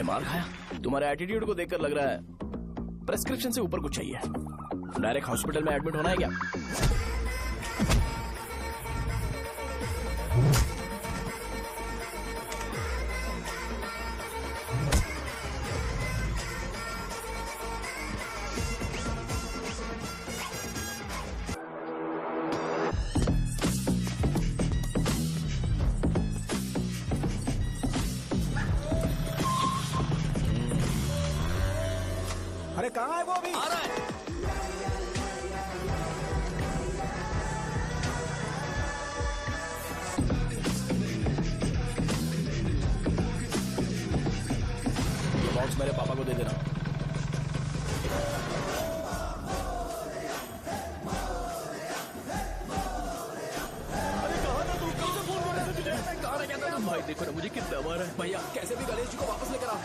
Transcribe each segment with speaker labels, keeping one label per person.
Speaker 1: मैंने मार खाया? तुम्हारे एटीट्यूड को देखकर लग रहा है प्रेस्क्रिप्शन से ऊपर कुछ चाहिए। डायरेक्ट हॉस्पिटल में एडमिट होना है क्या?
Speaker 2: अरे कहाँ है वो? अभी
Speaker 1: आ रहा है। ये बॉक्स मेरे पापा को दे देना। भाई देखो ना मुझे कितना मार है। भैया कैसे भी गणेश जी को वापस लेकर आओ।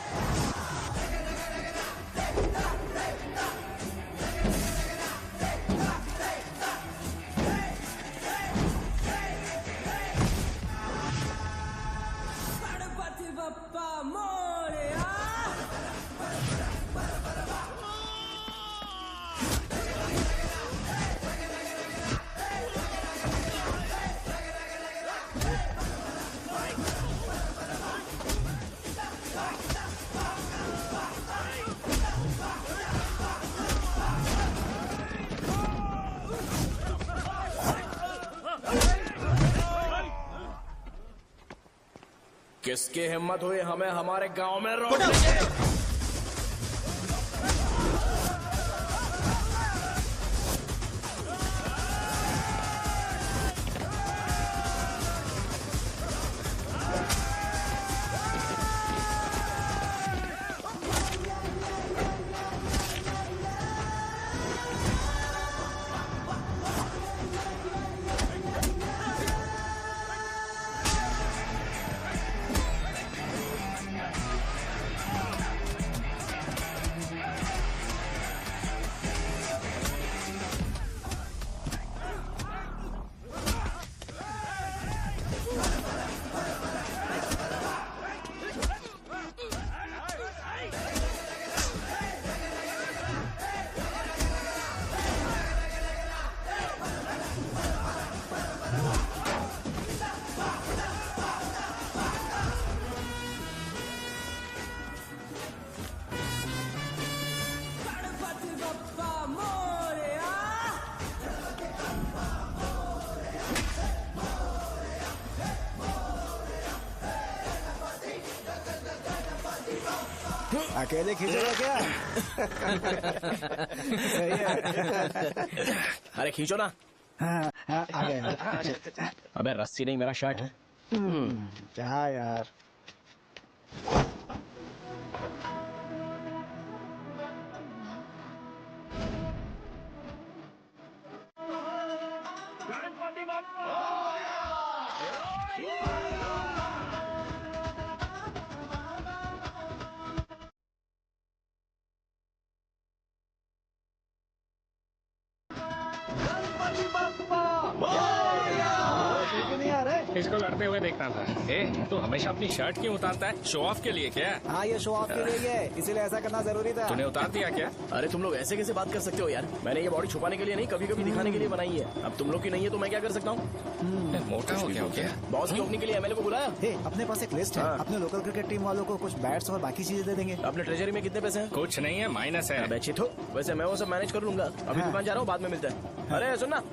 Speaker 1: किसकी हिम्मत हुई हमें हमारे गांव में रोकने की?
Speaker 2: अकेले खींचोगे क्या? सही है।
Speaker 1: अरे खींचो ना।
Speaker 2: हाँ, आ गया।
Speaker 1: अबे रस्सी नहीं मेरा शर्ट।
Speaker 2: क्या यार?
Speaker 3: इसको लड़ते हुए देखना था। ए, तू हमेशा अपनी शर्ट क्यों उतारता है? शो ऑफ के लिए क्या?
Speaker 2: हाँ ये शो ऑफ के लिए ही है, इसीलिए ऐसा करना जरूरी था।
Speaker 3: तूने उतार दिया क्या?
Speaker 1: अरे तुम लोग ऐसे कैसे बात कर सकते हो यार? मैंने ये बॉडी छुपाने के लिए नहीं, कभी कभी दिखाने के लिए बनाई है। अब तुम लोग की नहीं है तो मैं क्या कर सकता हूँ?
Speaker 3: मोटा हो गया?
Speaker 1: बॉस की ओपनिंग के लिए एमएलए को बुलाया।
Speaker 2: अपने पास एक लिस्ट है। अपने लोकल क्रिकेट टीम वालों को कुछ बैट्स और बाकी चीजें दे देंगे।
Speaker 1: अपने ट्रेजरी में कितने पैसे हैं?
Speaker 3: कुछ नहीं है, माइनस है।
Speaker 1: अबे चितो, वैसे मैं वो सब मैनेज कर लूंगा। अभी दुकान जा रहा हूँ, बाद में मिलते हैं। अरे सुनना,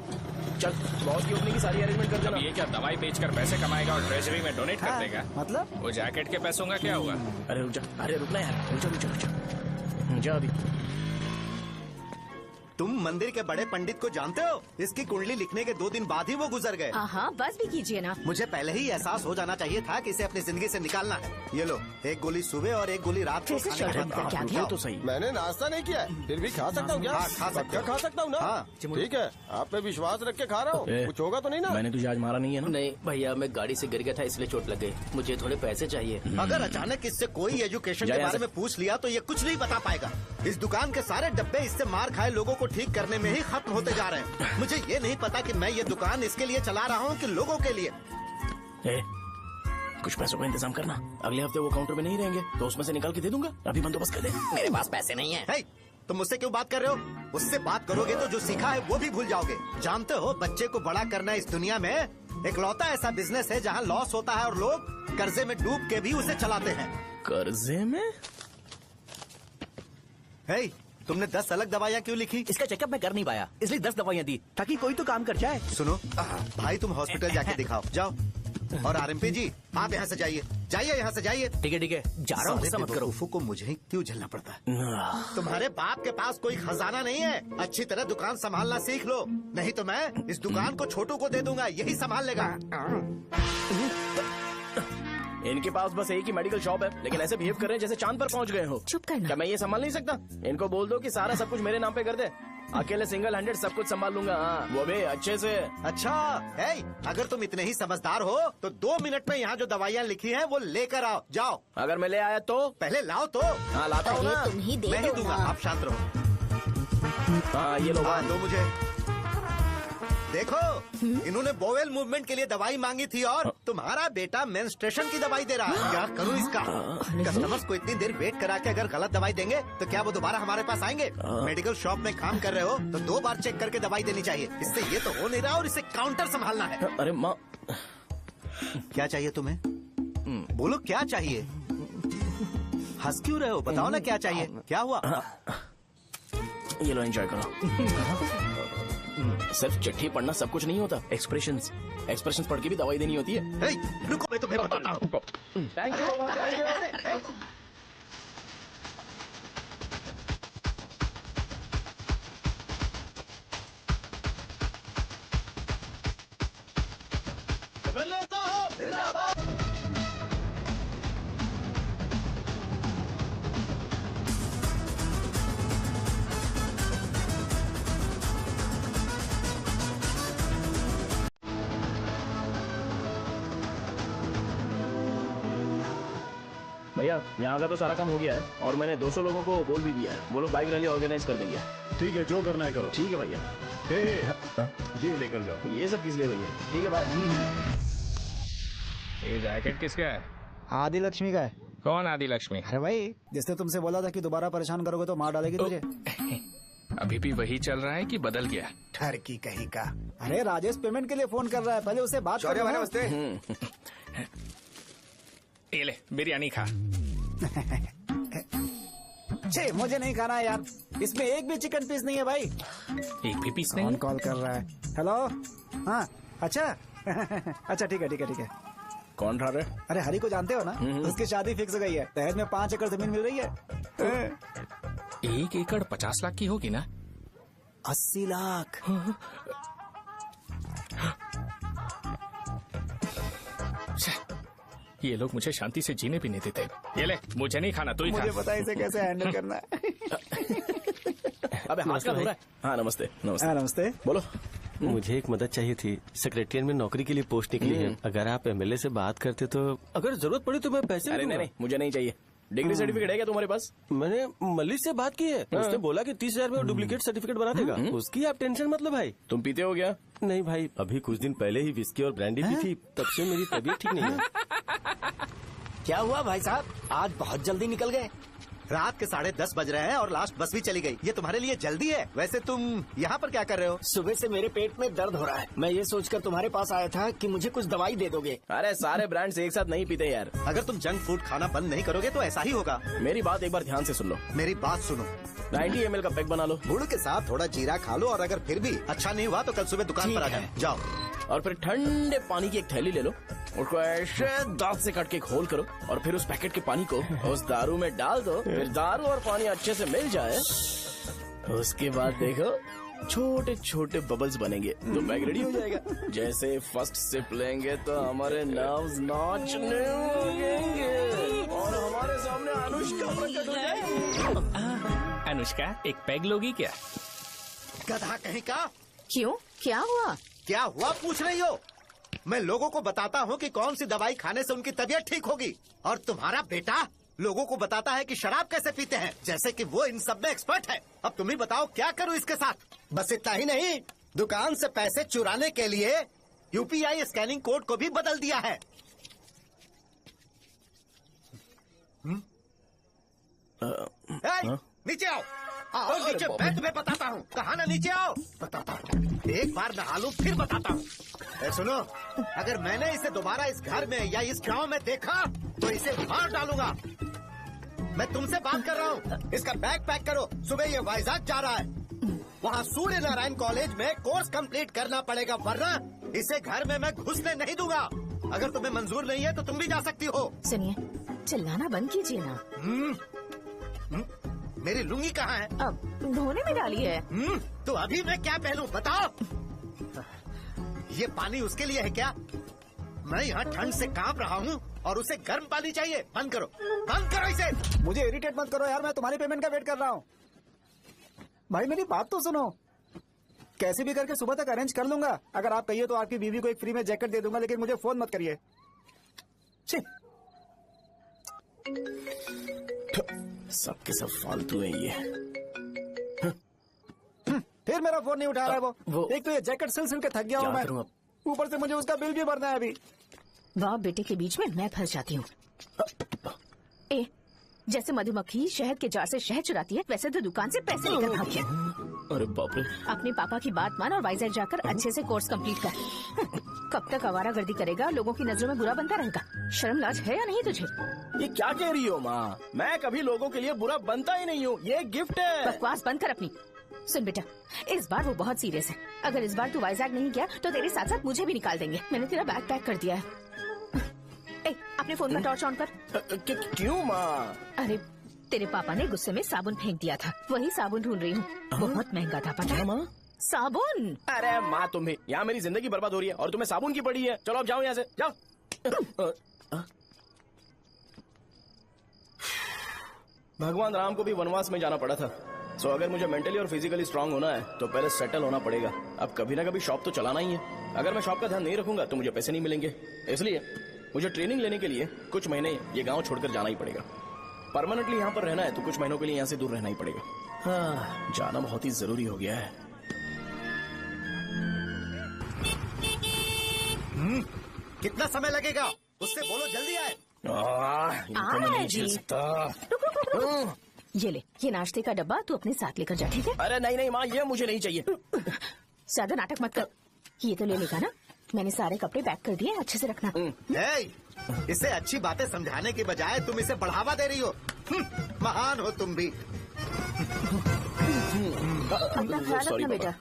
Speaker 1: चल बॉस की ओपनिंग की सारी अरेंजमेंट कर देना।
Speaker 3: ये क्या दवाई बेचकर पैसे कमाएगा और ट्रेजरी में डोनेट कर देगा?
Speaker 2: मतलब
Speaker 3: वो जैकेट के पैसों का क्या हुआ?
Speaker 1: अरे रुक जा, अरे रुकना यार, रुक जा अभी।
Speaker 4: तुम मंदिर के बड़े पंडित को जानते हो? इसकी कुंडली लिखने के 2 दिन बाद ही वो गुजर गए।
Speaker 5: हाँ बस भी कीजिए ना।
Speaker 4: मुझे पहले ही एहसास हो जाना चाहिए था कि इसे अपनी जिंदगी से निकालना है। ये लो, एक गोली सुबह और एक गोली रात को खाने के बाद
Speaker 5: क्या
Speaker 4: आप
Speaker 5: किया?
Speaker 1: तो सही।
Speaker 6: मैंने नाश्ता नहीं किया है, फिर भी खा सकता हूँ क्या?
Speaker 4: हाँ, खा सकते
Speaker 6: पक्का
Speaker 4: हो।
Speaker 6: खा सकता हूँ ना?
Speaker 4: हाँ।
Speaker 6: ठीक है, आप पे विश्वास रख के खा रहा हूँ, कुछ होगा तो नहीं ना?
Speaker 1: मैंने तुझे आज मारा नहीं है ना?
Speaker 7: नहीं भैया, मैं गाड़ी से गिर गया था इसलिए चोट लग गई। मुझे थोड़े पैसे चाहिए।
Speaker 4: अगर अचानक इससे कोई एजुकेशन के बारे में पूछ लिया तो ये कुछ नहीं बता पाएगा। इस दुकान के सारे डब्बे इससे मार खाए लोगों को ठीक करने में ही खत्म होते जा रहे हैं। मुझे ये नहीं पता कि मैं ये दुकान इसके लिए चला रहा हूँ कि लोगों के लिए।
Speaker 1: कुछ पैसों का इंतजाम करना, अगले हफ्ते वो काउंटर में नहीं रहेंगे तो उसमें से निकाल के दे दूंगा, अभी बंदोबस्त कर दे।
Speaker 7: मेरे पास पैसे नहीं है।
Speaker 4: हे, तुम मुझसे क्यों बात कर रहे हो? उससे बात करोगे तो जो सीखा है वो भी भूल जाओगे। जानते हो, बच्चे को बड़ा करना इस दुनिया में इकलौता ऐसा बिजनेस है जहाँ लॉस होता है और लोग कर्जे में डूब के भी उसे चलाते हैं।
Speaker 1: कर्जे में?
Speaker 4: हे, तुमने 10 अलग दवाइयाँ क्यों लिखी?
Speaker 2: इसका चेकअप मैं कर नहीं पाया, इसलिए 10 दवाइयाँ दी ताकि कोई तो काम कर जाए।
Speaker 4: सुनो भाई, तुम हॉस्पिटल जाके दिखाओ, जाओ। और आरएमपी जी, आप यहाँ से जाइए, जाइए यहाँ से जाइए।
Speaker 2: ठीक है जा रहा हूँ, गुस्सा मत करो।
Speaker 4: बेवकूफों को मुझे ही क्यों झेलना पड़ता है? तुम्हारे बाप के पास कोई खजाना नहीं है, अच्छी तरह दुकान संभालना सीख लो, नहीं तो मैं इस दुकान को छोटू को दे दूंगा, यही संभाल लेगा।
Speaker 1: इनके पास बस एक ही मेडिकल शॉप है, लेकिन ऐसे बिहेव कर रहे हैं जैसे चांद पर पहुंच गए हो।
Speaker 5: चुप करना।
Speaker 1: क्या मैं ये संभाल नहीं सकता? इनको बोल दो कि सारा सब कुछ मेरे नाम पे कर दे, अकेले सिंगल हैंडेड सब कुछ संभाल लूंगा। हाँ, वो भी अच्छे से।
Speaker 4: अच्छा है, अगर तुम इतने ही समझदार हो तो 2 मिनट में यहाँ जो दवाइयाँ लिखी हैं वो लेकर आओ, जाओ।
Speaker 1: अगर मैं ले आया तो?
Speaker 4: पहले लाओ तो।
Speaker 1: हाँ लाता हूँ ना।
Speaker 5: तुम ही दे
Speaker 4: मैं ही
Speaker 5: दो
Speaker 4: दूंगा,
Speaker 5: ना।
Speaker 4: आप शांत रहो।
Speaker 1: हाँ ये लो।
Speaker 4: हाँ, दो मुझे। देखो, इन्होंने बोवेल मूवमेंट के लिए दवाई मांगी थी और तुम्हारा बेटा मेंस्ट्रुएशन की दवाई दे रहा है। क्या करूँ इसका? कस्टमर्स को इतनी देर वेट करा के अगर गलत दवाई देंगे तो क्या वो दोबारा हमारे पास आएंगे? मेडिकल शॉप में काम कर रहे हो तो 2 बार चेक करके दवाई देनी चाहिए। इससे ये तो हो नहीं रहा और इसे काउंटर संभालना है।
Speaker 1: अरे माँ,
Speaker 4: क्या चाहिए तुम्हें? बोलो क्या चाहिए? हंस क्यों रहे हो? बताओ ना क्या चाहिए? क्या हुआ?
Speaker 1: ये लो एंजॉय करो। सिर्फ चिट्ठी पढ़ना सब कुछ नहीं होता, एक्सप्रेशंस पढ़ के भी दवाई देनी होती है।
Speaker 4: हे, रुको, मैं तुम्हें बताता हूँ।
Speaker 1: Thank you. भैया यहाँ का तो सारा काम हो गया है और मैंने 200 लोगों को बोल भी दिया है, वो लोग बाइक रैली ऑर्गेनाइज कर देंगे।
Speaker 8: ठीक है, जो करना है करो।
Speaker 1: ठीक है भैया।
Speaker 8: ये लेकर जाओ।
Speaker 1: ये सब किस लिए भैया? ठीक है भाई।
Speaker 3: ये जैकेट किसका है?
Speaker 2: आदि लक्ष्मी का है।
Speaker 3: कौन आदि लक्ष्मी?
Speaker 2: अरे भाई, जिसने तुमसे बोला था कि दोबारा परेशान करोगे तो मार डालेगी तुझे।
Speaker 3: अभी भी वही चल रहा है कि बदल गया?
Speaker 2: ठरकी कहीं का। अरे राजेश पेमेंट के लिए फोन कर रहा है, पहले उससे बात करो।
Speaker 6: नमस्ते।
Speaker 3: ये ले बिरयानी खा।
Speaker 2: छे, मुझे नहीं खाना है यार, इसमें एक भी चिकन पीस नहीं है भाई।
Speaker 3: एक भी पीस नहीं?
Speaker 2: कौन कॉल कर रहा है? हेलो। हाँ अच्छा। अच्छा ठीक है।
Speaker 1: कौन था रे?
Speaker 2: अरे हरी को जानते हो ना, उसकी शादी फिक्स हो गई है, दहेज में 5 एकड़ जमीन मिल रही है।
Speaker 3: 1 एकड़ 50 लाख की होगी ना?
Speaker 2: 80 लाख।
Speaker 3: ये लोग मुझे शांति से जीने भी नहीं देते। ये ले, मुझे नहीं खाना, तू ही खा।
Speaker 2: मुझे पता है इसे कैसे हैंडल करना है।
Speaker 1: अबे हाथ का हो रहा है। हाँ नमस्ते।
Speaker 2: नमस्ते।
Speaker 1: बोलो।
Speaker 6: मुझे एक मदद चाहिए थी। सेक्रेटरिएट में नौकरी के लिए पोस्ट निकली है, अगर आप एमएलए से बात करते तो अगर जरूरत पड़ी तो मैं पैसे
Speaker 1: अरे नहीं, मुझे नहीं चाहिए। डिग्री सर्टिफिकेट है क्या तुम्हारे पास?
Speaker 6: मैंने मलिक से बात की है, उसने बोला कि 30,000 में डुप्लीकेट सर्टिफिकेट बना देगा। उसकी आप टेंशन मत लो भाई।
Speaker 1: तुम पीते हो क्या?
Speaker 6: नहीं भाई, अभी कुछ दिन पहले ही विस्की और ब्रांडी पी थी, तब से मेरी तबीयत ठीक नहीं है।
Speaker 2: क्या हुआ भाई साहब, आज बहुत जल्दी निकल गए?
Speaker 4: रात के 10:30 बज रहे हैं और लास्ट बस भी चली गई। ये तुम्हारे लिए जल्दी है। वैसे तुम यहाँ पर क्या कर रहे हो?
Speaker 2: सुबह से मेरे पेट में दर्द हो रहा है, मैं ये सोचकर तुम्हारे पास आया था कि मुझे कुछ दवाई दे दोगे।
Speaker 1: अरे सारे ब्रांड्स एक साथ नहीं पीते यार।
Speaker 4: अगर तुम जंक फूड खाना बंद नहीं करोगे तो ऐसा ही होगा।
Speaker 1: मेरी बात एक बार ध्यान से सुन लो।
Speaker 4: मेरी बात सुनो,
Speaker 1: 90 ml का पैक बना लो,
Speaker 4: गुड़ के साथ थोड़ा जीरा खा लो और अगर फिर भी अच्छा नहीं हुआ तो कल सुबह दुकान पर आ जाओ।
Speaker 1: और फिर ठंडे पानी की एक थैली ले लो, उसको ऐसे दांत से काट के खोल करो और फिर उस पैकेट के पानी को उस दारू में डाल दो। फिर दारू और पानी अच्छे से मिल जाए, उसके बाद देखो छोटे छोटे बबल्स बनेंगे तो पैक रेडी हो जाएगा। जैसे फर्स्ट सिप लेंगे तो हमारे नर्व्स नाचने लगेंगे और हमारे सामने अनुष्का प्रकट हो जाएगी।
Speaker 3: अनुष्का, एक पैग लोगी क्या?
Speaker 4: गधा कहीं का।
Speaker 5: क्यों, क्या हुआ?
Speaker 4: क्या हुआ पूछ रही हो? मैं लोगों को बताता हूँ कि कौन सी दवाई खाने से उनकी तबीयत ठीक होगी, और तुम्हारा बेटा लोगों को बताता है कि शराब कैसे पीते हैं, जैसे कि वो इन सब में एक्सपर्ट है। अब तुम ही बताओ क्या करूँ इसके साथ? बस इतना ही नहीं, दुकान से पैसे चुराने के लिए यूपीआई स्कैनिंग कोड को भी बदल दिया है। नीचे आओ। आओ नीचे, मैं तुम्हें बताता हूँ। कहा ना नीचे आओ, बताता हूँ। एक बार नहा लूं फिर बताता हूँ। सुनो, अगर मैंने इसे दोबारा इस घर में या इस गांव में देखा तो इसे मार डालूंगा। मैं तुमसे बात कर रहा हूँ। इसका बैग पैक करो, सुबह ये वाइजाग जा रहा है। वहाँ सूर्य नारायण कॉलेज में कोर्स कंप्लीट करना पड़ेगा, वरना इसे घर में मैं घुसने नहीं दूंगा। अगर तुम्हें मंजूर नहीं है तो तुम भी जा सकती हो।
Speaker 5: सुनिए, चिल्लाना बंद कीजिए ना।
Speaker 4: मेरी लुंगी कहाँ है?
Speaker 5: अब धोने में डाली है।
Speaker 4: तो अभी मैं क्या पहनूं बताओ? ये पानी उसके लिए है क्या? मैं यहाँ ठंड से कांप रहा हूँ और उसे गर्म पानी चाहिए। बंद करो, बंद करो इसे।
Speaker 2: मुझे इरिटेट मत करो यार, मैं तुम्हारी पेमेंट का वेट कर रहा हूँ। भाई मेरी बात तो सुनो, कैसे भी करके सुबह तक अरेंज कर लूंगा। अगर आप कहिए तो आपकी बीवी को एक फ्री में जैकेट दे दूंगा, लेकिन मुझे फोन मत करिए।
Speaker 1: सबके सब फालतू है ये।
Speaker 2: फिर मेरा फोन नहीं उठा रहा है वो। एक तो ये जैकेट सिल सिल के थक गया हूँ
Speaker 1: क्या
Speaker 2: मैं,
Speaker 1: करूं अब?
Speaker 2: ऊपर से मुझे उसका बिल भी भरना है अभी।
Speaker 5: बाप बेटे के बीच में मैं फंस जाती हूँ। ए, जैसे मधुमक्खी शहद के जार से शहद चुराती है, वैसे तो दुकान से पैसे लेकर भागी।
Speaker 1: अरे बाप रे।
Speaker 5: अपने पापा की बात मान और वाइजैक जाकर अच्छे से कोर्स कंप्लीट कर। कब तक आवारागर्दी करेगा, लोगों की नजरों में बुरा बनता रहेगा। शर्म लाज है या नहीं तुझे?
Speaker 1: ये क्या कह रही हो माँ? मैं कभी लोगों के लिए बुरा बनता ही नहीं हूँ। ये गिफ्ट है।
Speaker 5: बकवास बंद कर अपनी। सुन बेटा, इस बार वो बहुत सीरियस है। अगर इस बार तू वाइजैक नहीं गया तो तेरे साथ साथ मुझे भी निकाल देंगे। मैंने तेरा बैग पैक कर दिया है। ए, अपने फोन का टॉर्च ऑन कर।
Speaker 1: क्यों माँ?
Speaker 5: अरे तेरे पापा ने गुस्से में साबुन फेंक दिया था, वही साबुन ढूंढ रही हूँ। बहुत महंगा था, पता है?
Speaker 1: माँ
Speaker 5: साबुन।
Speaker 1: अरे माँ, तुम भी यहाँ मेरी जिंदगी बर्बाद हो रही है और तुम्हें साबुन की पड़ी है। चलो अब जाओ यहाँ से, जाओ। भगवान राम को भी वनवास में जाना पड़ा था। सो अगर मुझे मेंटली और फिजिकली स्ट्रांग होना है तो पहले सेटल होना पड़ेगा। अब कभी ना कभी शॉप तो चलाना ही है। अगर मैं शॉप का ध्यान नहीं रखूंगा तो मुझे पैसे नहीं मिलेंगे। इसलिए मुझे ट्रेनिंग लेने के लिए कुछ महीने ये गांव छोड़कर जाना ही पड़ेगा। परमानेंटली यहाँ पर रहना है तो कुछ महीनों के लिए यहाँ से दूर रहना ही पड़ेगा। हाँ, जाना बहुत ही जरूरी हो गया है।
Speaker 4: कितना समय लगेगा? उससे बोलो जल्दी आए।
Speaker 1: इनको मैं नहीं झेल सकता।
Speaker 5: ये ले, ये नाश्ते का डब्बा तू अपने साथ लेकर जा, ठीक है?
Speaker 1: अरे नहीं नहीं माँ, ये मुझे नहीं चाहिए।
Speaker 5: ज्यादा नाटक मत कर। ये तो ले लेगा ना? मैंने सारे कपड़े पैक कर दिए, अच्छे से रखना।
Speaker 4: इसे अच्छी बातें समझाने के बजाय तुम इसे बढ़ावा दे रही हो। महान हो तुम भी।
Speaker 5: अपना ख्याल रखना बेटा।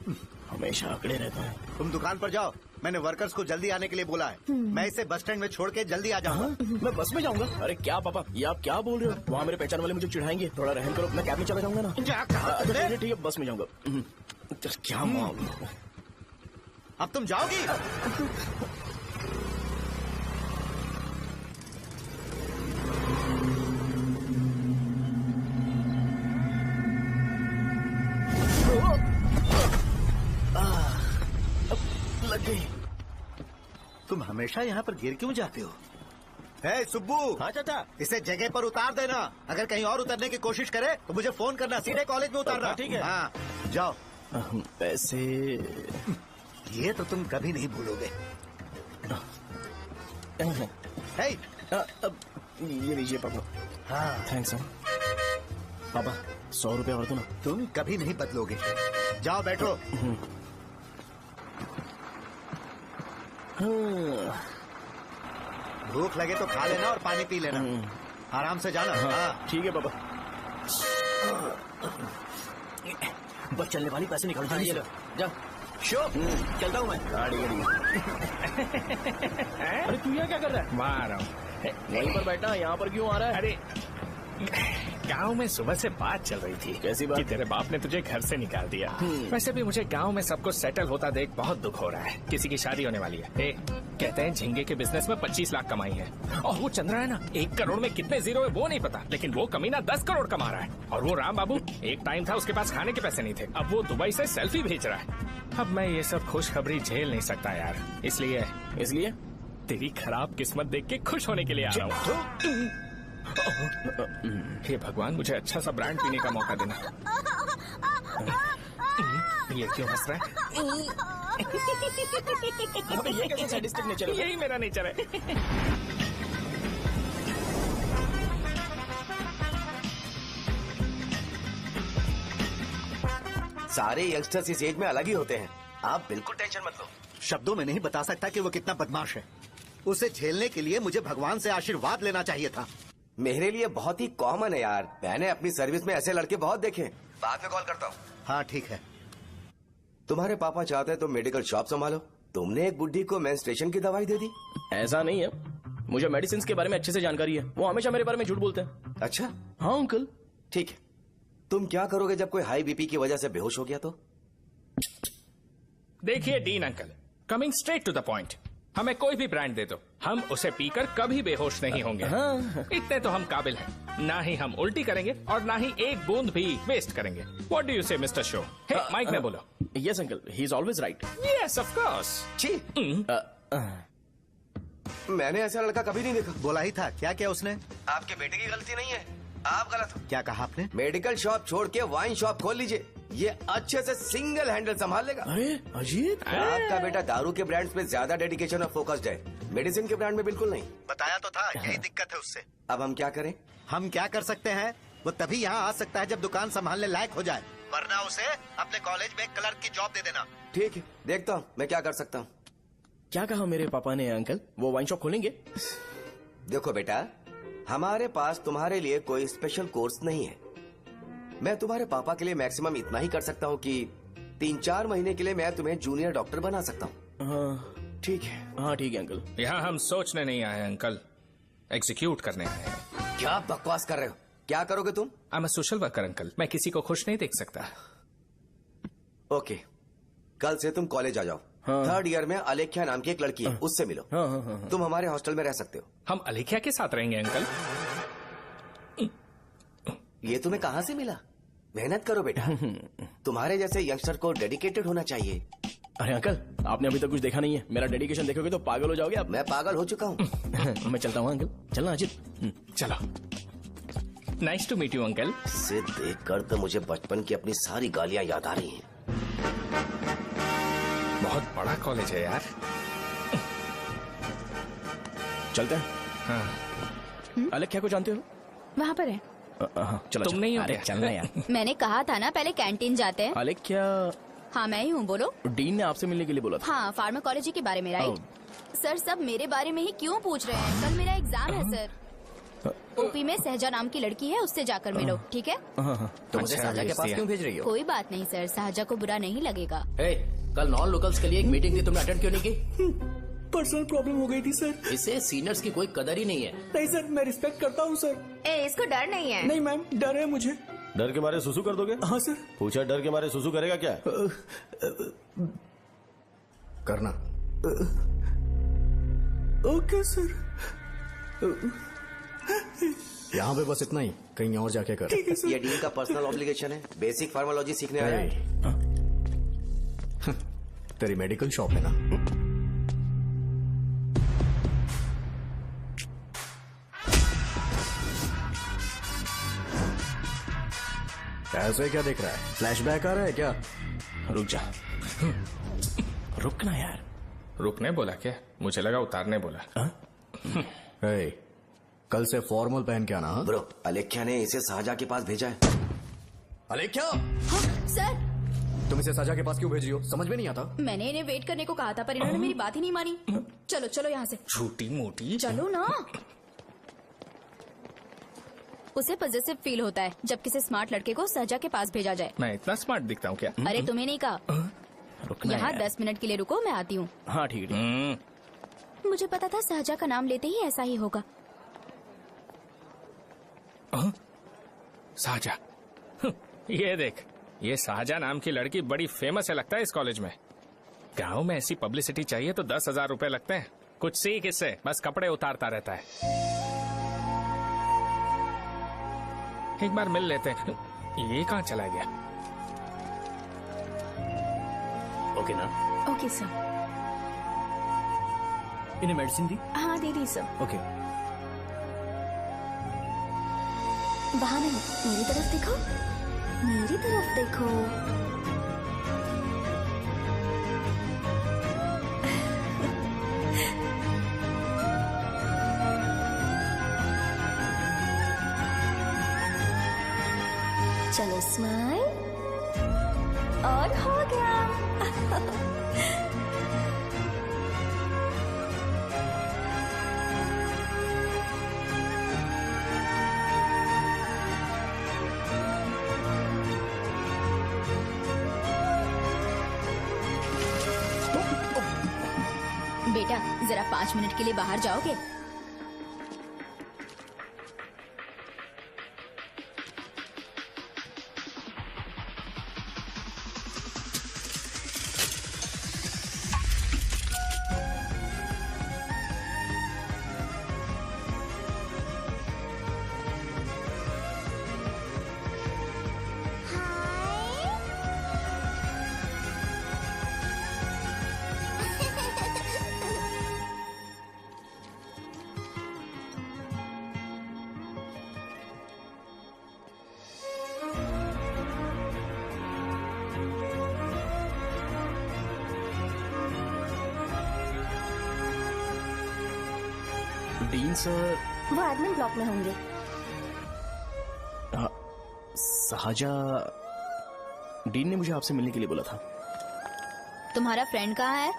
Speaker 1: हमेशा अकड़े रहता है।
Speaker 4: तुम दुकान पर जाओ, मैंने वर्कर्स को जल्दी आने के लिए बोला है। मैं इसे बस स्टैंड में छोड़ के जल्दी आ जाऊंगा।
Speaker 1: मैं बस में जाऊंगा? अरे क्या पापा, ये आप क्या बोल रहे हो? वहाँ मेरे पहचान वाले मुझे चिढ़ाएंगे। थोड़ा रहम करो, मैं कैब में चला जाऊंगा ना। ठीक है, बस में जाऊंगा। क्या मामला?
Speaker 4: अब तुम जाओगी?
Speaker 1: लग गई।
Speaker 4: तुम हमेशा यहाँ पर गिर क्यों जाते हो? हे सुब्बू।
Speaker 1: हाँ चाचा।
Speaker 4: इसे जगह पर उतार देना। अगर कहीं और उतरने की कोशिश करे तो मुझे फोन करना। सीधे कॉलेज में उतारना।
Speaker 1: ठीक है।
Speaker 4: हाँ, जाओ।
Speaker 1: पैसे
Speaker 4: ये तो तुम कभी नहीं भूलोगे। हे,
Speaker 1: ये लीजिए पापा।
Speaker 4: हाँ,
Speaker 1: थैंक्स पापा। 100 रुपया और दो ना।
Speaker 4: तुम कभी नहीं बदलोगे। जाओ बैठो। भूख लगे तो खा लेना और पानी पी लेना। आराम से जाना। हाँ,
Speaker 1: ठीक है पापा।
Speaker 7: बस चलने वाली पैसे निकाल
Speaker 1: हाँ, ये लो।
Speaker 7: जा शो। चलता हूँ मैं।
Speaker 1: गाड़ी अरे तू यहाँ क्या कर रहा है?
Speaker 3: मार रहा हूँ।
Speaker 1: वहीं पर बैठना, यहाँ पर क्यों आ रहा है?
Speaker 3: अरे गांव में सुबह से बात चल रही थी।
Speaker 1: कैसी बात?
Speaker 3: कि तेरे बाप ने तुझे घर से निकाल दिया। वैसे भी मुझे गांव में सब कुछ सेटल होता देख बहुत दुख हो रहा है। किसी की शादी होने वाली है। कहते हैं झींगे के बिजनेस में 25 लाख कमाई है। और वो चंद्रा है ना, 1 करोड़ में कितने जीरो है वो नहीं पता, लेकिन वो कमीना 10 करोड़ कमा रहा है। और वो राम बाबू, एक टाइम था उसके पास खाने के पैसे नहीं थे, अब वो दुबई से सेल्फी भेज रहा है। अब मैं ये सब खुशखबरी झेल नहीं सकता यार। इसलिए तेरी खराब किस्मत देख के खुश होने के लिए आ रहा हूँ। हे भगवान, मुझे अच्छा सा ब्रांड पीने का मौका देना। ये क्यों हंस रहा है?
Speaker 1: ये कैसे सैडिस्टिक नेचर है?
Speaker 3: यही मेरा नेचर है।
Speaker 9: सारे यंगस्टर्स इस एज में अलग ही होते हैं। आप बिल्कुल टेंशन मत लो।
Speaker 4: शब्दों में नहीं बता सकता कि वो कितना बदमाश है। उसे झेलने के लिए मुझे भगवान से आशीर्वाद लेना चाहिए था।
Speaker 9: मेरे लिए बहुत ही कॉमन है यार, मैंने अपनी सर्विस में ऐसे लड़के बहुत देखे। बाद में कॉल करता हूँ।
Speaker 4: हाँ ठीक है।
Speaker 9: तुम्हारे पापा चाहते हैं तुम मेडिकल शॉप संभालो। तुमने एक बुढ़ी को मेंस्ट्रुएशन की दवाई दे दी।
Speaker 1: ऐसा नहीं है, मुझे मेडिसिन के बारे में अच्छे से जानकारी है। वो हमेशा मेरे बारे में झूठ बोलते हैं।
Speaker 9: अच्छा
Speaker 1: हाँ अंकल।
Speaker 9: ठीक है, तुम क्या करोगे जब कोई हाई बीपी की वजह से बेहोश हो गया तो?
Speaker 3: देखिए Dean uncle, coming straight to the point, हमें कोई भी ब्रांड दे दो, हम उसे पीकर कभी बेहोश नहीं होंगे। इतने तो हम काबिल हैं। ना ही हम उल्टी करेंगे और ना ही एक बूंद भी वेस्ट करेंगे। व्हाट डू यू से मिस्टर शो? माइक में बोलो।
Speaker 1: Yes uncle, he is always right.
Speaker 3: Yes of course.
Speaker 9: छी, मैंने ऐसा लड़का कभी नहीं देखा।
Speaker 4: बोला ही था। क्या क्या उसने?
Speaker 9: आपके बेटे की गलती नहीं है, आप गलत हो।
Speaker 4: क्या कहा आपने?
Speaker 9: मेडिकल शॉप छोड़ के वाइन शॉप खोल लीजिए, ये अच्छे से सिंगल हैंडल संभाल लेगा।
Speaker 1: अरे अजीत,
Speaker 9: आपका बेटा दारू के ब्रांड्स में ज्यादा डेडिकेशन और फोकस्ड है, मेडिसिन के ब्रांड में बिल्कुल नहीं।
Speaker 4: बताया तो था, यही दिक्कत है उससे।
Speaker 9: अब हम क्या करें?
Speaker 4: हम क्या कर सकते हैं? वो तभी यहाँ आ सकता है जब दुकान संभालने लायक हो जाए, वरना उसे अपने कॉलेज में क्लर्क की जॉब दे देना।
Speaker 9: ठीक है, देखता हूँ मैं क्या कर सकता हूँ।
Speaker 1: क्या कहा मेरे पापा ने अंकल? वो वाइन शॉप खोलेंगे?
Speaker 9: देखो बेटा, हमारे पास तुम्हारे लिए कोई स्पेशल कोर्स नहीं है। मैं तुम्हारे पापा के लिए मैक्सिमम इतना ही कर सकता हूँ कि 3-4 महीने के लिए मैं तुम्हें जूनियर डॉक्टर बना सकता हूँ।
Speaker 1: हाँ
Speaker 9: ठीक है।
Speaker 1: हाँ ठीक है अंकल।
Speaker 3: यहाँ हम सोचने नहीं आए अंकल, एग्जीक्यूट करने आए हैं।
Speaker 9: क्या बकवास कर रहे हो? क्या करोगे तुम?
Speaker 3: I am a social worker uncle, मैं किसी को खुश नहीं देख सकता।
Speaker 9: ओके, कल से तुम कॉलेज आ जाओ।
Speaker 1: हाँ।
Speaker 9: 3rd ईयर में अलेख्या नाम की एक लड़की है, उससे मिलो।
Speaker 1: हाँ हाँ हाँ।
Speaker 9: तुम हमारे हॉस्टल में रह सकते हो।
Speaker 3: हम अलेख्या के साथ रहेंगे अंकल।
Speaker 9: ये तुम्हें कहाँ से मिला? मेहनत करो बेटा, तुम्हारे जैसे यंगस्टर को डेडिकेटेड होना चाहिए।
Speaker 1: अरे अंकल, आपने अभी तक कुछ देखा नहीं है। मेरा डेडिकेशन देखोगे तो पागल हो जाओगे आप।
Speaker 9: मैं पागल हो चुका हूँ।
Speaker 1: मैं चलता हूँ अंकल। चलना अजित।
Speaker 3: चलो, nice to meet you uncle.
Speaker 9: इसे देखकर तो मुझे बचपन की अपनी सारी गालियाँ याद आ रही हैं।
Speaker 3: बहुत बड़ा कॉलेज है यार।
Speaker 1: चलते हैं।
Speaker 3: हाँ।
Speaker 1: अलेख्या को जानते हो?
Speaker 5: वहाँ पर है।
Speaker 1: चलो
Speaker 3: तुम नहीं हो
Speaker 1: अरे
Speaker 3: क्या?
Speaker 1: चलना यार।
Speaker 5: मैंने कहा था ना पहले कैंटीन जाते हैं।
Speaker 1: अलेख्या,
Speaker 5: हाँ मैं ही हूँ, बोलो।
Speaker 1: डीन ने आपसे मिलने के लिए बोला था।
Speaker 5: हाँ, फार्माकोलॉजी के बारे में, राइट? सर सब मेरे बारे में ही क्यों पूछ रहे हैं? कल मेरा एग्जाम है सर। ओपी में सहजा नाम की लड़की है, उससे जाकर मिलो, ठीक है?
Speaker 7: तो मुझे
Speaker 3: अच्छा,
Speaker 7: साजा के पास
Speaker 3: भेज
Speaker 7: क्यों भेज रही हो?
Speaker 5: कोई बात नहीं सर, सहजा को बुरा नहीं लगेगा।
Speaker 7: कल नॉन लोकल्स के लिए एक मीटिंग थी, तुमने अटेंड क्यों नहीं की?
Speaker 2: पर्सनल प्रॉब्लम हो गई थी सर।
Speaker 7: इसे सीनियर्स की कोई कदर ही नहीं है।
Speaker 2: नहीं सर, मैं रिस्पेक्ट करता हूँ सर।
Speaker 5: इसको डर नहीं है?
Speaker 2: नहीं मैम, डर है मुझे।
Speaker 6: डर के मारे सुसु कर दोगे?
Speaker 2: हाँ सर।
Speaker 6: पूछा डर के मारे सुसु करेगा क्या?
Speaker 8: करना।
Speaker 2: Okay sir.
Speaker 8: यहाँ पे बस इतना ही, कहीं और जाके कर।
Speaker 2: ठीक है सर।
Speaker 9: ये डीन का पर्सनल ऑब्लिगेशन है, बेसिक फार्माकोलॉजी सीखने आया है।
Speaker 8: तेरी मेडिकल शॉप है ना? ऐसे क्या देख रहा है? फ्लैशबैक आ रहा है क्या?
Speaker 1: रुक जा। रुक ना यार।
Speaker 3: रुकने बोला क्या? मुझे लगा उतारने बोला।
Speaker 8: ए, कल से फॉर्मल पहन के आना। हाँ?
Speaker 9: ब्रो, अलेख्या ने इसे साजा के पास भेजा है।
Speaker 8: अलेख्या,
Speaker 5: हाँ, सर
Speaker 8: तुम इसे साजा के पास क्यों भेज रही हो? समझ में नहीं आता।
Speaker 5: मैंने इन्हें वेट करने को कहा था, पर इन्होंने मेरी बात ही नहीं मानी। चलो चलो यहाँ से,
Speaker 3: छोटी मोटी।
Speaker 5: चलो ना। उसे पॉजिटिव फील होता है जब किसी स्मार्ट लड़के को सहजा के पास भेजा जाए।
Speaker 3: मैं इतना स्मार्ट दिखता हूँ क्या?
Speaker 5: अरे तुम्हें नहीं कहा।
Speaker 1: रुकना
Speaker 5: यहाँ
Speaker 1: यार।
Speaker 5: 10 मिनट के लिए रुको, मैं आती हूँ।
Speaker 1: हाँ ठीक है।
Speaker 5: मुझे पता था सहजा का नाम लेते ही ऐसा ही होगा।
Speaker 3: साजा, ये देख, ये साजा नाम की लड़की बड़ी फेमस है लगता है इस कॉलेज में। गांव में ऐसी पब्लिसिटी चाहिए तो 10,000 रुपए लगते हैं। कुछ सीख इससे, बस कपड़े उतारता रहता है। एक बार मिल लेते हैं। ये कहाँ चला गया?
Speaker 7: ओके ना?
Speaker 5: Okay sir.
Speaker 2: इन्हें मेडिसिन दी?
Speaker 5: हाँ दे दी सर।
Speaker 2: ओके।
Speaker 5: वहाँ नहीं, मेरी तरफ देखो, मेरी तरफ देखो। चलो स्माइल।
Speaker 10: और हो गया।
Speaker 11: बेटा जरा 5 मिनट के लिए बाहर जाओगे?
Speaker 1: डीन सर
Speaker 10: वो एडमिन ब्लॉक में होंगे।
Speaker 1: साजा, डीन ने मुझे आपसे मिलने के लिए बोला था।
Speaker 11: तुम्हारा फ्रेंड कहाँ है?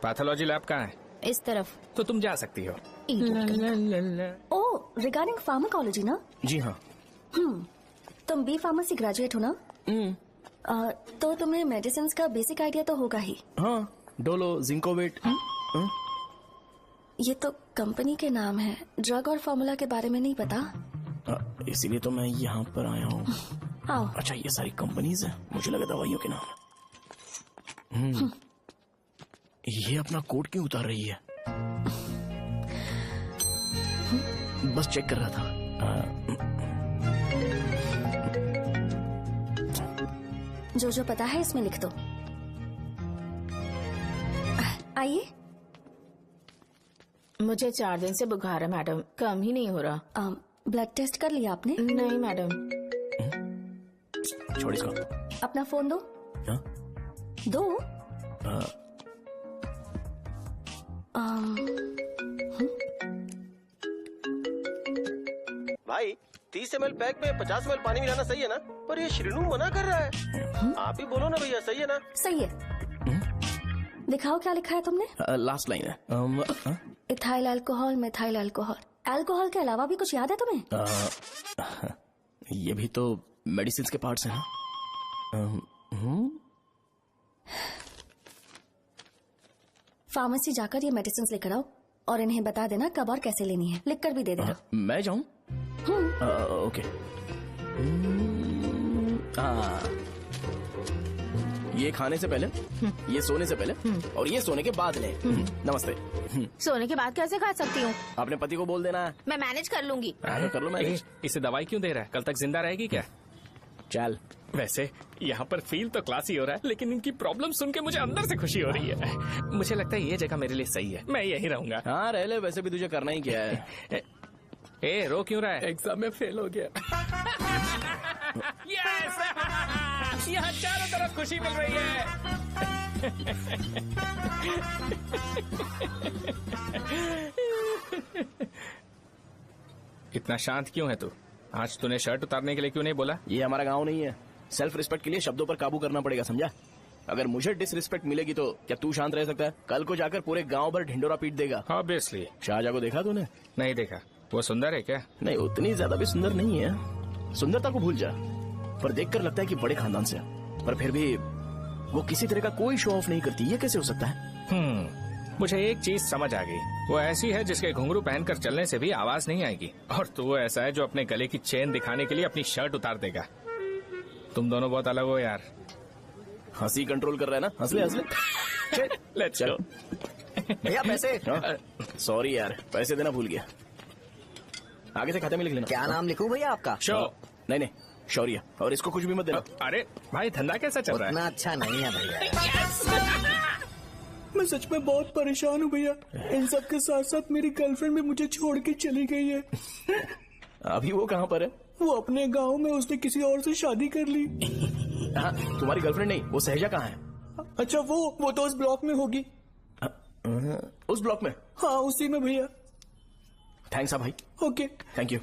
Speaker 3: पैथोलॉजी लैब कहाँ है?
Speaker 11: इस तरफ।
Speaker 3: तो तुम जा सकती हो।
Speaker 10: ओ, रिगार्डिंग फार्माकोलॉजी ना?
Speaker 1: जी हाँ।
Speaker 10: तुम बी फार्मेसी ग्रेजुएट हो ना? तो तुम्हें मेडिसिन का बेसिक आइडिया तो होगा ही।
Speaker 1: हाँ, डोलो, जिंकोवेट।
Speaker 10: ये तो कंपनी के नाम है, ड्रग और फॉर्मूला के बारे में नहीं पता।
Speaker 1: इसीलिए तो मैं यहाँ पर आया हूँ।
Speaker 10: आओ।
Speaker 1: अच्छा, ये सारी कंपनीज है, मुझे लगा दवाइयों के नाम। ये अपना कोट क्यों उतार रही है? बस चेक कर रहा था।
Speaker 10: जो जो पता है इसमें लिख दो। आइए।
Speaker 5: मुझे 4 दिन से बुखार है मैडम, कम ही नहीं हो रहा।
Speaker 10: ब्लड टेस्ट कर लिया आपने?
Speaker 5: नहीं मैडम।
Speaker 1: छोड़ इसको।
Speaker 10: अपना फोन दो।
Speaker 1: हाँ?
Speaker 10: दो।
Speaker 6: भाई 30 ml पैक में 50 ml पानी मिलाना सही है ना? पर ये श्रीनू मना कर रहा है। आप ही बोलो ना भैया, सही है ना?
Speaker 10: सही है। दिखाओ क्या लिखा है तुमने?
Speaker 1: लास्ट लाइन है।
Speaker 10: Ethyl alcohol, methyl alcohol. Alcohol के अलावा भी कुछ याद है तुम्हें?
Speaker 1: ये भी तो मेडिसिन के पार्ट्स हैं ना?
Speaker 10: फार्मेसी जाकर ये मेडिसिन लेकर आओ और इन्हें बता देना कब और कैसे लेनी है। लिख कर भी दे देना।
Speaker 1: मैं जाऊं? ओके। ये खाने से पहले, ये सोने से पहले और ये सोने के बाद ले। नमस्ते।
Speaker 5: सोने के बाद कैसे खा सकती हूँ?
Speaker 1: अपने पति को बोल देना।
Speaker 5: मैं मैनेज कर लूंगी।
Speaker 1: कर लो मैनेज।
Speaker 3: इसे दवाई क्यों दे रहा है? कल तक जिंदा रहेगी क्या?
Speaker 1: चल।
Speaker 3: वैसे यहाँ पर फील तो क्लासी हो रहा है, लेकिन इनकी प्रॉब्लम सुन के मुझे अंदर से खुशी हो रही है। मुझे लगता है ये जगह मेरे लिए सही है, मैं यहीं रहूंगा।
Speaker 1: हाँ रह ले, वैसे भी तुझे करना ही क्या है।
Speaker 3: ए रो क्यों रहा है?
Speaker 1: एग्जाम में फेल हो गया।
Speaker 3: यस! यहाँ चारों तरफ खुशी मिल रही है। इतना शांत क्यों है तू? आज तूने शर्ट उतारने के लिए क्यों नहीं बोला?
Speaker 1: ये हमारा गांव नहीं है। सेल्फ रिस्पेक्ट के लिए शब्दों पर काबू करना पड़ेगा, समझा? अगर मुझे डिसरिस्पेक्ट मिलेगी तो क्या तू शांत रह सकता है? कल को जाकर पूरे गांव भर ढिंडोरा पीट देगा।
Speaker 3: ऑब्वियसली।
Speaker 1: शाहजहां को देखा तूने?
Speaker 3: नहीं देखा। वो सुंदर है क्या?
Speaker 1: नहीं, उतनी ज्यादा भी सुंदर नहीं है। सुंदरता को भूल जा, पर देखकर लगता है कि बड़े खानदान से है। पर फिर भी वो किसी तरह का कोई शो ऑफ नहीं करती। ये कैसे हो सकता है?
Speaker 3: मुझे एक चीज समझ आ गई। वो ऐसी है जिसके घुंघरू पहनकर चलने से भी आवाज नहीं आएगी, और तू वो ऐसा है जो अपने गले की चेन दिखाने के लिए अपनी शर्ट उतार देगा। तुम दोनों बहुत अलग हो यार।
Speaker 1: हंसी कंट्रोल कर रहा है ना? हंस ले हंस ले।
Speaker 3: Let's go.
Speaker 4: भैया पैसे।
Speaker 1: सॉरी यार, पैसे देना भूल गया। आगे से खाते में लिख लेना।
Speaker 4: क्या नाम लिखूं भैया आपका?
Speaker 1: शो। नहीं नहीं, शौर्य। और इसको कुछ भी मत देना।
Speaker 3: अरे भाई, धंधा कैसा चल रहा है?
Speaker 4: उतना अच्छा नहीं है भैया।
Speaker 2: मैं सच में बहुत परेशान हूँ भैया। इन सब के साथ साथ मेरी गर्लफ्रेंड भी मुझे छोड़ के चली गई है।
Speaker 1: अभी वो कहाँ पर है?
Speaker 2: वो अपने गांव में, उसने किसी और से शादी कर ली।
Speaker 1: हाँ, तुम्हारी गर्लफ्रेंड नहीं, वो सहजा कहाँ है?
Speaker 2: अच्छा, वो तो उस ब्लॉक में होगी।
Speaker 1: उस ब्लॉक में?
Speaker 2: हाँ, उसी में भैया।
Speaker 1: थैंक्स भाई।
Speaker 2: Okay,
Speaker 1: thank you.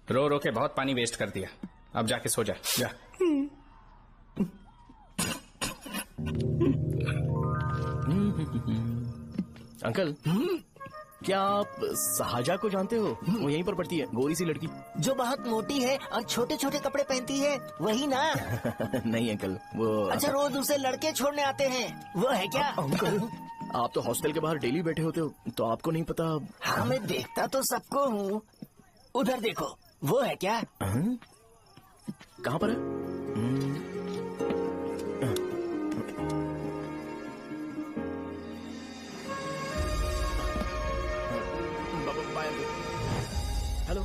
Speaker 3: रो रो के बहुत पानी वेस्ट कर दिया। अब जाके सो जा। जा।
Speaker 1: अंकल, क्या आप साहजा को जानते हो? वो यहीं पर पढ़ती है, गोरी सी लड़की।
Speaker 12: जो बहुत मोटी है और छोटे छोटे कपड़े पहनती है, वही ना?
Speaker 1: नहीं अंकल, वो
Speaker 12: अच्छा, रोज उसे लड़के छोड़ने आते हैं, वो है क्या?
Speaker 1: अंकल, आप तो हॉस्टल के बाहर डेली बैठे होते हो, तो आपको नहीं पता?
Speaker 12: हाँ, मैं देखता तो सबको हूँ। उधर देखो, वो है क्या?
Speaker 1: कहाँ पर है? हेलो,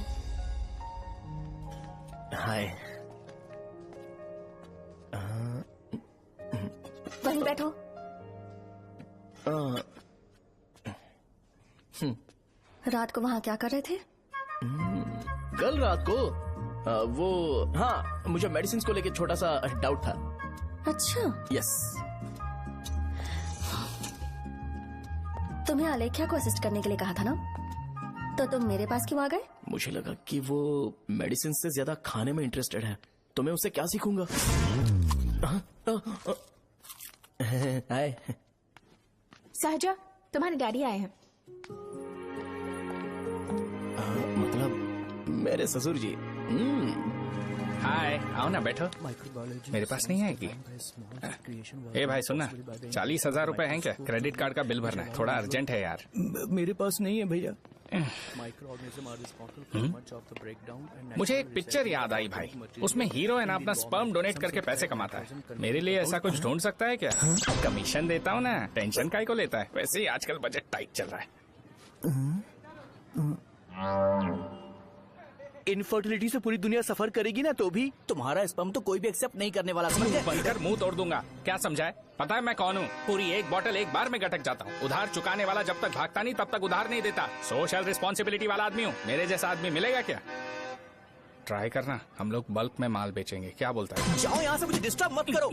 Speaker 1: हाय।
Speaker 10: वहीं बैठो। रात को वहाँ क्या कर रहे थे?
Speaker 1: कल रात को वो, हाँ, मुझे मेडिसिन को लेके छोटा सा डाउट था।
Speaker 10: अच्छा।
Speaker 1: यस।
Speaker 10: तुम्हें आलेख्या को असिस्ट करने के लिए कहा था ना, तो तुम मेरे पास क्यों आ गए?
Speaker 1: मुझे लगा कि वो मेडिसिन से ज्यादा खाने में इंटरेस्टेड है, तो मैं उससे क्या सीखूंगा? हाय।
Speaker 5: सहजा, तुम्हारे डैडी आए हैं।
Speaker 1: मतलब मेरे ससुर जी।
Speaker 3: हाय, आओ ना, बैठो। मेरे पास नहीं आएगी। ए भाई सुनना, 40,000 रुपए हैं क्या? क्रेडिट कार्ड का बिल भरना है, थोड़ा अर्जेंट है यार।
Speaker 1: मेरे पास नहीं है भैया।
Speaker 3: मुझे एक पिक्चर याद आई भाई, उसमें हीरो है ना अपना स्पर्म डोनेट करके पैसे कमाता है। मेरे लिए ऐसा कुछ ढूंढ सकता है क्या? कमीशन देता हूँ ना, टेंशन काहे को लेता है? वैसे ही आजकल बजट टाइट चल रहा है।
Speaker 7: इनफर्टिलिटी से पूरी दुनिया सफर करेगी ना, तो भी तुम्हारा स्पर्म तो कोई भी एक्सेप्ट नहीं करने वाला, समझ गए?
Speaker 3: बनकर मुंह तोड़ दूंगा। क्या समझा है? पता है मैं कौन हूँ? पूरी एक बोतल एक बार में गटक जाता हूँ। उधार चुकाने वाला जब तक भागता नहीं तब तक उधार नहीं देता। सोशल रिस्पॉन्सिबिलिटी वाला आदमी हूँ। मेरे जैसा आदमी मिलेगा क्या? ट्राई करना, हम लोग बल्क में माल बेचेंगे। क्या बोलता है?
Speaker 7: जाओ यहाँ से, मुझे डिस्टर्ब मत करो।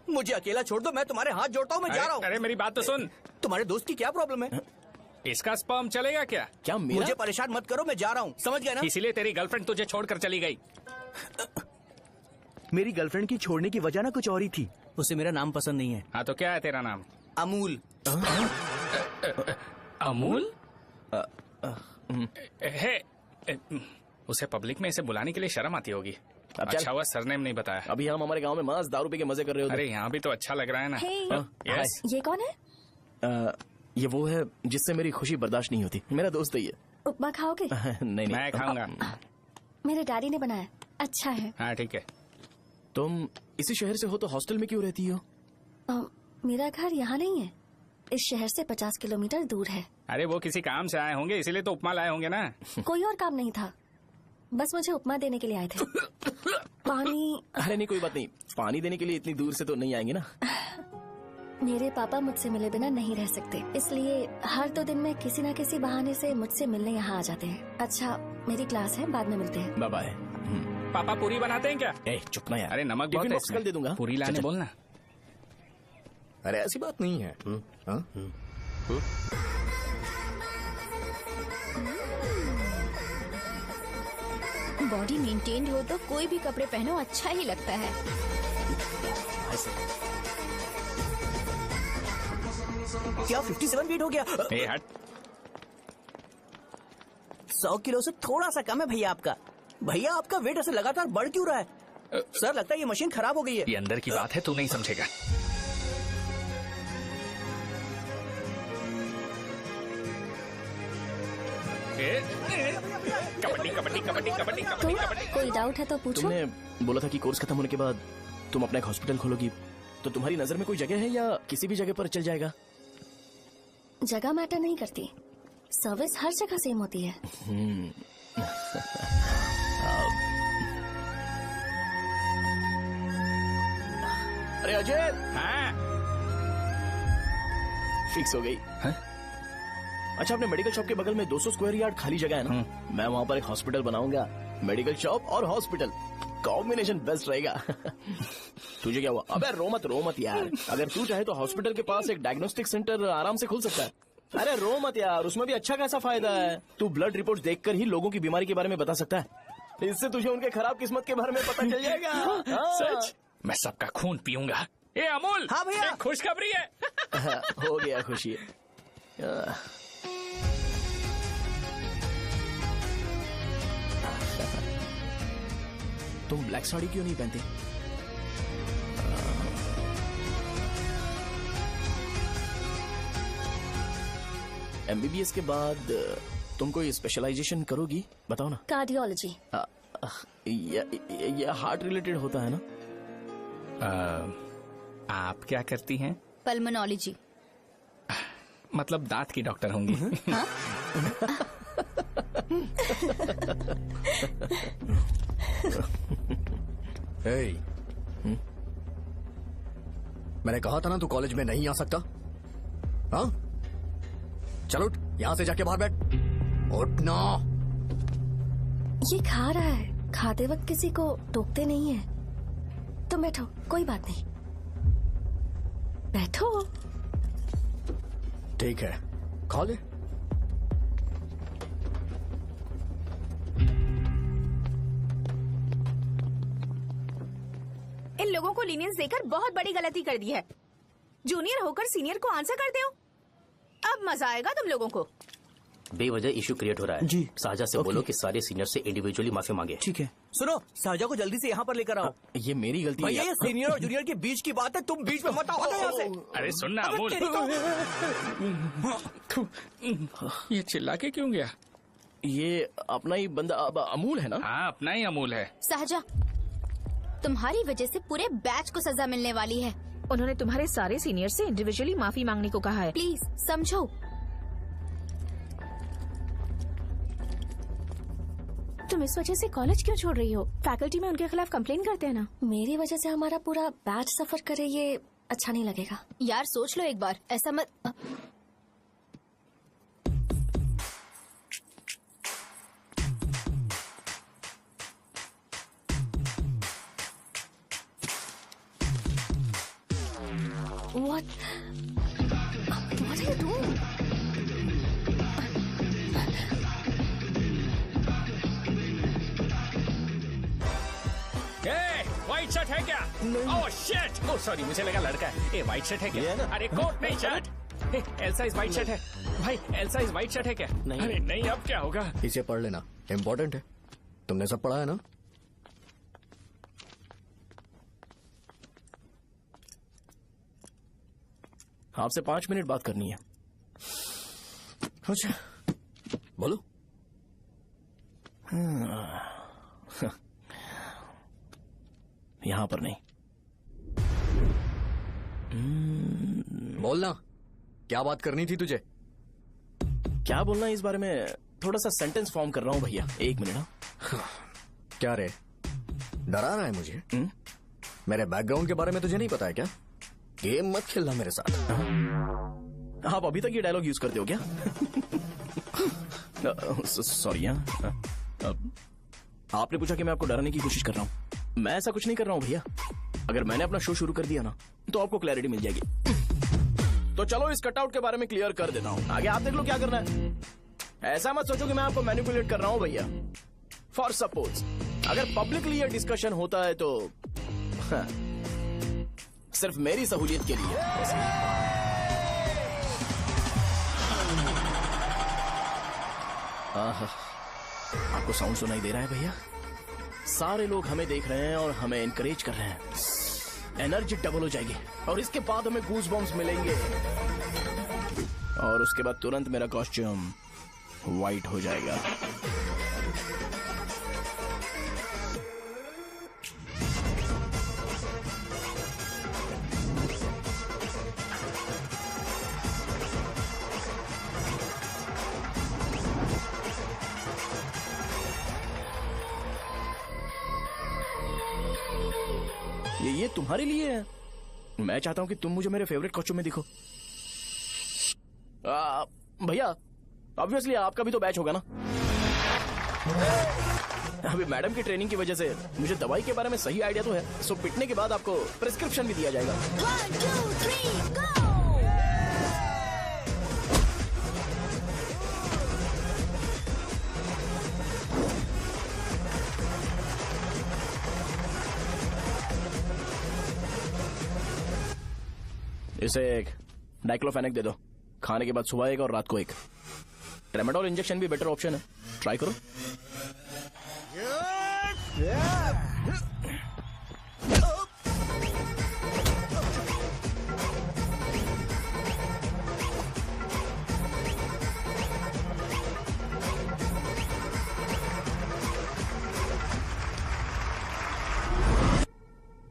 Speaker 7: मुझे अकेला छोड़ दो, मैं तुम्हारे हाथ जोड़ता हूँ, मैं जा रहा हूँ।
Speaker 3: अरे मेरी बात तो सुन।
Speaker 7: तुम्हारे दोस्त की क्या प्रॉब्लम है?
Speaker 3: इसका स्पर्म चलेगा क्या?
Speaker 1: क्या मेरा?
Speaker 7: मुझे परेशान मत करो, मैं जा रहा हूँ, समझ गए ना?
Speaker 3: इसीलिए तेरी गर्लफ्रेंड तुझे छोड़कर चली गई।
Speaker 7: मेरी गर्लफ्रेंड की छोड़ने की वजह ना कुछ और ही थी। उसे मेरा नाम पसंद नहीं है।
Speaker 3: हाँ तो क्या है तेरा नाम?
Speaker 7: अमूल।
Speaker 3: अमूल? उसे पब्लिक में इसे बुलाने के लिए शर्म आती होगी। अच्छा हुआ सरनेम नहीं बताया।
Speaker 1: अभी हम हमारे गांव में मस्त दारू पी के मजे कर रहे होते।
Speaker 3: अरे यहाँ भी तो अच्छा लग रहा है ना।
Speaker 10: यस। ये कौन है?
Speaker 1: ये वो है जिससे मेरी खुशी बर्दाश्त नहीं होती। मेरा दोस्त है ये।
Speaker 10: उपमा खाओगे?
Speaker 1: नहीं,
Speaker 3: मैं खाऊंगा।
Speaker 10: मेरे डैडी ने बनाया, अच्छा है।
Speaker 3: हाँ ठीक है।
Speaker 1: तुम इसी शहर से हो तो हॉस्टल में क्यों रहती हो?
Speaker 10: मेरा घर यहाँ नहीं है, इस शहर से 50 किलोमीटर दूर है।
Speaker 3: अरे वो किसी काम से आए होंगे, इसीलिए तो उपमा लाए होंगे ना।
Speaker 10: कोई और काम नहीं था, बस मुझे उपमा देने के लिए आए थे। पानी?
Speaker 1: अरे नहीं, कोई बात नहीं, पानी देने के लिए इतनी दूर से तो नहीं आएंगे ना।
Speaker 10: मेरे पापा मुझसे मिले बिना नहीं रह सकते, इसलिए हर 2 दिन में किसी न किसी बहाने से मुझसे मिलने यहाँ आ जाते हैं। अच्छा, मेरी क्लास है, बाद में मिलते हैं।
Speaker 1: Bye bye.
Speaker 3: पापा पूरी बनाते हैं क्या?
Speaker 1: चुप ना यार।
Speaker 3: अरे नमक बहुत है,
Speaker 1: कल दे दूंगा।
Speaker 3: पूरी लाने बोलना।
Speaker 4: अरे ऐसी बात नहीं है।
Speaker 11: बॉडी मेंटेन्ड हो तो कोई भी कपड़े पहनो अच्छा ही लगता है।
Speaker 7: क्या 57 वेट हो गया?
Speaker 3: ए हट।
Speaker 7: 100 किलो से थोड़ा सा कम है भैया आपका। भैया आपका वेट ऐसे लगातार बढ़ क्यों रहा है? सर लगता है ये मशीन खराब हो गई है।
Speaker 3: ये अंदर की बात है, तू नहीं समझेगा। कबड्डी कबड्डी कबड्डी कबड्डी कबड्डी कबड्डी।
Speaker 10: कोई डाउट है तो पूछो।
Speaker 1: तुमने बोला था कि कोर्स खत्म होने के बाद तुम अपना एक हॉस्पिटल खोलोगी, तो तुम्हारी नजर में कोई जगह है या किसी भी जगह पर चल जाएगा?
Speaker 10: जगह मैटर नहीं करती, सर्विस हर जगह सेम होती है।
Speaker 1: अरे अजय।
Speaker 3: हाँ?
Speaker 1: फिक्स हो गई। अच्छा, अपने मेडिकल शॉप के बगल में 200 स्क्वायर यार्ड खाली जगह है ना, मैं वहाँ पर एक हॉस्पिटल बनाऊंगा। मेडिकल शॉप और हॉस्पिटल कॉम्बिनेशन बेस्ट रहेगा। तुझे क्या हुआ? अबे रो मत यार। अगर तू चाहे तो हॉस्पिटल के पास एक डायग्नोस्टिक सेंटर आराम से खुल सकता है। अरे रो मत यार, उसमें भी अच्छा खासा फायदा है। तू ब्लड रिपोर्ट देखकर ही लोगों की बीमारी के बारे में बता सकता है। इससे तुझे उनके खराब किस्मत के बारे में पता चल जाएगा।
Speaker 3: सच? मैं सबका खून पीऊंगा। ए अमूल,
Speaker 7: हाँ भैया।
Speaker 3: एक खुशखबरी है।
Speaker 1: हो गया खुशी। तुम ब्लैक साड़ी क्यों नहीं पहनती? एमबीबीएस के बाद तुम कोई स्पेशलाइजेशन करोगी? बताओ ना।
Speaker 10: कार्डियोलॉजी।
Speaker 1: ये हार्ट रिलेटेड होता है ना?
Speaker 3: आप क्या करती हैं?
Speaker 11: पल्मोनोलॉजी।
Speaker 3: मतलब दांत की डॉक्टर होंगी।
Speaker 11: हाँ?
Speaker 8: hey, मैंने कहा था ना तू कॉलेज में नहीं आ सकता। हाँ, चल उठ, यहां से जाके बाहर बैठ। उठ ना।
Speaker 10: ये खा रहा है, खाते वक्त किसी को टोकते नहीं है। तुम बैठो, कोई बात नहीं, बैठो।
Speaker 8: ठीक है, खा ले।
Speaker 5: इन लोगों को लीनियंस देकर बहुत बड़ी गलती कर दी है। जूनियर होकर सीनियर को आंसर करते हो। अब मजा आएगा तुम लोगों को।
Speaker 13: बेवजह इशू क्रिएट हो रहा है जी। साजा से बोलो कि सारे सीनियर से इंडिविजुअली माफी मांगे।
Speaker 1: ठीक है।
Speaker 7: सुनो, साजा को जल्दी से यहाँ पर लेकर आओ।
Speaker 1: ये मेरी गलती है।
Speaker 7: भैया ये सीनियर और जूनियर के बीच की बात है, तुम बीच में मत आओ यहाँ से।
Speaker 3: अरे सुनना अमूल, ये चिल्ला के क्यों गया?
Speaker 1: ये अपना ही बंदा अमूल है ना?
Speaker 3: हाँ, अपना ही अमूल है।
Speaker 11: साजा, तुम्हारी वजह से पूरे बैच को सजा मिलने वाली है।
Speaker 5: उन्होंने तुम्हारे सारे सीनियर से इंडिविजुअली माफी मांगने को कहा है।
Speaker 11: प्लीज समझो।
Speaker 5: तुम इस वजह से कॉलेज क्यों छोड़ रही हो? फैकल्टी में उनके खिलाफ कंप्लेन करते हैं ना।
Speaker 10: मेरी वजह से हमारा पूरा बैच सफर करे, ये अच्छा नहीं लगेगा।
Speaker 11: यार सोच लो एक बार, ऐसा मत।
Speaker 10: What are you doing?
Speaker 3: White shirt है क्या? Oh shit! ओह सॉरी, मुझे लगा लड़का है। ए व्हाइट शर्ट है क्या? अरे कोट नहीं, shirt. L size white shirt है भाई। एल साइज व्हाइट शर्ट है क्या? नहीं। अरे नहीं, अब क्या होगा?
Speaker 8: इसे पढ़ लेना, इम्पोर्टेंट है। तुमने सब पढ़ा है ना?
Speaker 1: आपसे 5 मिनट बात करनी है।
Speaker 8: अच्छा, बोलो।
Speaker 1: यहाँ पर नहीं।
Speaker 8: बोलना, क्या बात करनी थी तुझे?
Speaker 1: क्या बोलना है इस बारे में? थोड़ा सा सेंटेंस फॉर्म कर रहा हूँ भैया, 1 मिनट।
Speaker 8: क्या रे, डरा रहा है मुझे? मेरे बैकग्राउंड के बारे में तुझे नहीं पता है क्या? गेम मत खेलना मेरे साथ।
Speaker 1: आप अभी तक ये डायलॉग यूज करते हो क्या? सॉरी। आपने पूछा कि मैं आपको डराने की कोशिश कर रहा हूँ। मैं ऐसा कुछ नहीं कर रहा हूँ भैया। अगर मैंने अपना शो शुरू कर दिया ना, तो आपको क्लैरिटी मिल जाएगी। तो चलो इस कटआउट के बारे में क्लियर कर देता हूँ, आगे आप देख लो क्या करना है। ऐसा मत सोचो कि मैं आपको मैनिपुलेट कर रहा हूँ भैया। फॉर सपोज अगर पब्लिकली ये डिस्कशन होता है तो सिर्फ मेरी सहूलियत के लिए। आपको साउंड सुनाई दे रहा है भैया? सारे लोग हमें देख रहे हैं और हमें एनकरेज कर रहे हैं। एनर्जी डबल हो जाएगी और इसके बाद हमें गूज बम्स मिलेंगे और उसके बाद तुरंत मेरा कॉस्ट्यूम वाइट हो जाएगा। ये तुम्हारे लिए है। मैं चाहता हूं कि तुम मुझे मेरे फेवरेट कॉस्ट्यूम में दिखो। भैया ऑब्वियसली आपका भी तो बैच होगा ना। अभी मैडम की ट्रेनिंग की वजह से मुझे दवाई के बारे में सही आइडिया तो है। सो पिटने के बाद आपको प्रिस्क्रिप्शन भी दिया जाएगा।
Speaker 11: 1 2 3 गो।
Speaker 1: इसे एक डाइक्लोफेनेक दे दो, खाने के बाद सुबह एक और रात को एक। ट्रेमाडोल इंजेक्शन भी बेटर ऑप्शन है, ट्राई करो।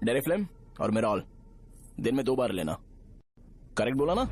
Speaker 1: डेरिफ्लेम और मेरॉल दिन में 2 बार लेना। करेक्ट बोला ना?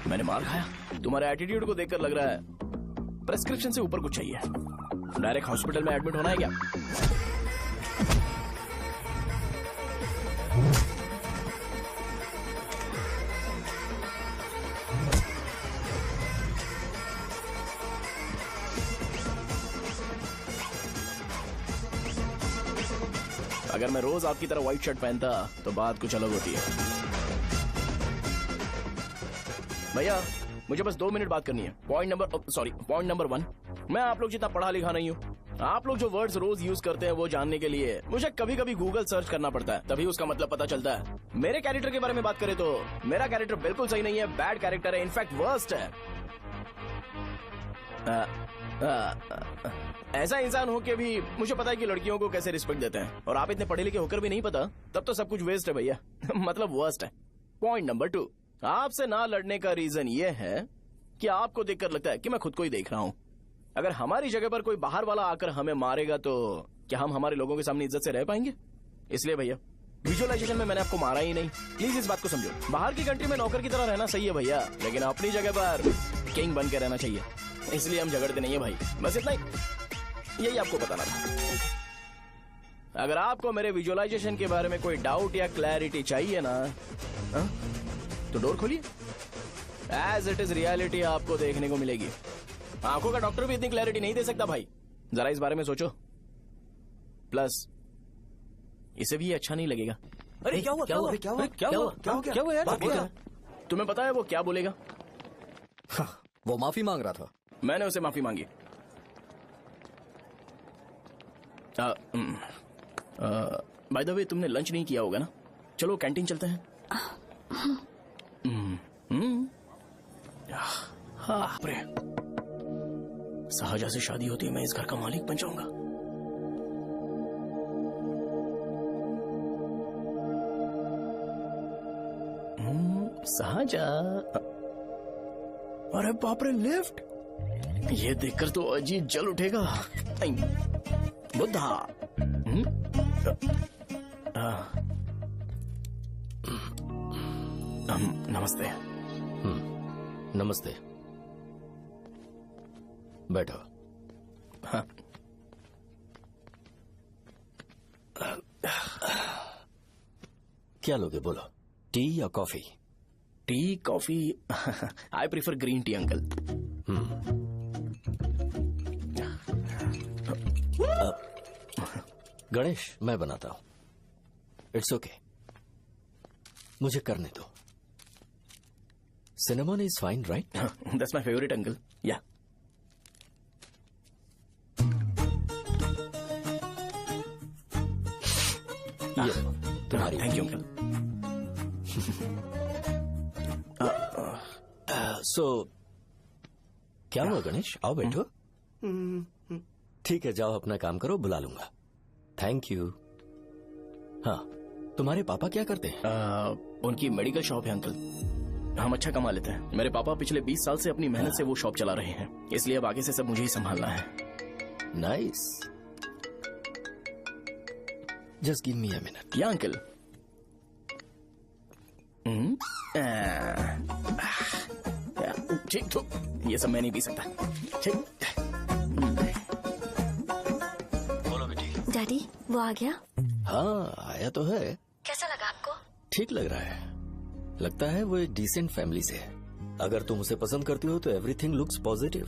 Speaker 1: मैंने मार खाया? तुम्हारे एटीट्यूड को देखकर लग रहा है प्रेस्क्रिप्शन से ऊपर कुछ चाहिए। डायरेक्ट हॉस्पिटल में एडमिट होना है क्या? अगर मैं रोज आपकी तरह व्हाइट शर्ट पहनता तो बात कुछ अलग होती है। भैया मुझे बस 2 मिनट बात करनी है। पॉइंट नंबर 1, मैं आप लोग जितना पढ़ा लिखा नहीं हूँ। आप लोग जो वर्ड्स रोज यूज करते हैं वो जानने के लिए मुझे कभी कभी गूगल सर्च करना पड़ता है, तभी उसका मतलब पता चलता है। मेरे कैरेक्टर के बारे में बात करें तो मेरा कैरेक्टर बिल्कुल सही नहीं है, बैड कैरेक्टर है, इनफैक्ट वर्स्ट है। ऐसा इंसान हो के भी मुझे पता है कि लड़कियों को कैसे रिस्पेक्ट देते हैं, और आप इतने पढ़े लिखे होकर भी नहीं पता, तब तो सब कुछ वेस्ट है भैया। मतलब वर्स्ट है। पॉइंट नंबर 2, आपसे ना लड़ने का रीजन ये है कि आपको देखकर लगता है कि मैं खुद को ही देख रहा हूँ। अगर हमारी जगह पर कोई बाहर वाला आकर हमें मारेगा तो क्या हम हमारे लोगों के सामने इज्जत से रह पाएंगे? इसलिए भैया विजुअलाइजेशन में मैंने आपको मारा ही नहीं, प्लीज इस बात को समझो। बाहर की कंट्री में नौकर की तरह रहना सही है भैया, लेकिन अपनी जगह पर किंग बन के रहना चाहिए। इसलिए हम झगड़ते नहीं है भाई, बस इतना ही, यही आपको बताना था। अगर आपको मेरे विजुअलाइजेशन के बारे में कोई डाउट या क्लैरिटी चाहिए ना, तो डोर खोलिए। एज इट इज रियलिटी आपको देखने को मिलेगी। आंखों का डॉक्टर भी इतनी क्लैरिटी नहीं दे सकता भाई, जरा इस बारे में सोचो। प्लस इसे भी अच्छा नहीं लगेगा।
Speaker 7: अरे क्या हुआ? क्या हुआ? क्या हुआ? क्या हुआ? क्या हुआ यार?
Speaker 1: तुम्हें पता है वो क्या बोलेगा?
Speaker 8: वो माफी मांग रहा था।
Speaker 1: मैंने उसे माफी मांगी। बाय द वे तुमने लंच नहीं किया होगा ना? चलो कैंटीन चलते हैं। सहजा से शादी होती है, मैं इस घर का मालिक बन जाऊंगा। सहजा, अरे बाप रे, लिफ्ट! ये देखकर तो अजीत जल उठेगा। बुद्धा। नमस्ते।
Speaker 8: नमस्ते, बैठो।
Speaker 1: हाँ।
Speaker 8: क्या लोगे बोलो, टी या coffee?
Speaker 1: T, coffee? I prefer green tea uncle.
Speaker 8: Ganesh, मैं बनाता हूं। इट्स ओके, मुझे करने दो। Cinnamon is fine, right?
Speaker 1: That's my favourite uncle. या
Speaker 8: ये तुम्हारी।
Speaker 1: Thank you uncle.
Speaker 8: सो क्या हुआ गणेश? आओ बैठो। ठीक है, जाओ अपना काम करो, बुला लूंगा। Thank you. हाँ, तुम्हारे पापा क्या करते हैं?
Speaker 1: उनकी मेडिकल शॉप है अंकल। हम अच्छा कमा लेते हैं। मेरे पापा पिछले 20 साल से अपनी मेहनत से वो शॉप चला रहे हैं, इसलिए अब आगे से सब मुझे ही संभालना है।
Speaker 8: Nice. Just give me a minute.
Speaker 1: या अंकल। ठीक, तो ये सब मैं नहीं पी सकता। ठीक।
Speaker 8: बोलो बेटी।
Speaker 10: डैडी, वो आ गया?
Speaker 8: हाँ, आया तो है।
Speaker 10: कैसा लगा आपको?
Speaker 8: ठीक लग रहा है। लगता है वो एक डिसेंट फैमिली से है। अगर तुम उसे पसंद करती हो तो एवरीथिंग लुक्स पॉजिटिव।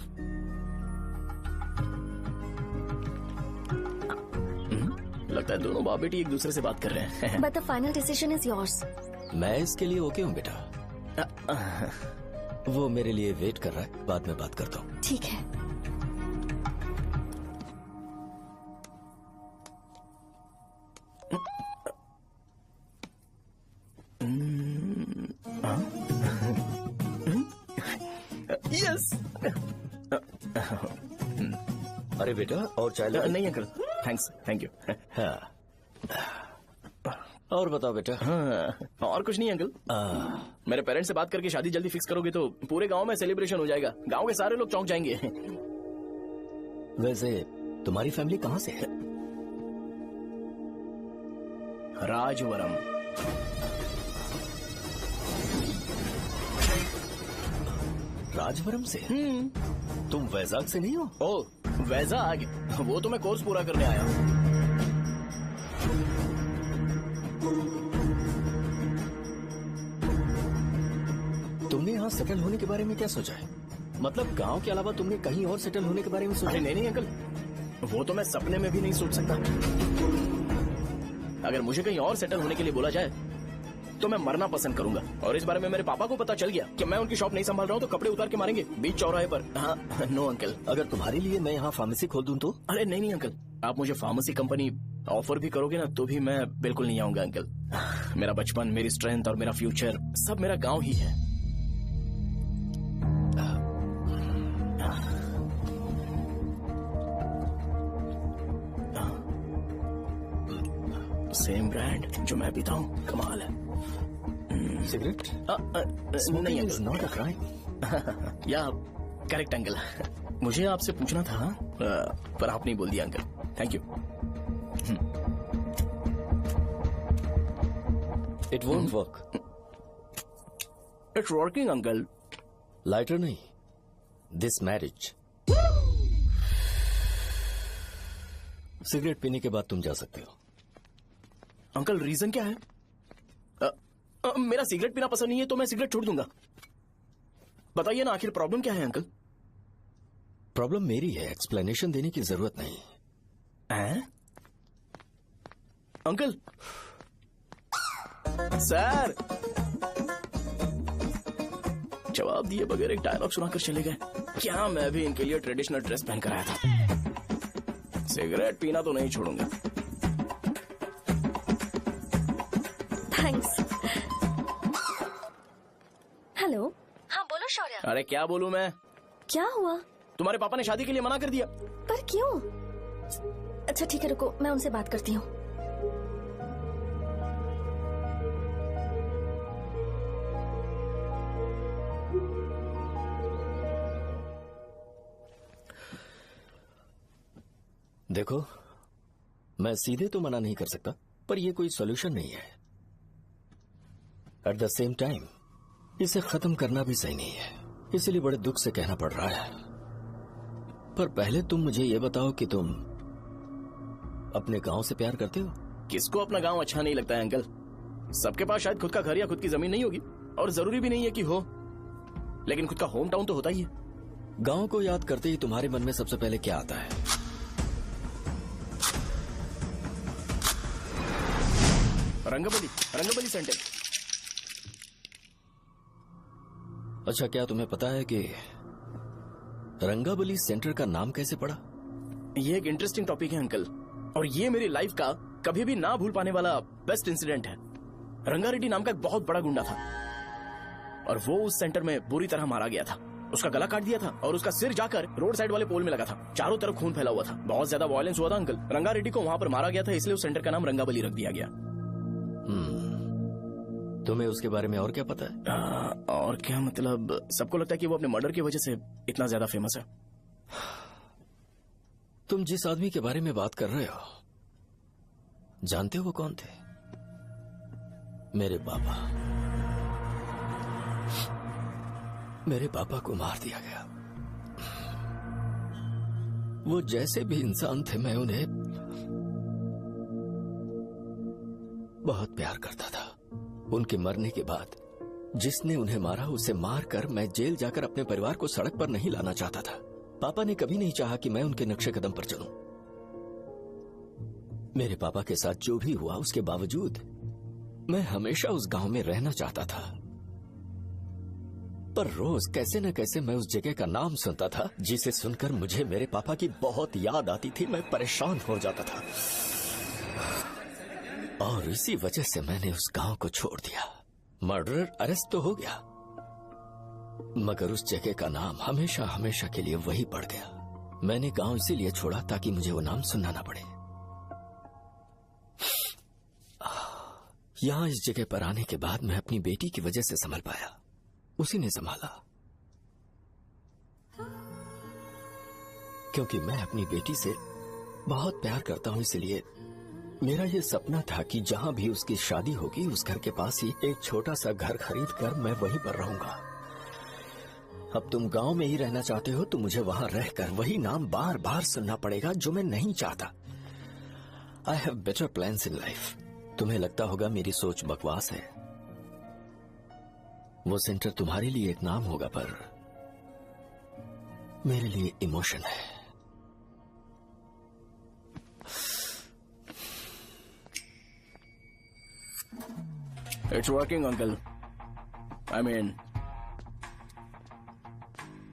Speaker 1: लगता है दोनों बाप बेटी एक दूसरे से बात कर रहे हैं।
Speaker 10: But the final decision is yours.
Speaker 8: मैं इसके लिए ओके हूँ बेटा। वो मेरे लिए वेट कर रहा है, बाद में बात करता हूँ।
Speaker 10: ठीक है।
Speaker 1: यस।
Speaker 8: अरे बेटा, और चाय
Speaker 1: नहीं अंकल, थैंक्स, थैंक यू।
Speaker 8: हाँ। और बताओ बेटा।
Speaker 1: हाँ, और कुछ नहीं अंकल। मेरे पेरेंट्स से बात करके शादी जल्दी फिक्स करोगे तो पूरे गांव में सेलिब्रेशन हो जाएगा। गांव के सारे लोग चौंक जाएंगे।
Speaker 8: वैसे तुम्हारी फैमिली कहाँ से है?
Speaker 1: राजवरम।
Speaker 8: राजवरम से? तुम वैजाग से नहीं हो?
Speaker 1: ओ, वैजाग? वो तो मैं कोर्स पूरा करने आया हूँ।
Speaker 8: तुमने यहाँ सेटल होने के बारे में क्या सोचा है? मतलब गांव के अलावा तुमने कहीं और सेटल होने के बारे में सोचा?
Speaker 1: नहीं अंकल, वो तो मैं सपने में भी नहीं सोच सकता। अगर मुझे कहीं और सेटल होने के लिए बोला जाए तो मैं मरना पसंद करूंगा। और इस बारे में मेरे पापा को पता चल गया कि मैं उनकी शॉप नहीं संभाल रहा हूँ तो कपड़े उतार के मारेंगे बीच चौराहे पर। हाँ, नो अंकल।
Speaker 8: अगर तुम्हारे लिए मैं यहाँ फार्मेसी खोल दूं तो?
Speaker 1: अरे नहीं अंकल, आप मुझे फार्मेसी कंपनी ऑफर भी करोगे ना तो भी मैं बिल्कुल नहीं आऊंगा अंकल। मेरा बचपन, मेरी स्ट्रेंथ और मेरा फ्यूचर सब मेरा गाँव ही है। सेम ब्रांड जो मैं पीता हूँ, कमाल है।
Speaker 8: सिगरेट?
Speaker 1: नहीं
Speaker 8: इज नॉट अ क्राइम।
Speaker 1: या करेक्ट अंकल। मुझे आपसे पूछना था पर आप नहीं बोल दिया uncle. Thank you.
Speaker 8: It won't work.
Speaker 1: It's working uncle.
Speaker 8: Lighter नहीं, दिस मैरिज। सिगरेट पीने के बाद तुम जा सकते हो।
Speaker 1: अंकल रीजन क्या है? मेरा सिगरेट पीना पसंद नहीं है तो मैं सिगरेट छोड़ दूंगा। बताइए ना, आखिर प्रॉब्लम क्या है अंकल?
Speaker 8: प्रॉब्लम मेरी है, एक्सप्लेनेशन देने की जरूरत नहीं
Speaker 1: है। अंकल सर जवाब दिए बगैर एक डायलॉग सुनाकर चले गए। क्या मैं भी इनके लिए ट्रेडिशनल ड्रेस पहन कर आया था। सिगरेट पीना तो नहीं छोड़ूंगा।
Speaker 10: थैंक्स। हेलो। हाँ बोलो शौर्य।
Speaker 1: अरे क्या बोलूं मैं?
Speaker 10: क्या हुआ?
Speaker 1: तुम्हारे पापा ने शादी के लिए मना कर दिया।
Speaker 10: पर क्यों? अच्छा ठीक है, रुको मैं उनसे बात करती हूँ।
Speaker 8: देखो, मैं सीधे तो मना नहीं कर सकता, पर यह कोई सॉल्यूशन नहीं है। एट द सेम टाइम इसे खत्म करना भी सही नहीं है, इसलिए बड़े दुख से कहना पड़ रहा है। पर पहले तुम मुझे ये बताओ कि तुम अपने गांव से प्यार करते हो?
Speaker 1: किसको अपना गांव अच्छा नहीं लगता है अंकल? सबके पास शायद खुद का घर या खुद की जमीन नहीं होगी, और जरूरी भी नहीं है कि हो, लेकिन खुद का होम टाउन तो होता ही है।
Speaker 8: गांव को याद करते ही तुम्हारे मन में सबसे पहले क्या आता है?
Speaker 1: रंगबली सेंटर।
Speaker 8: अच्छा, क्या तुम्हें पता है कि रंगाबली सेंटर का नाम कैसे पड़ा?
Speaker 1: ये एक इंटरेस्टिंग टॉपिक है अंकल, और ये मेरी लाइफ का कभी भी ना भूल पाने वाला बेस्ट इंसिडेंट है। रंगारेड्डी नाम का एक बहुत बड़ा गुंडा था। और वो उस सेंटर में बुरी तरह मारा गया था। उसका गला काट दिया था और उसका सिर जाकर रोड साइड वाले पोल में लगा था। चारों तरफ खून फैला हुआ था। बहुत ज्यादा वायलेंस हुआ था अंकल। रंगा रेड्डी को वहां पर मारा गया था, इसलिए उस सेंटर का नाम रंगाबली रख दिया गया।
Speaker 8: तुम्हें उसके बारे में और क्या पता है?
Speaker 1: और क्या मतलब, सबको लगता है कि वो अपने मर्डर की वजह से इतना ज्यादा फेमस है।
Speaker 8: तुम जिस आदमी के बारे में बात कर रहे हो, जानते हो वो कौन थे? मेरे पापा। मेरे पापा को मार दिया गया। वो जैसे भी इंसान थे, मैं उन्हें बहुत प्यार करता था। उनके मरने के बाद जिसने उन्हें मारा उसे मारकर मैं जेल जाकर अपने परिवार को सड़क पर नहीं लाना चाहता था। पापा ने कभी नहीं चाहा कि मैं उनके नक्शे कदम पर चलूं। मेरे पापा के साथ जो भी हुआ उसके बावजूद मैं हमेशा उस गांव में रहना चाहता था। पर रोज कैसे न कैसे मैं उस जगह का नाम सुनता था, जिसे सुनकर मुझे मेरे पापा की बहुत याद आती थी। मैं परेशान हो जाता था और इसी वजह से मैंने उस गांव को छोड़ दिया। मर्डरर अरेस्ट तो हो गया, मगर उस जगह का नाम हमेशा हमेशा के लिए वही पड़ गया। मैंने गांव इसीलिए छोड़ा ताकि मुझे वो नाम सुनना ना पड़े। यहां इस जगह पर आने के बाद मैं अपनी बेटी की वजह से संभल पाया। उसी ने संभाला, क्योंकि मैं अपनी बेटी से बहुत प्यार करता हूं। इसलिए मेरा ये सपना था कि जहां भी उसकी शादी होगी उस घर के पास ही एक छोटा सा घर खरीद कर मैं वहीं पर रहूंगा। अब तुम गांव में ही रहना चाहते हो तो मुझे वहां रहकर वही नाम बार बार सुनना पड़ेगा, जो मैं नहीं चाहता। I have better plans in life. तुम्हें लगता होगा मेरी सोच बकवास है। वो सेंटर तुम्हारे लिए एक नाम होगा, पर मेरे लिए इमोशन है।
Speaker 1: It's working uncle. I mean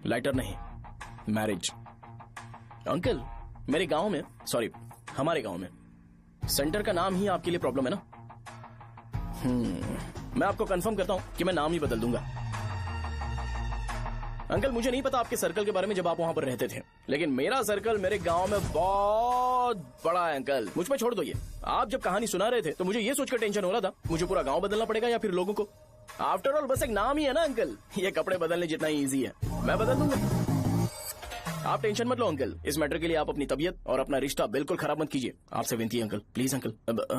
Speaker 1: lighter नहीं, मैरिज। अंकल मेरे गांव में, सॉरी हमारे गांव में सेंटर का नाम ही आपके लिए प्रॉब्लम है ना? मैं आपको कंफर्म करता हूं कि मैं नाम ही बदल दूंगा। अंकल मुझे नहीं पता आपके सर्कल के बारे में जब आप वहां पर रहते थे, लेकिन मेरा सर्कल मेरे गांव में बहुत बड़ा है अंकल। मुझ पे छोड़ दो ये। आप जब कहानी सुना रहे थे तो मुझे ये सोचकर टेंशन हो रहा था मुझे पूरा गांव बदलना पड़ेगा या फिर लोगों को। आफ्टर ऑल बस एक नाम ही है ना अंकल, ये कपड़े बदलने जितना ही ईजी है। मैं बदल दूंगा, आप टेंशन मत लो अंकल। इस मैटर के लिए आप अपनी तबीयत और अपना रिश्ता बिल्कुल खराब मत कीजिए। आपसे विनती है अंकल, प्लीज अंकल।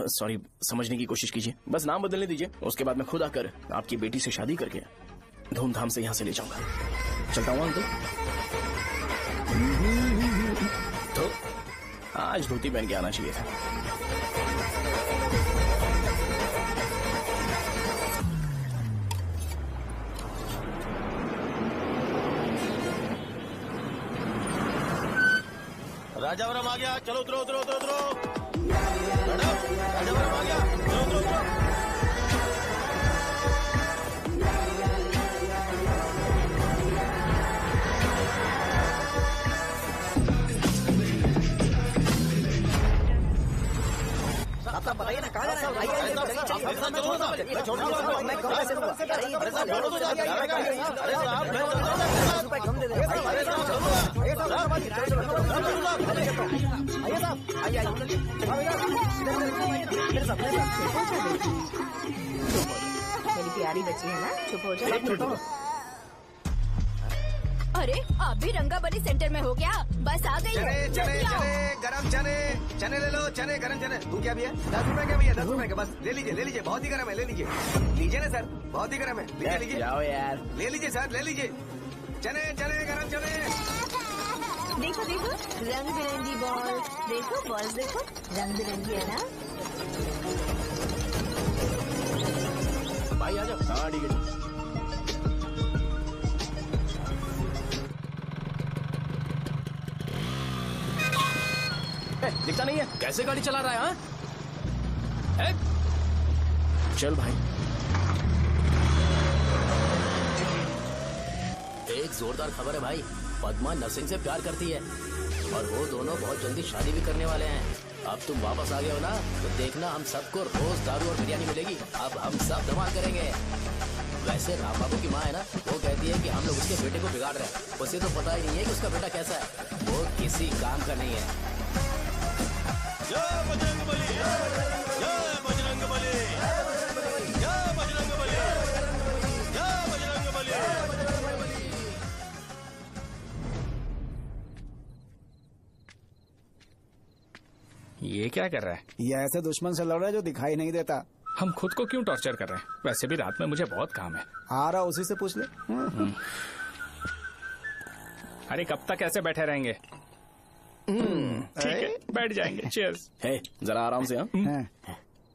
Speaker 1: सॉरी, समझने की कोशिश कीजिए। बस नाम बदलने दीजिए, उसके बाद मैं खुद आकर आपकी बेटी से शादी करके धूमधाम से यहाँ से ले जाऊंगा। चलता हूँ अंकल। तो आज धोती पहन के आना चाहिए था।
Speaker 14: राजावरम आ गया, चलो उतरो उतरो उतरो उतरो। राजावरम आ गया, चलो उतरो उतरो।
Speaker 7: साहब बताइए ना कहाँ जाना
Speaker 5: मेरी प्यारी बच्ची है ना, चुप हो जाओ।
Speaker 11: अरे आप भी रंगाबली सेंटर में हो क्या? बस आ गई।
Speaker 4: चने चने चने गरम चने, चने ले लो, चने गरम चने। तू क्या भी है? 10 रुपए के भैया, 10 रुपए के। बस ले लीजिए, ले लीजिए, बहुत ही गरम है, ले लीजिए। लीजिए ना सर, बहुत ही गरम है, लीजिए लीजिए।
Speaker 1: जाओ यार,
Speaker 4: ले लीजिए सर, ले लीजिए। चने चने गरम चने।
Speaker 5: देखो देखो रंग बिरंगी बॉल, देखो बॉल देखो रंग बिरंगी है ना।
Speaker 1: भाई आ जाओ। हाँ ठीक है। दिखता नहीं है, कैसे गाड़ी चला रहा है? हाँ? चल भाई।
Speaker 13: एक जोरदार खबर है भाई, पद्मा नरसिंह से प्यार करती है और वो दोनों बहुत जल्दी शादी भी करने वाले हैं। अब तुम वापस आ गए हो ना, तो देखना हम सबको रोज दारू और बिरयानी मिलेगी। अब हम सब धमाल करेंगे। वैसे राम बाबू की माँ है ना, वो कहती है कि हम लोग उसके बेटे को बिगाड़ रहे हैं। उसे तो पता ही नहीं है कि उसका बेटा कैसा है। वो किसी काम का नहीं है।
Speaker 14: जय बजरंग बली, जय बजरंग बली, जय बजरंग बली, जय बजरंग बली।
Speaker 3: ये क्या कर रहा है?
Speaker 2: ये ऐसे दुश्मन से लड़ रहा है जो दिखाई नहीं देता।
Speaker 3: हम खुद को क्यों टॉर्चर कर रहे हैं? वैसे भी रात में मुझे बहुत काम है।
Speaker 2: आ रहा उसी से पूछ ले।
Speaker 3: अरे कब तक ऐसे बैठे रहेंगे? ठीक है, बैठ जाएंगे। चीयर्स।
Speaker 1: है जरा आराम से। हाँ,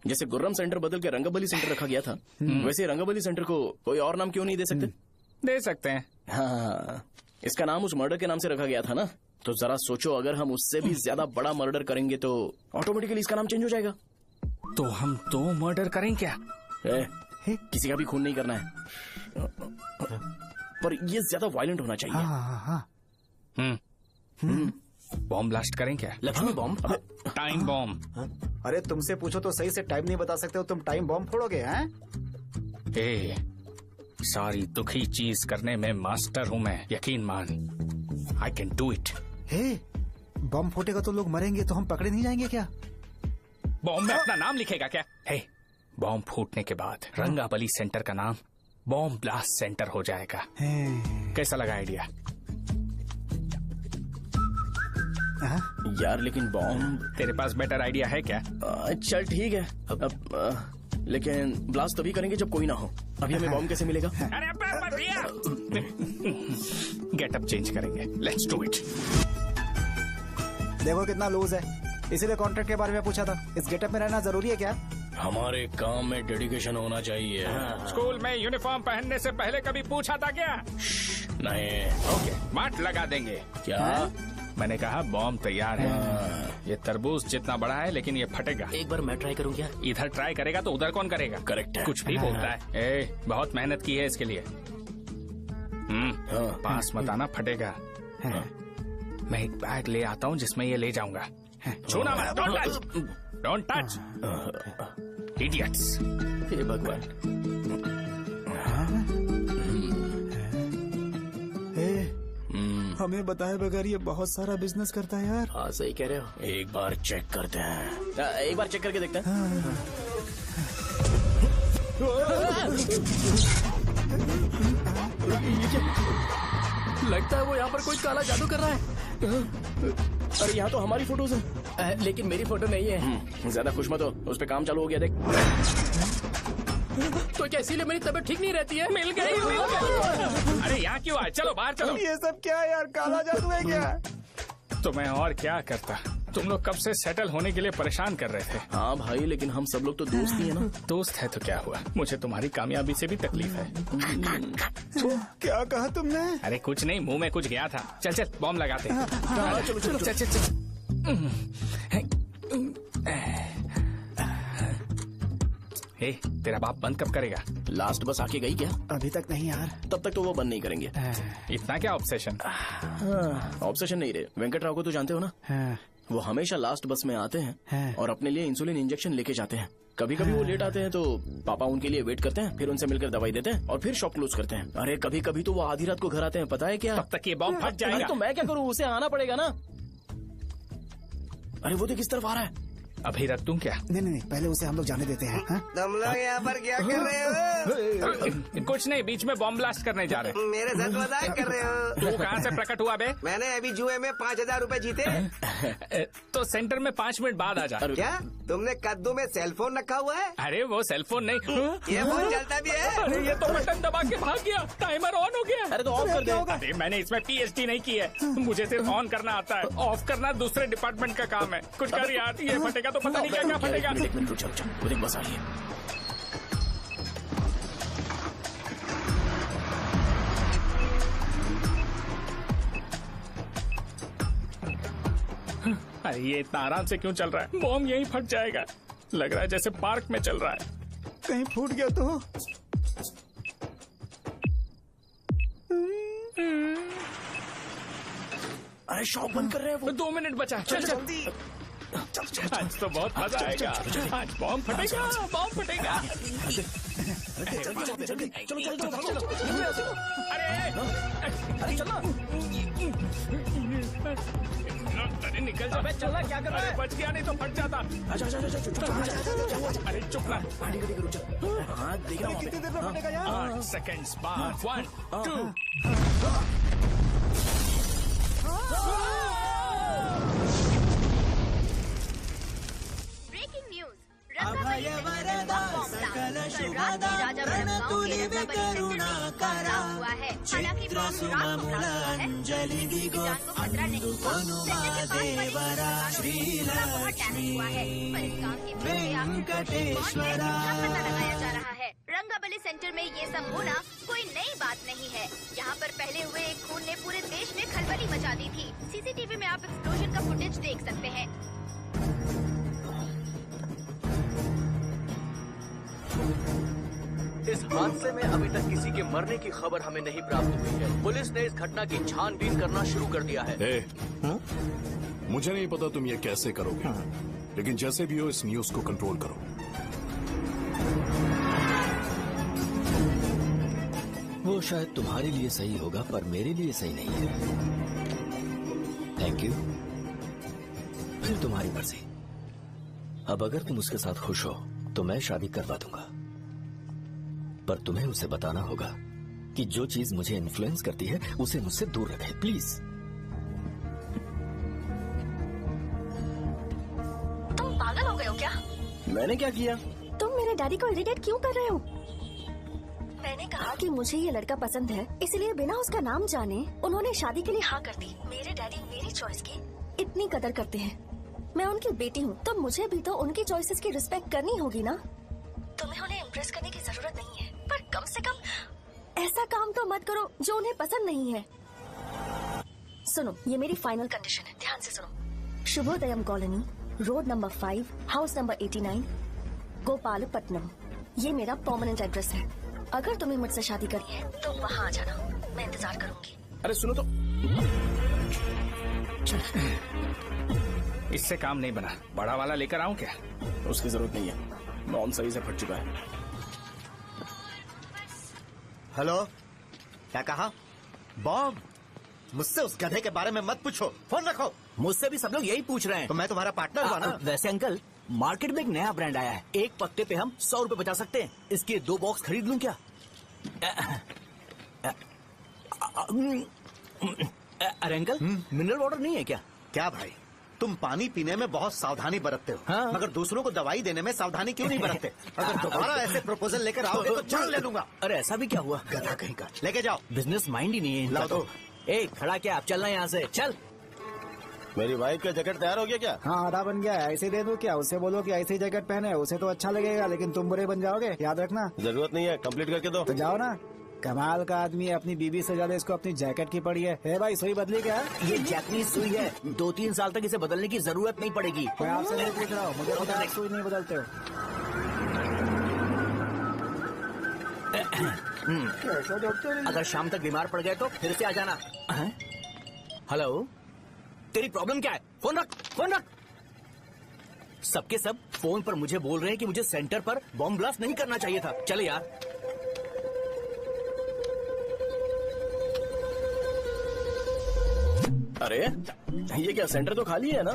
Speaker 1: जैसे गुर्रम सेंटर बदल के रंगबली सेंटर रखा गया था, वैसे रंगबली सेंटर को कोई और नाम क्यों नहीं दे सकते?
Speaker 3: दे सकते हैं।
Speaker 1: हाँ, इसका नाम उस मर्डर के नाम से रखा गया था ना, तो जरा सोचो अगर हम उससे भी ज्यादा बड़ा मर्डर करेंगे तो ऑटोमेटिकली इसका नाम चेंज हो जाएगा।
Speaker 3: तो हम 2 मर्डर करें क्या?
Speaker 1: किसी का भी खून नहीं करना है, पर ये ज्यादा वायलेंट होना चाहिए।
Speaker 3: बॉम्ब ब्लास्ट करें क्या?
Speaker 13: लक्ष्मी बॉम्ब?
Speaker 3: Time bomb.
Speaker 2: अरे तुमसे पूछो तो सही से टाइम नहीं बता सकते हो, तुम टाइम बॉम्ब फोड़ोगे? हैं?
Speaker 3: सारी दुखी चीज करने में मास्टर हूँ मैं, यकीन मान। I can do it.
Speaker 2: Bomb फूटेगा तो लोग मरेंगे, तो हम पकड़े नहीं जाएंगे क्या?
Speaker 3: बॉम्ब में अपना नाम लिखेगा क्या? बॉम्ब फूटने के बाद रंगाबली सेंटर का नाम बॉम्ब ब्लास्ट सेंटर हो जाएगा। कैसा लगा आइडिया?
Speaker 1: यार लेकिन बॉम्ब,
Speaker 3: तेरे पास बेटर आइडिया है क्या?
Speaker 1: चल ठीक है, लेकिन ब्लास्ट तभी करेंगे जब कोई ना हो। अभी हमें बॉम्ब कैसे मिलेगा?
Speaker 3: अरे गेटअप चेंज करेंगे। Let's do it.
Speaker 2: देखो कितना लूज है, इसीलिए कॉन्ट्रैक्ट के बारे में पूछा था। इस गेटअप में रहना जरूरी है क्या?
Speaker 13: हमारे काम में डेडिकेशन होना चाहिए।
Speaker 3: स्कूल में यूनिफॉर्म पहनने से पहले कभी पूछा था क्या?
Speaker 13: नहीं।
Speaker 3: ओके, मार्ट लगा देंगे।
Speaker 13: क्या?
Speaker 3: मैंने कहा बॉम्ब तैयार है। ये तरबूज जितना बड़ा है, लेकिन ये फटेगा।
Speaker 13: एक बार मैं ट्राई करूं क्या?
Speaker 3: इधर ट्राई करेगा तो उधर कौन करेगा?
Speaker 13: करेक्ट है।
Speaker 3: कुछ भी बोलता है। बहुत मेहनत की है इसके लिए। पास मत आना, फटेगा। मैं एक बैग ले आता हूँ जिसमें ये ले जाऊंगा। छूना मत, don't touch, don't touch, idiots.
Speaker 1: हे भगवान।
Speaker 2: हमें बताए बगैर ये बहुत सारा बिजनेस करता है यार।
Speaker 1: हाँ सही कह रहे हो।
Speaker 13: एक बार चेक करते हैं।
Speaker 1: एक बार चेक करके देखते हैं। लगता है वो यहाँ पर कोई काला जादू कर रहा है। अरे यहाँ तो हमारी फोटोज हैं, लेकिन मेरी फोटो नहीं है। ज्यादा खुश मत हो, उस पे काम चालू हो गया देख। तो क्या इसीलिए मेरी तबीयत ठीक नहीं रहती है? मिल गई।
Speaker 3: अरे यहाँ क्यों आए? चलो बाहर चलो।
Speaker 2: ये सब क्या है यार? काला जादू है क्या?
Speaker 3: तो मैं और क्या करता? तुम लोग कब से सेटल होने के लिए परेशान कर रहे थे।
Speaker 1: हाँ भाई, लेकिन हम सब लोग तो दोस्त ही है ना।
Speaker 3: दोस्त है तो क्या हुआ? मुझे तुम्हारी कामयाबी से भी तकलीफ है।
Speaker 2: क्या कहा तुमने?
Speaker 3: अरे कुछ नहीं, मुंह में कुछ गया था। चल चल बॉम्ब लगाते हैं।
Speaker 1: चलो चलो
Speaker 3: चल चल चल। तेरा बाप बंद कब करेगा?
Speaker 1: लास्ट बस आके गई क्या?
Speaker 2: अभी तक नहीं यार।
Speaker 1: तब तक तो वो बंद नहीं करेंगे।
Speaker 3: इतना क्या ऑब्सेशन?
Speaker 1: ऑब्सेशन नहीं रहे। वेंकट राव को तो जानते हो ना? वो हमेशा लास्ट बस में आते हैं और अपने लिए इंसुलिन इंजेक्शन लेके जाते हैं। कभी कभी वो लेट आते हैं तो पापा उनके लिए वेट करते हैं, फिर उनसे मिलकर दवाई देते हैं और फिर शॉप क्लोज करते हैं। अरे कभी कभी तो वो आधी रात को घर आते हैं, पता है क्या?
Speaker 3: तब तक ये बॉम्ब फट जाएगा।
Speaker 1: तो मैं क्या करूँ? उसे आना पड़ेगा ना। अरे वो तो किस तरफ आ रहा है?
Speaker 3: अभी रख दूं क्या?
Speaker 2: नहीं, पहले उसे हम लोग जाने देते हैं।
Speaker 4: तुम लोग यहाँ पर क्या कर रहे हो?
Speaker 3: कुछ नहीं, बीच में बॉम्ब ब्लास्ट करने जा रहे हैं।
Speaker 4: मेरे साथ मजाक कर रहे हो?
Speaker 3: तू कहाँ से प्रकट हुआ बे?
Speaker 4: मैंने अभी जुए में 5000 रूपए जीते।
Speaker 3: तो सेंटर में 5 मिनट बाद आ जा।
Speaker 4: क्या तुमने कद्दू में सेल फोन रखा हुआ है?
Speaker 3: अरे वो सेल फोन नहीं,
Speaker 4: ये फोन चलता भी है।
Speaker 3: अरे ये तो बटन दबा के भाग गया, टाइमर ऑन हो गया।
Speaker 1: अरे तो ऑफ कर दे।
Speaker 3: अरे मैंने इसमें PhD नहीं की है, मुझे सिर्फ ऑन करना आता है। ऑफ करना दूसरे डिपार्टमेंट का काम है। कुछ कर यार, ये फटेगा तो पता नहीं क्या क्या फटेगा।
Speaker 1: एक मिनट रुक, चलो देख बस आई है।
Speaker 3: अरे ये इतना आराम से क्यों चल रहा है? बॉम्ब यहीं फट जाएगा। लग रहा है जैसे पार्क में चल रहा है।
Speaker 2: कहीं फूट गया तो?
Speaker 1: अरे शॉप बंद कर रहे हैं वो।
Speaker 3: 2 मिनट बचा। चल जल्दी। आज तो बहुत मजा आएगा। आज बॉम्ब फटेगा, बॉम्ब फटेगा। अरे चलना। अरे निकल जा। चलना क्या कर रहा है? बच गया नहीं तो फट जाता। अरे चुप ना।
Speaker 1: रुक जा। हाँ देख रहा हूँ।
Speaker 2: कितनी देर में फटेगा यार?
Speaker 3: 8 सेकंड्स बाद 1 2
Speaker 15: ब्रेकिंग न्यूज रंगाबली सेंटर में बम मामला। कल रात में राजा बड़म गांव के रंगाबली सेंटर में एक बम हुआ है। हालांकि बम रात को ब्लास्ट हुआ है। किसी की जान को खतरा नहीं हुआ। सेंटर के पास वाली बहुत डैमेज हुआ है। पर इस काम की वजह आखिर कौन है इसका पता लगाया जा रहा है। रंगाबली सेंटर में ये सब होना कोई नई बात नहीं है। यहाँ पर पहले हुए एक खून ने पूरे देश में खलबली मचा दी थी। सीसीटीवी में आप एक्सप्लोजन का फुटेज देख सकते हैं।
Speaker 16: इस हादसे में अभी तक किसी के मरने की खबर हमें नहीं प्राप्त हुई है। पुलिस ने इस घटना की छानबीन करना शुरू कर दिया है।
Speaker 17: मुझे नहीं पता तुम ये कैसे करोगे, लेकिन जैसे भी हो इस न्यूज को कंट्रोल करो।
Speaker 8: वो शायद तुम्हारे लिए सही होगा पर मेरे लिए सही नहीं है। Thank you. फिर तुम्हारी मर्जी। अब अगर तुम उसके साथ खुश हो तो मैं शादी करवा दूंगा, पर तुम्हें उसे बताना होगा कि जो चीज मुझे इन्फ्लुएंस करती है उसे मुझसे दूर रखे, प्लीज।
Speaker 10: तुम पागल हो गए हो क्या?
Speaker 1: मैंने क्या किया?
Speaker 10: तुम मेरे डैडी को इरिटेट क्यों कर रहे हो? मैंने कहा कि मुझे ये लड़का पसंद है, इसलिए बिना उसका नाम जाने उन्होंने शादी के लिए हाँ कर दी। मेरे डैडी मेरी चॉइस की इतनी कदर करते हैं। मैं उनकी बेटी हूँ तो मुझे भी तो उनकी चॉइसेस की रिस्पेक्ट करनी होगी ना। तुम्हें उन्हें इम्प्रेस करने की जरूरत नहीं है, पर कम से कम ऐसा काम तो मत करो जो उन्हें पसंद नहीं है। सुनो, ये मेरी फाइनल कंडीशन है, ध्यान से सुनो। Shubhodayam colony, road number 5, house number 89, Gopalapatnam. ये मेरा परमानेंट एड्रेस है। अगर तुम्हें मुझसे शादी करनी है तो वहाँ आ जाना, मैं इंतजार करूंगी।
Speaker 1: अरे सुनो तो,
Speaker 3: इससे काम नहीं बना। बड़ा वाला लेकर आऊं क्या?
Speaker 1: उसकी जरूरत नहीं है, बॉम्ब सही से फट चुका है।
Speaker 4: हेलो, क्या कहा? बॉम्ब? मुझसे उस गधे के बारे में मत पूछो, फोन रखो।
Speaker 7: मुझसे भी सब लोग यही पूछ रहे हैं।
Speaker 4: तो मैं तुम्हारा पार्टनर हुआ ना।
Speaker 7: वैसे अंकल, मार्केट में एक नया ब्रांड आया है, एक पत्ते पे हम 100 रुपए बचा सकते हैं। इसके 2 बॉक्स खरीद लूं क्या? अरे अंकल, मिनरल वाटर नहीं है क्या?
Speaker 4: क्या भाई, तुम पानी पीने में बहुत सावधानी बरतते हो,
Speaker 7: हाँ?
Speaker 4: मगर दूसरों को दवाई देने में सावधानी क्यों नहीं बरतते? अगर दोबारा ऐसे प्रपोजल लेकर आओगे तो जान ले लूंगा।
Speaker 7: अरे ऐसा भी क्या हुआ?
Speaker 4: गधा कहीं का, लेके जाओ।
Speaker 7: बिजनेस माइंड ही नहीं है इनका।
Speaker 4: लाओ दो।
Speaker 7: ए, खड़ा क्या? आप चलना यहाँ से, चल।
Speaker 6: मेरी वाइफ का जैकेट तैयार हो गया क्या?
Speaker 2: हाँ, आधा बन गया है। ऐसे दे दो क्या? उससे बोलो कि ऐसे ही जैकेट पहने, उसे तो अच्छा लगेगा, लेकिन तुम बुरे बन जाओगे, याद रखना।
Speaker 6: जरूरत नहीं है, कंप्लीट करके दो।
Speaker 2: तो जाओ ना। कमाल का आदमी है, अपनी बीबी से ज्यादा इसको अपनी जैकेट की पड़ी है। ए भाई, सुई बदली क्या?
Speaker 7: ये जैपनीज सुई है, 2-3 साल तक इसे बदलने की जरूरत नहीं पड़ेगी।
Speaker 2: मैं आपसे नहीं पूछ रहा हूँ, मुझे पता है सुई नहीं बदलते हो।
Speaker 7: अगर शाम तक बीमार पड़ गए तो फिर से आ जाना। हेलो, तेरी प्रॉब्लम क्या है? फोन रख, फोन रख। सबके सब फोन पर मुझे बोल रहे हैं कि मुझे सेंटर पर बॉम्ब ब्लास्ट नहीं करना चाहिए था। चले यार।
Speaker 1: अरे ये क्या, सेंटर तो खाली है ना?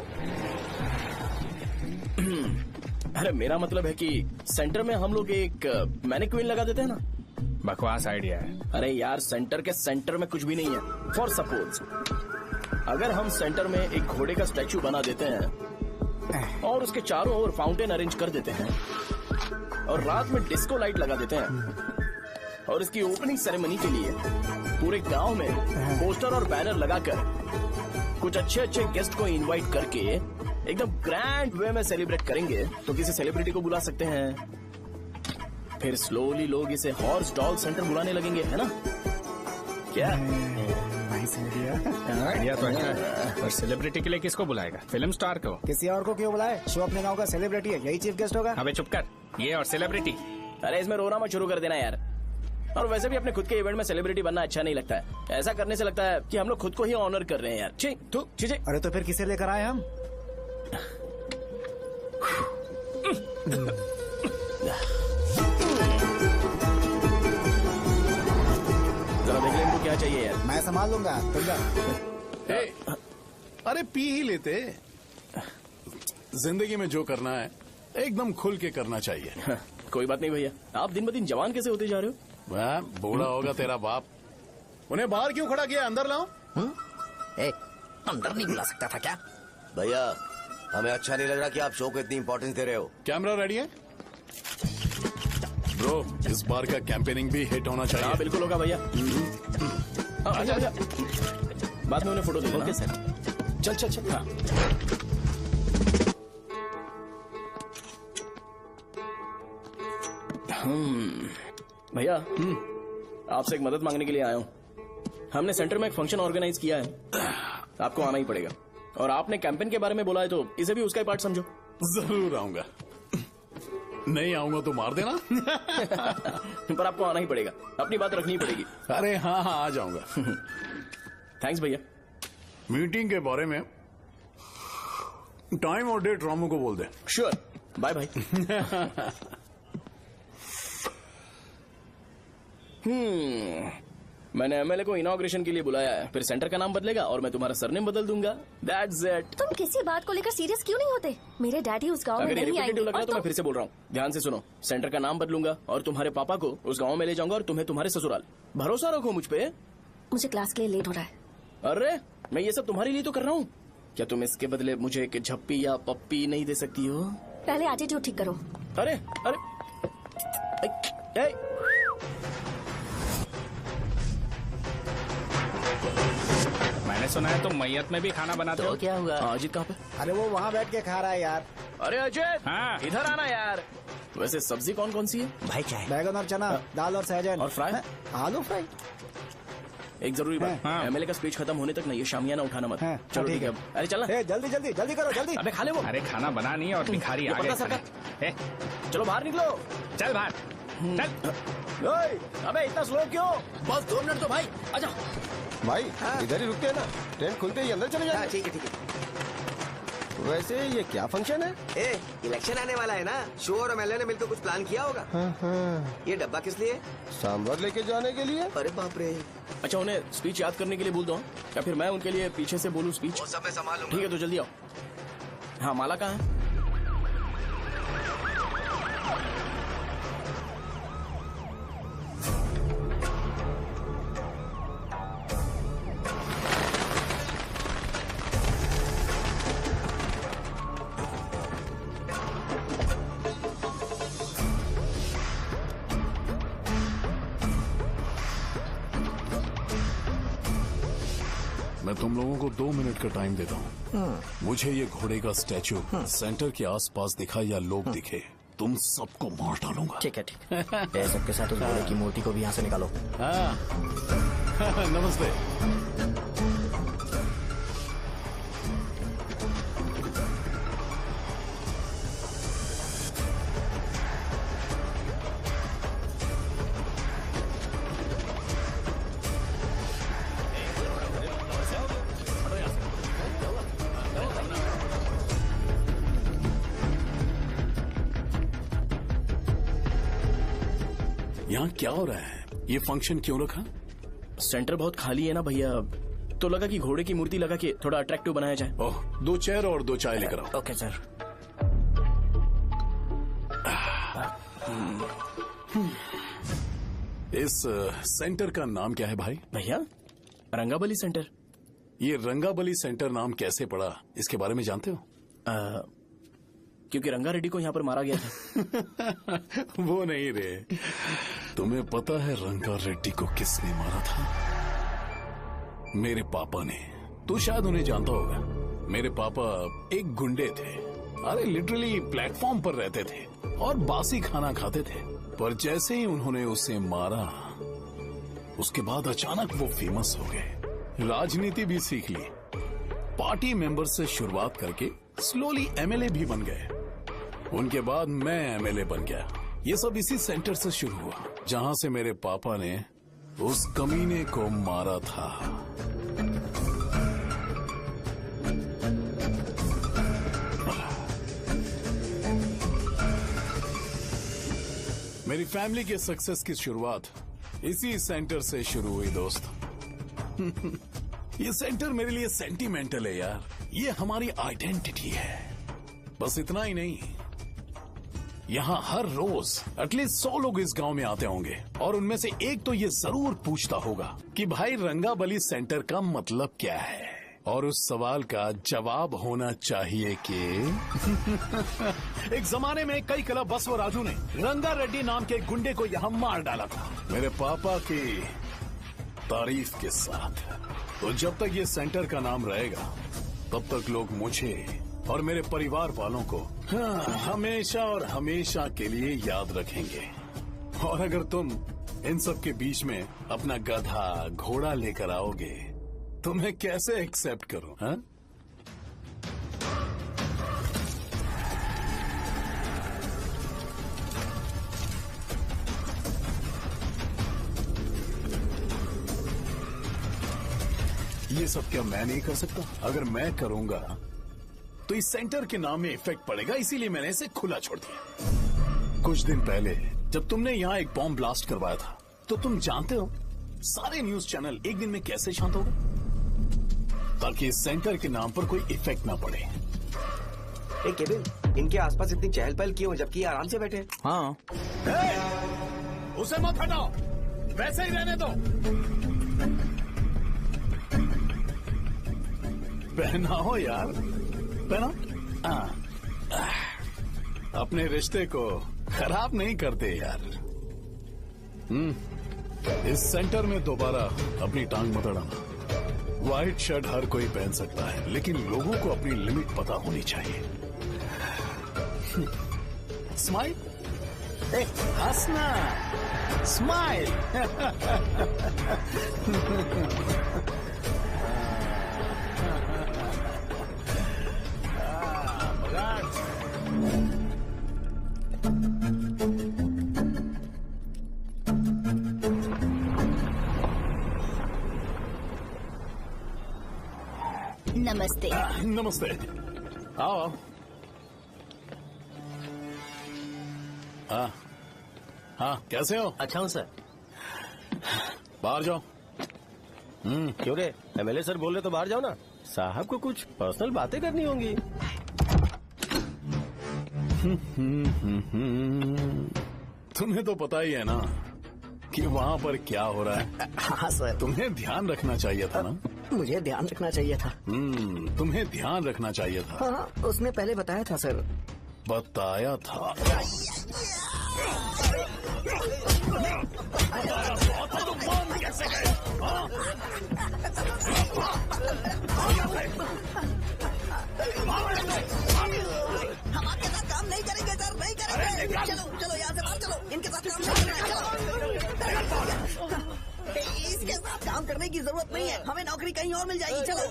Speaker 1: अरे मेरा मतलब है कि सेंटर में हम लोग एक मैनिक्विन लगा देते हैं ना।
Speaker 3: बकवास आइडिया है।
Speaker 1: अरे यार, सेंटर के सेंटर में कुछ भी नहीं है। फॉर सपोज अगर हम सेंटर में एक घोड़े का स्टैचू बना देते हैं और उसके चारों ओर फाउंटेन अरेंज कर देते हैं और रात में डिस्को लाइट लगा देते हैं और इसकी ओपनिंग सेरेमनी के लिए पूरे गांव में पोस्टर और बैनर लगाकर कुछ अच्छे अच्छे गेस्ट को इनवाइट करके एकदम ग्रैंड वे में सेलिब्रेट करेंगे, तो किसी सेलिब्रिटी को बुला सकते हैं। फिर स्लोली लोग इसे हॉर्स डॉग सेंटर बुलाने लगेंगे, है ना? क्या
Speaker 3: आइडिया तो अच्छा है, और सेलिब्रिटी के लिए किसको बुलाएगा? फिल्म स्टार को।
Speaker 2: किसी और को क्यों बुलाए? शो अपने गांव का सेलिब्रिटी है, यही चीफ गेस्ट होगा।
Speaker 3: अबे चुप कर, ये और सेलिब्रिटी।
Speaker 1: अरे इसमें रोना मत शुरू कर देना यार। और वैसे भी अपने खुद के इवेंट में सेलिब्रिटी बनना अच्छा नहीं लगता है। ऐसा करने से लगता है कि हम लोग खुद को ही ऑनर कर रहे हैं यार। ठीक।
Speaker 2: अरे तो फिर किसे लेकर आए हम?
Speaker 1: चाहिए यार।
Speaker 2: मैं संभाल लूंगा, तुम जा।
Speaker 17: अरे पी ही लेते। जिंदगी में जो करना है एकदम खुल के करना चाहिए।
Speaker 1: कोई बात नहीं भैया, आप दिन ब दिन जवान कैसे होते जा रहे हो?
Speaker 17: वह बूढ़ा होगा तेरा बाप। उन्हें बाहर क्यों खड़ा किया, अंदर लाओ।
Speaker 7: अंदर नहीं बुला सकता था क्या?
Speaker 9: भैया हमें अच्छा नहीं लग रहा कि आप शो को इतनी इंपॉर्टेंस दे रहे हो।
Speaker 17: कैमरा रेडी है ब्रो? इस बार का कैंपेनिंग भी हिट होना चाहिए।
Speaker 1: हाँ बिल्कुल होगा भैया। अच्छा भैया, बाद में उन्हें फोटो देना।
Speaker 6: Okay sir.
Speaker 1: चल चल चल। हाँ। भैया आपसे एक मदद मांगने के लिए आया हूँ। हमने सेंटर में एक फंक्शन ऑर्गेनाइज किया है, आपको आना ही पड़ेगा। और आपने कैंपेन के बारे में बोला है तो इसे भी उसका ही पार्ट समझो।
Speaker 17: जरूर आऊंगा। नहीं आऊंगा तो मार देना।
Speaker 1: पर आपको आना ही पड़ेगा, अपनी बात रखनी पड़ेगी।
Speaker 17: अरे हाँ हाँ आ जाऊंगा।
Speaker 1: थैंक्स भैया।
Speaker 17: मीटिंग के बारे में टाइम और डेट रामू को बोल दे।
Speaker 1: Sure, bye bye. मैंने एमएलए को इनॉग्रेशन के लिए बुलाया है, फिर सेंटर का नाम बदलेगा और मैं तुम्हारा सरनेम बदल दूंगा। That's it.
Speaker 10: तुम किसी बात को लेकर सीरियस क्यों नहीं होते? मेरे डैडी उस गांव में
Speaker 1: अगर ये
Speaker 10: नहीं आएंगे।
Speaker 1: रिपीटेटिव लग रहा है तो मैं फिर से बोल रहा हूँ, ध्यान से सुनो। सेंटर का नाम बदलूंगा और तुम्हारे पापा को उस गाँव में ले जाऊंगा और तुम्हें तुम्हारे ससुराल। भरोसा रखो मुझ पे।
Speaker 10: मुझे क्लास के लिए लेट हो रहा है।
Speaker 1: अरे मैं ये सब तुम्हारे लिए तो कर रहा हूँ। क्या तुम इसके बदले मुझे एक झप्पी या पप्पी नहीं दे सकती हो?
Speaker 10: पहले एटीट्यूड ठीक करो।
Speaker 1: अरे अरे
Speaker 3: मैंने सुना है तुम मैयत में भी खाना बनाते हो।
Speaker 13: क्या हुआ?
Speaker 1: अजीत कहाँ पे?
Speaker 2: अरे वो वहाँ बैठ के खा रहा है यार।
Speaker 1: अरे अजीत
Speaker 3: हाँ।
Speaker 1: इधर आना यार। वैसे सब्जी कौन कौन सी है?
Speaker 7: भाई क्या है?
Speaker 2: बैगन और चना, दाल और सहजन
Speaker 1: और फ्राई?
Speaker 2: आलू फ्राई।
Speaker 1: एक जरूरी बात,
Speaker 3: हाँ।
Speaker 1: एमएलए का स्पीच खत्म होने तक ना ये शामियाना उठाना मत।
Speaker 2: हाँ,
Speaker 1: चलो
Speaker 2: ठीक
Speaker 1: ठीक है।
Speaker 2: है।
Speaker 1: अरे चलना।
Speaker 2: जल्दी जल्दी जल्दी करो, जल्दी।
Speaker 1: अबे खा ले वो।
Speaker 3: अरे खाना बना नहीं है और भिखारी
Speaker 1: ये
Speaker 3: आ गए।
Speaker 1: पर्दा सरका।
Speaker 3: ए,
Speaker 1: चलो बाहर निकलो।
Speaker 3: चल बाहर चल।
Speaker 1: ओए, अबे इतना स्लो क्यों? बस 2 मिनट तो भाई, आजा।
Speaker 6: भाई इधर ही रुकते हैं ना, ट्रेन खुलते ही अंदर चले जाएंगे।
Speaker 9: ठीक है ठीक है।
Speaker 6: वैसे ये क्या फंक्शन है?
Speaker 9: इलेक्शन आने वाला है ना, शो और एमएलए ने मिलकर कुछ प्लान किया होगा। ये डब्बा किस लिए?
Speaker 6: सांभर लेके जाने के लिए।
Speaker 9: अरे बाप रे।
Speaker 1: अच्छा उन्हें स्पीच याद करने के लिए बोल दो या फिर मैं उनके लिए पीछे से बोलूं स्पीच?
Speaker 9: वो सब मैं संभालूंगा।
Speaker 1: ठीक है तो जल्दी आओ। हाँ माला कहाँ है?
Speaker 17: मैं तुम लोगों को 2 मिनट का टाइम देता हूँ। मुझे ये घोड़े का स्टैचू सेंटर के आसपास दिखा या लोग दिखे, तुम सबको मार डालूंगा।
Speaker 7: ठीक है ठीक है। सबके साथ उस घोड़े की मूर्ति को भी यहाँ से निकालो।
Speaker 17: हाँ। नमस्ते। यहाँ क्या हो रहा है? ये फंक्शन क्यों रखा?
Speaker 1: सेंटर बहुत खाली है ना भैया, तो लगा कि घोड़े की मूर्ति लगा के थोड़ा अट्रैक्टिव बनाया जाए।
Speaker 17: ओह, 2 चेयर और 2 चाय लेकर आओ।
Speaker 7: Okay sir.
Speaker 17: इस सेंटर का नाम क्या है भाई?
Speaker 1: भैया रंगाबली सेंटर।
Speaker 17: ये रंगाबली सेंटर नाम कैसे पड़ा, इसके बारे में जानते हो?
Speaker 1: क्योंकि रंगा रेड्डी को यहाँ पर मारा गया था।
Speaker 17: वो नहीं रे, तुम्हें पता है रंगा रेड्डी को किसने मारा था? मेरे पापा ने। तू शायद उन्हें जानता होगा। मेरे पापा एक गुंडे थे। अरे लिटरली प्लेटफॉर्म पर रहते थे और बासी खाना खाते थे। पर जैसे ही उन्होंने उसे मारा, उसके बाद अचानक वो फेमस हो गए। राजनीति भी सीख ली, पार्टी मेंबर से शुरुआत करके स्लोली एमएलए भी बन गए। उनके बाद मैं एमएलए बन गया। ये सब इसी सेंटर से शुरू हुआ, जहां से मेरे पापा ने उस कमीने को मारा था। मेरी फैमिली के सक्सेस की शुरुआत इसी सेंटर से शुरू हुई दोस्त। ये सेंटर मेरे लिए सेंटिमेंटल है यार। ये हमारी आइडेंटिटी है। बस इतना ही नहीं, यहाँ हर रोज एटलीस्ट 100 लोग इस गांव में आते होंगे और उनमें से एक तो ये जरूर पूछता होगा कि भाई रंगाबली सेंटर का मतलब क्या है, और उस सवाल का जवाब होना चाहिए कि एक जमाने में कई कला बसवराजू ने रंगा रेड्डी नाम के गुंडे को यहाँ मार डाला था, मेरे पापा की तारीफ के साथ। तो जब तक ये सेंटर का नाम रहेगा तब तक लोग मुझे और मेरे परिवार वालों को हमेशा और हमेशा के लिए याद रखेंगे। और अगर तुम इन सब के बीच में अपना गधा घोड़ा लेकर आओगे तो मैं कैसे एक्सेप्ट करूं? हाँ? ये सब क्या मैं नहीं कर सकता? अगर मैं करूंगा तो इस सेंटर के नाम में इफेक्ट पड़ेगा, इसीलिए मैंने इसे खुला छोड़ दिया। कुछ दिन पहले जब तुमने यहाँ एक बॉम्ब ब्लास्ट करवाया था तो तुम जानते हो सारे न्यूज चैनल एक दिन में कैसे शांत हो गए, ताकि इस सेंटर के नाम पर कोई इफेक्ट ना पड़े।
Speaker 9: केविन, इनके आसपास इतनी चहल पहल क्यों जबकि आराम से बैठे?
Speaker 3: हाँ।
Speaker 17: उसे मत हटाओ, वैसे ही रहने दो। पहनाओ यार, पहना। अपने रिश्ते को खराब नहीं करते यार। इस सेंटर में दोबारा अपनी टांग मत अड़ाना। व्हाइट शर्ट हर कोई पहन सकता है, लेकिन लोगों को अपनी लिमिट पता होनी चाहिए। स्माइल, हंसना, स्माइल।
Speaker 11: नमस्ते।
Speaker 17: नमस्ते, आओ। हाँ हाँ, कैसे हो?
Speaker 6: अच्छा हूँ सर।
Speaker 17: बाहर जाओ।
Speaker 6: क्यों रे, एमएलए सर बोल रहे तो बाहर जाओ ना। साहब को कुछ पर्सनल बातें करनी होंगी।
Speaker 17: तुम्हें तो पता ही है ना कि वहाँ पर क्या हो रहा है।
Speaker 7: हाँ सर।
Speaker 17: तुम्हें ध्यान रखना चाहिए था ना।
Speaker 7: मुझे ध्यान रखना चाहिए था।
Speaker 17: तुम्हें ध्यान रखना चाहिए था।
Speaker 7: हाँ, उसने पहले बताया था सर।
Speaker 17: बताया था। कैसे गए?
Speaker 15: हम आपके साथ काम नहीं करेंगे सर, नहीं करेंगे। चलो चलो यहाँ से बाहर चलो, इनके साथ काम नहीं करना है। चलो, इसके साथ काम करने की जरूरत नहीं है, हमें नौकरी कहीं और मिल जाएगी। चलो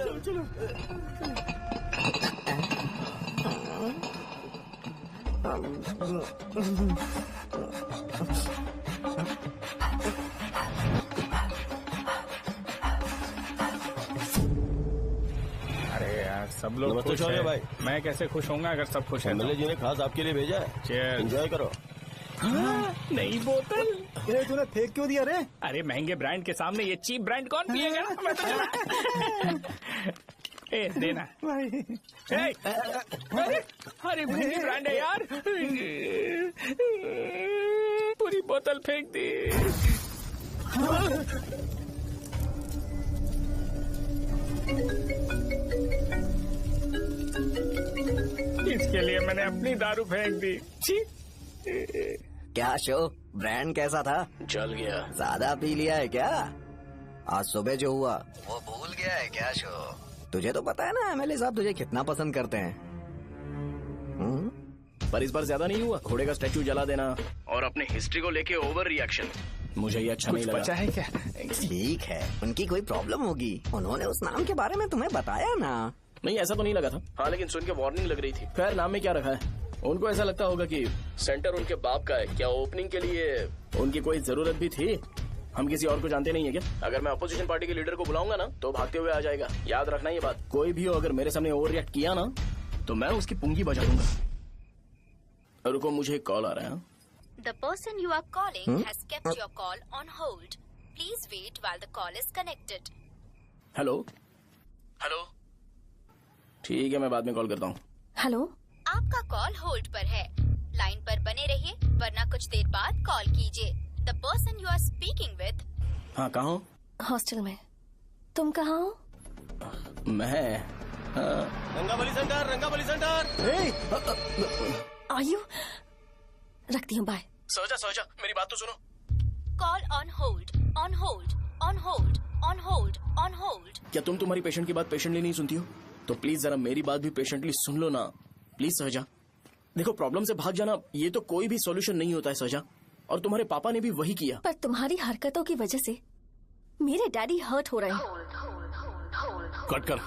Speaker 3: अरे यार, सब लोग खुश हैं। भाई मैं कैसे खुश होऊंगा अगर सब खुश हैं?
Speaker 6: एमएलए जी ने खास आपके लिए भेजा है।
Speaker 3: चेयर,
Speaker 6: एंजॉय करो।
Speaker 3: नई बोतल।
Speaker 2: ये तूने फेंक क्यों दिया रे?
Speaker 3: अरे महंगे ब्रांड के सामने ये चीप ब्रांड कौन पिएगा? ए देना
Speaker 2: भाई।
Speaker 3: अरे महंगी ब्रांड है यार। पूरी बोतल फेंक दी। इसके लिए मैंने अपनी दारू फेंक दी।
Speaker 7: क्या शो, ब्रांड कैसा था?
Speaker 8: चल गया।
Speaker 7: ज्यादा पी लिया है क्या? आज सुबह जो हुआ वो भूल गया है क्या शो? तुझे तो पता है ना एमएलए साहब तुझे कितना पसंद करते हैं।
Speaker 1: पर इस बार ज्यादा नहीं हुआ? घोड़े का स्टैचू जला देना और अपने हिस्ट्री को लेके ओवर रिएक्शन, मुझे ये अच्छा नहीं लगा।
Speaker 3: बचा है क्या?
Speaker 7: ठीक है, उनकी कोई प्रॉब्लम होगी, उन्होंने उस नाम के बारे में तुम्हें बताया ना।
Speaker 1: नहीं, ऐसा तो नहीं लगा था। हाँ, लेकिन सुन के वार्निंग लग रही थी। खैर, नाम में क्या रखा है? उनको ऐसा लगता होगा कि सेंटर उनके बाप का है। क्या ओपनिंग के लिए उनकी कोई जरूरत भी थी? हम किसी और को जानते नहीं है क्या? अगर मैं अपोजिशन पार्टी के लीडर को बुलाऊंगा ना तो भागते हुए आ जाएगा। याद रखना ये बात। कोई भी हो अगर मेरे सामने ओवर रिएक्ट किया ना तो मैं उसकी पुंगी बजा दूंगा। रुको, मुझे एक कॉल आ रहा है।
Speaker 11: The person you are calling has kept your call on hold. Please wait while the call is connected.
Speaker 1: Hello hello, ठीक है मैं बाद में कॉल करता हूँ।
Speaker 10: हेलो,
Speaker 11: आपका कॉल होल्ड पर है, लाइन पर बने रहिए वरना कुछ देर बाद कॉल कीजिए। The person you are speaking with.
Speaker 1: हाँ कहाँ हो?
Speaker 10: हॉस्टल में। तुम कहाँ हो?
Speaker 1: मैं
Speaker 14: रंगाबली सेंटर, रंगाबली सेंटर।
Speaker 10: आयु, रखती हूँ, बाय।
Speaker 1: सोचा मेरी बात तो सुनो।
Speaker 11: Call on hold, on hold, on hold, on hold, on hold.
Speaker 1: क्या तुम तुम्हारी पेशेंट की बात पेशेंटली नहीं सुनती हो? तो प्लीज जरा मेरी बात भी पेशेंटली सुन लो ना प्लीज सहजा। देखो प्रॉब्लम से भाग जाना ये तो कोई भी सॉल्यूशन नहीं होता है सहजा, और तुम्हारे पापा ने भी वही किया।
Speaker 10: पर तुम्हारी हरकतों की वजह से मेरे डैडी हर्ट हो रहे हैं।
Speaker 17: कट करना।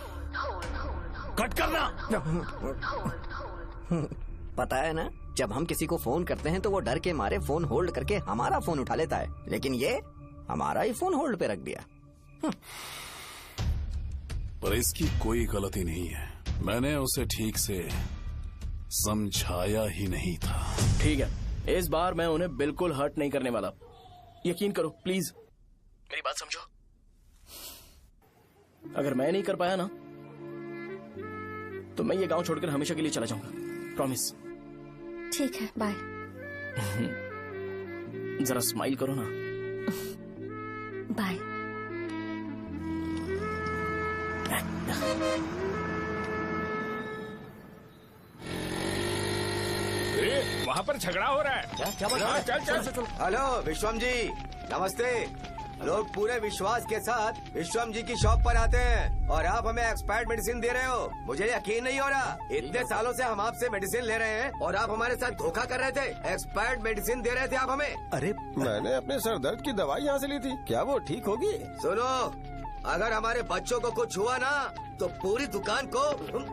Speaker 7: पता है ना, जब हम किसी को फोन करते हैं तो वो डर के मारे फोन होल्ड करके हमारा फोन उठा लेता है, लेकिन ये हमारा ही फोन होल्ड पे रख दिया।
Speaker 17: पर इसकी कोई गलती नहीं है, मैंने उसे ठीक से समझाया ही नहीं था।
Speaker 1: ठीक है, इस बार मैं उन्हें बिल्कुल हर्ट नहीं करने वाला, यकीन करो प्लीज, मेरी बात समझो। अगर मैं नहीं कर पाया ना तो मैं ये गांव छोड़कर हमेशा के लिए चला जाऊंगा, प्रॉमिस।
Speaker 10: ठीक है, बाय।
Speaker 1: जरा स्माइल करो ना।
Speaker 10: बाय।
Speaker 3: वहाँ पर झगड़ा हो रहा है।
Speaker 9: क्या बोल रहा है?
Speaker 3: चल।
Speaker 9: हेलो विश्वम जी, नमस्ते। लोग पूरे विश्वास के साथ विश्वम जी की शॉप पर आते हैं और आप हमें एक्सपायर्ड मेडिसिन दे रहे हो। मुझे यकीन नहीं हो रहा, इतने सालों से हम आपसे मेडिसिन ले रहे हैं और आप हमारे साथ धोखा कर रहे थे। एक्सपायर्ड मेडिसिन दे रहे थे आप हमें।
Speaker 18: अरे मैंने अपने सर दर्द की दवाई यहाँ से ली थी, क्या वो ठीक होगी?
Speaker 9: सुनो, अगर हमारे बच्चों को कुछ हुआ ना तो पूरी दुकान को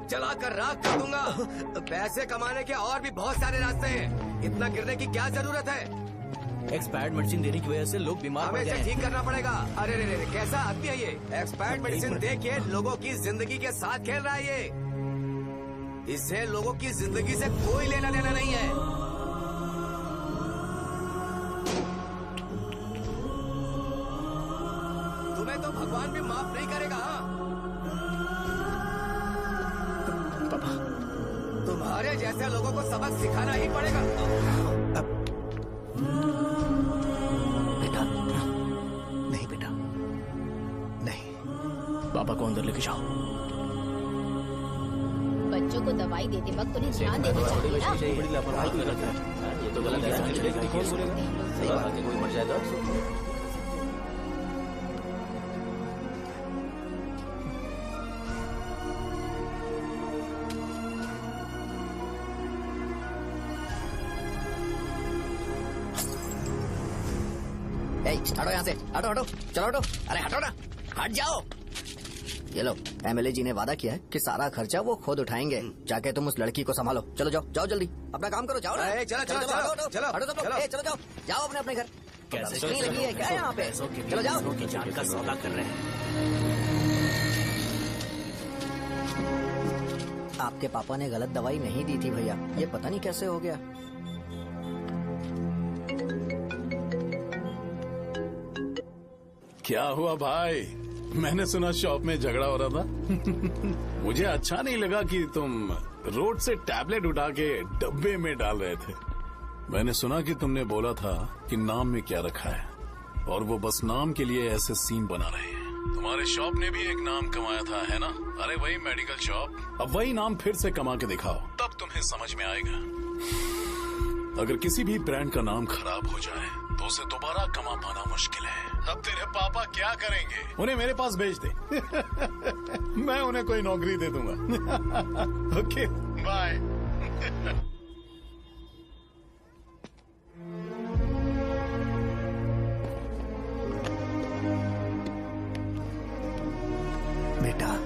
Speaker 9: जला कर राख कर दूंगा। पैसे कमाने के और भी बहुत सारे रास्ते हैं, इतना गिरने की क्या जरूरत है?
Speaker 7: एक्सपायर्ड मेडिसिन देने की वजह से लोग बीमार पड़
Speaker 9: हमें
Speaker 7: गए
Speaker 9: इसे
Speaker 7: हैं।
Speaker 9: ठीक करना पड़ेगा। अरे रे रे, कैसा आदमी है ये? एक्सपायर्ड मेडिसिन दे के लोगों की जिंदगी के साथ खेल रहा है ये। इससे लोगों की जिंदगी से कोई लेना देना नहीं है। तुम्हें तो भगवान भी माफ नहीं करेगा।
Speaker 1: पापा,
Speaker 9: तुम्हारे जैसे लोगों को सबक सिखाना ही पड़ेगा।
Speaker 7: बेटा, नहीं बेटा, नहीं।
Speaker 1: पापा को अंदर लेके जाओ।
Speaker 11: बच्चों को दवाई देते वक्त उन्हें ध्यान देना चाहिए ना।
Speaker 13: बड़ी लापरवाही कोई करता है, ये तो गलत है। कौन बोलेगा? सही बात है, कोई मर जाए तो।
Speaker 7: हटो यहाँ से, हटो, चलो हटो। अरे हटो ना, हट जाओ। ये लो, एमएलए जी ने वादा किया है कि सारा खर्चा वो खुद उठाएंगे। जाके तुम उस लड़की को संभालो। चलो जाओ जल्दी, अपना काम करो। जाओ ना।
Speaker 9: चलो
Speaker 7: चलो जाओ अपने घर।
Speaker 3: कैसे
Speaker 7: नहीं लगी है क्या यहाँ पे? चलो जाओ।
Speaker 3: की जान का सौदा कर रहे हैं।
Speaker 7: आपके पापा ने गलत दवाई नहीं दी थी भैया, ये पता नहीं कैसे हो गया।
Speaker 17: क्या हुआ भाई? मैंने सुना शॉप में झगड़ा हो रहा था। मुझे अच्छा नहीं लगा कि तुम रोड से टैबलेट उठा के डब्बे में डाल रहे थे। मैंने सुना कि तुमने बोला था कि नाम में क्या रखा है, और वो बस नाम के लिए ऐसे सीन बना रहे हैं। तुम्हारे शॉप ने भी एक नाम कमाया था, है ना? अरे वही मेडिकल शॉप, अब वही नाम फिर से कमा के दिखाओ, तब तुम्हें समझ में आएगा। अगर किसी भी ब्रांड का नाम खराब हो जाए तो उसे दोबारा कमा पाना मुश्किल है। अब तेरे पापा क्या करेंगे? उन्हें मेरे पास भेज दे। मैं उन्हें कोई नौकरी दे दूंगा। Okay, bye.
Speaker 4: बेटा,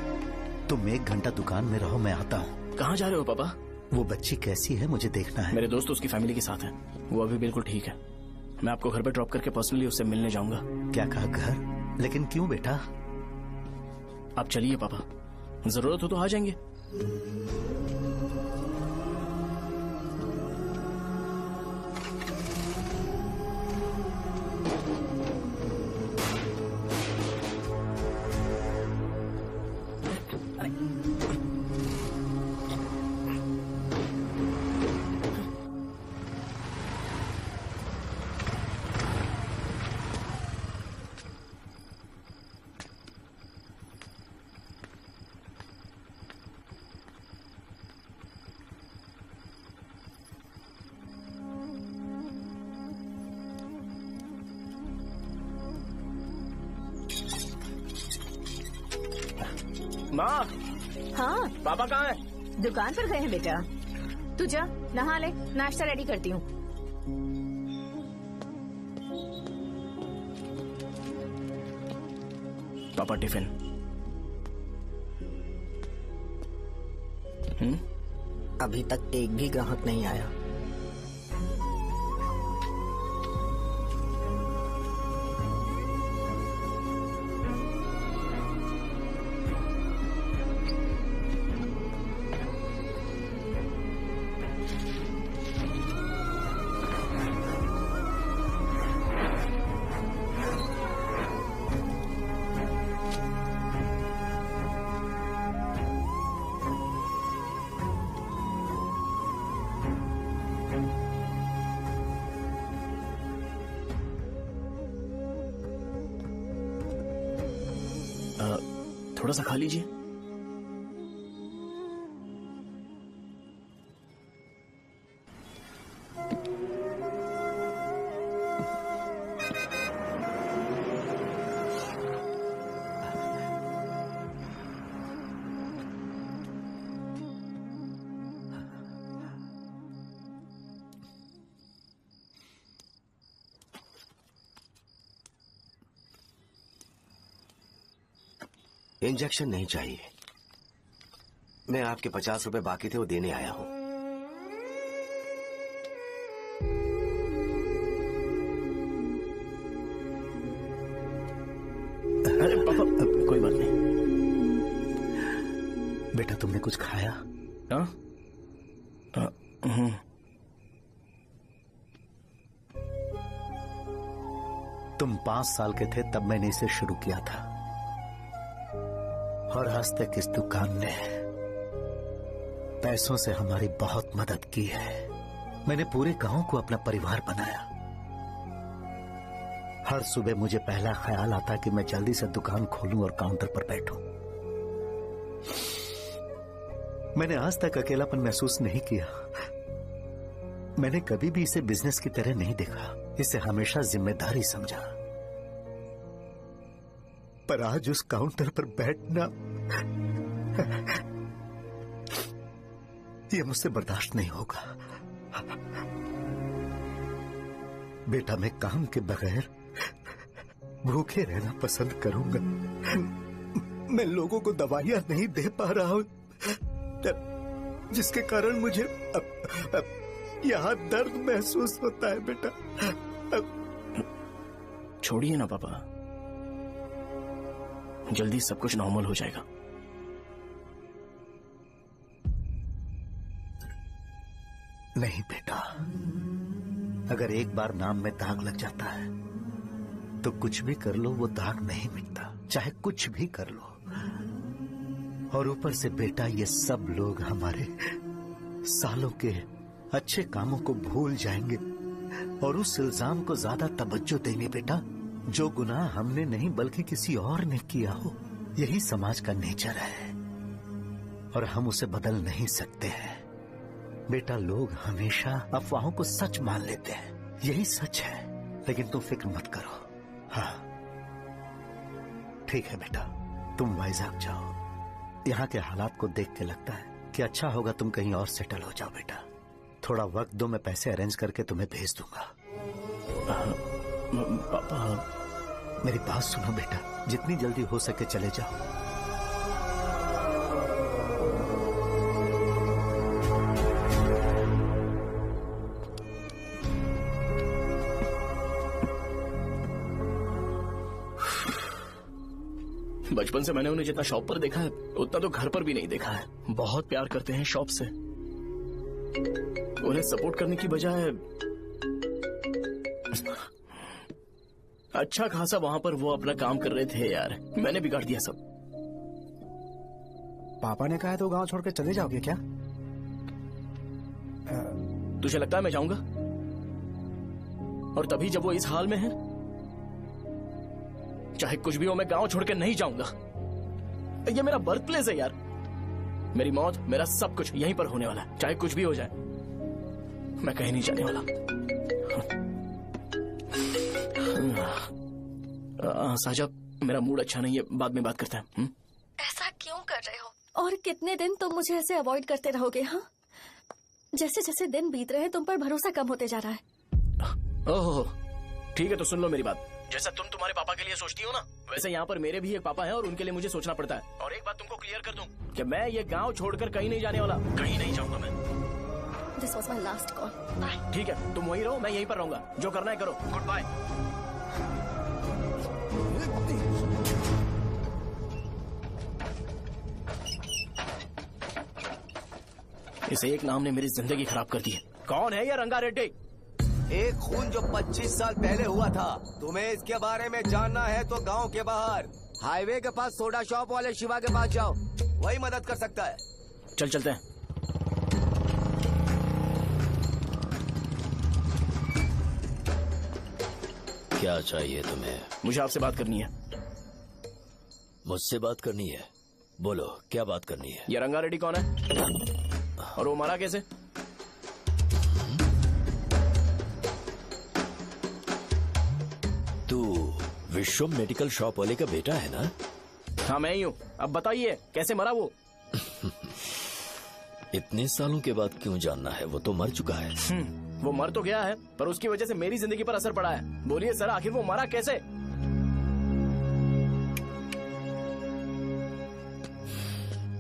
Speaker 4: तुम 1 घंटा दुकान में रहो, मैं आता हूँ।
Speaker 1: कहाँ जा रहे हो पापा?
Speaker 4: वो बच्ची कैसी है मुझे देखना है।
Speaker 1: मेरे दोस्त उसकी फैमिली के साथ है, वो अभी बिल्कुल ठीक है। मैं आपको घर पे ड्रॉप करके पर्सनली उससे मिलने जाऊंगा।
Speaker 4: क्या कहा घर? लेकिन क्यों बेटा?
Speaker 1: आप चलिए पापा, जरूरत हो तो आ जाएंगे। माँ,
Speaker 5: हाँ
Speaker 1: पापा कहाँ है?
Speaker 5: दुकान पर गए हैं बेटा। तू जा नहा ले, नाश्ता रेडी करती हूँ।
Speaker 1: पापा टिफिन।
Speaker 7: अभी तक एक भी ग्राहक नहीं आया।
Speaker 1: थोड़ा सा खा लीजिए।
Speaker 9: इंजेक्शन नहीं चाहिए। मैं आपके 50 रुपए बाकी थे, वो देने आया हूं।
Speaker 1: अरे पापा, कोई बात नहीं।
Speaker 7: बेटा तुमने कुछ खाया?
Speaker 1: हाँ?
Speaker 7: तुम 5 साल के थे तब मैंने इसे शुरू किया था, और आज तक इस दुकान ने पैसों से हमारी बहुत मदद की है। मैंने पूरे गांव को अपना परिवार बनाया। हर सुबह मुझे पहला ख्याल आता कि मैं जल्दी से दुकान खोलूं और काउंटर पर बैठूं। मैंने आज तक अकेलापन महसूस नहीं किया। मैंने कभी भी इसे बिजनेस की तरह नहीं देखा, इसे हमेशा जिम्मेदारी समझा। पर आज उस काउंटर पर बैठना ये मुझसे बर्दाश्त नहीं होगा। बेटा मैं काम के बगैर भूखे रहना पसंद करूंगा। मैं लोगों को दवाइयां नहीं दे पा रहा हूं, जिसके कारण मुझे यहां दर्द महसूस होता है। बेटा
Speaker 1: छोड़िए ना पापा, जल्दी सब कुछ नॉर्मल हो जाएगा।
Speaker 7: नहीं बेटा, अगर एक बार नाम में दाग लग जाता है तो कुछ भी कर लो वो दाग नहीं मिटता, चाहे कुछ भी कर लो। और ऊपर से बेटा ये सब लोग हमारे सालों के अच्छे कामों को भूल जाएंगे और उस इल्जाम को ज्यादा तवज्जो देंगे बेटा, जो गुनाह हमने नहीं बल्कि किसी और ने किया हो। यही समाज का नेचर है और हम उसे बदल नहीं सकते हैं। बेटा लोग हमेशा अफवाहों को सच मान लेते हैं, यही सच है। लेकिन तुम फिक्र मत करो। हाँ ठीक है बेटा, तुम वाइजाग जाओ। यहाँ के हालात को देख के लगता है कि अच्छा होगा तुम कहीं और सेटल हो जाओ। बेटा थोड़ा वक्त दो, मैं पैसे अरेंज करके तुम्हें भेज दूंगा।
Speaker 1: पापा
Speaker 7: मेरी बात सुनो बेटा, जितनी जल्दी हो सके चले जाओ।
Speaker 1: बचपन से मैंने उन्हें जितना शॉप पर देखा है उतना तो घर पर भी नहीं देखा है। बहुत प्यार करते हैं शॉप से। उन्हें सपोर्ट करने की बजाय अच्छा खासा वहां पर वो अपना काम कर रहे थे। यार मैंने बिगाड़ दिया सब।
Speaker 2: पापा ने कहा है तो गांव छोड़ के चले जाओगे क्या?
Speaker 1: तुझे लगता है मैं जाऊंगा? और तभी जब वो इस हाल में है, चाहे कुछ भी हो मैं गांव छोड़ के नहीं जाऊंगा। ये मेरा बर्थ प्लेस है यार। मेरी मौत, मेरा सब कुछ यहीं पर होने वाला है। चाहे कुछ भी हो जाए मैं कहीं नहीं जाने वाला। साजा, मेरा मूड अच्छा नहीं है, बाद में बात करते हैं।
Speaker 10: ऐसा क्यों कर रहे और कितने दिन तुम मुझे ऐसे अवॉइड करते रहोगे? हाँ, जैसे जैसे दिन बीत रहे हैं तुम पर भरोसा कम होते जा रहा है।
Speaker 1: ओह ठीक है, तो सुन लो मेरी बात। जैसा तुम तुम्हारे पापा के लिए सोचती हो ना, वैसे यहाँ पर मेरे भी एक पापा हैं और उनके लिए मुझे सोचना पड़ता है। और एक बात तुमको क्लियर कर दूं कि मैं ये गांव छोड़कर कहीं नहीं जाने वाला, कहीं नहीं जाऊंगा मैं।
Speaker 10: This was my last call. Bye.
Speaker 1: ठीक है, तुम वहीं रहो, मैं यहीं पर रहूंगा। जो करना है करो। Goodbye. इस एक नाम ने मेरी जिंदगी खराब कर दी है। कौन है ये रंगा रेड्डी?
Speaker 9: एक खून जो 25 साल पहले हुआ था। तुम्हें इसके बारे में जानना है तो गांव के बाहर हाईवे के पास सोडा शॉप वाले शिवा के पास जाओ, वही मदद कर सकता है।
Speaker 1: चल चलते हैं।
Speaker 8: क्या चाहिए तुम्हें?
Speaker 1: मुझे आपसे बात करनी है।
Speaker 8: मुझसे बात करनी है? बोलो, क्या बात करनी है?
Speaker 1: ये रंगा रेड्डी कौन है और वो मरा कैसे?
Speaker 8: तू विश्वम मेडिकल शॉप वाले का बेटा है ना?
Speaker 1: हाँ मैं ही हूँ। अब बताइए कैसे मरा वो?
Speaker 8: इतने सालों के बाद क्यों जानना है? वो तो मर चुका है।
Speaker 1: वो मर तो गया है, पर उसकी वजह से मेरी जिंदगी पर असर पड़ा है। बोलिए सर, आखिर वो मरा कैसे?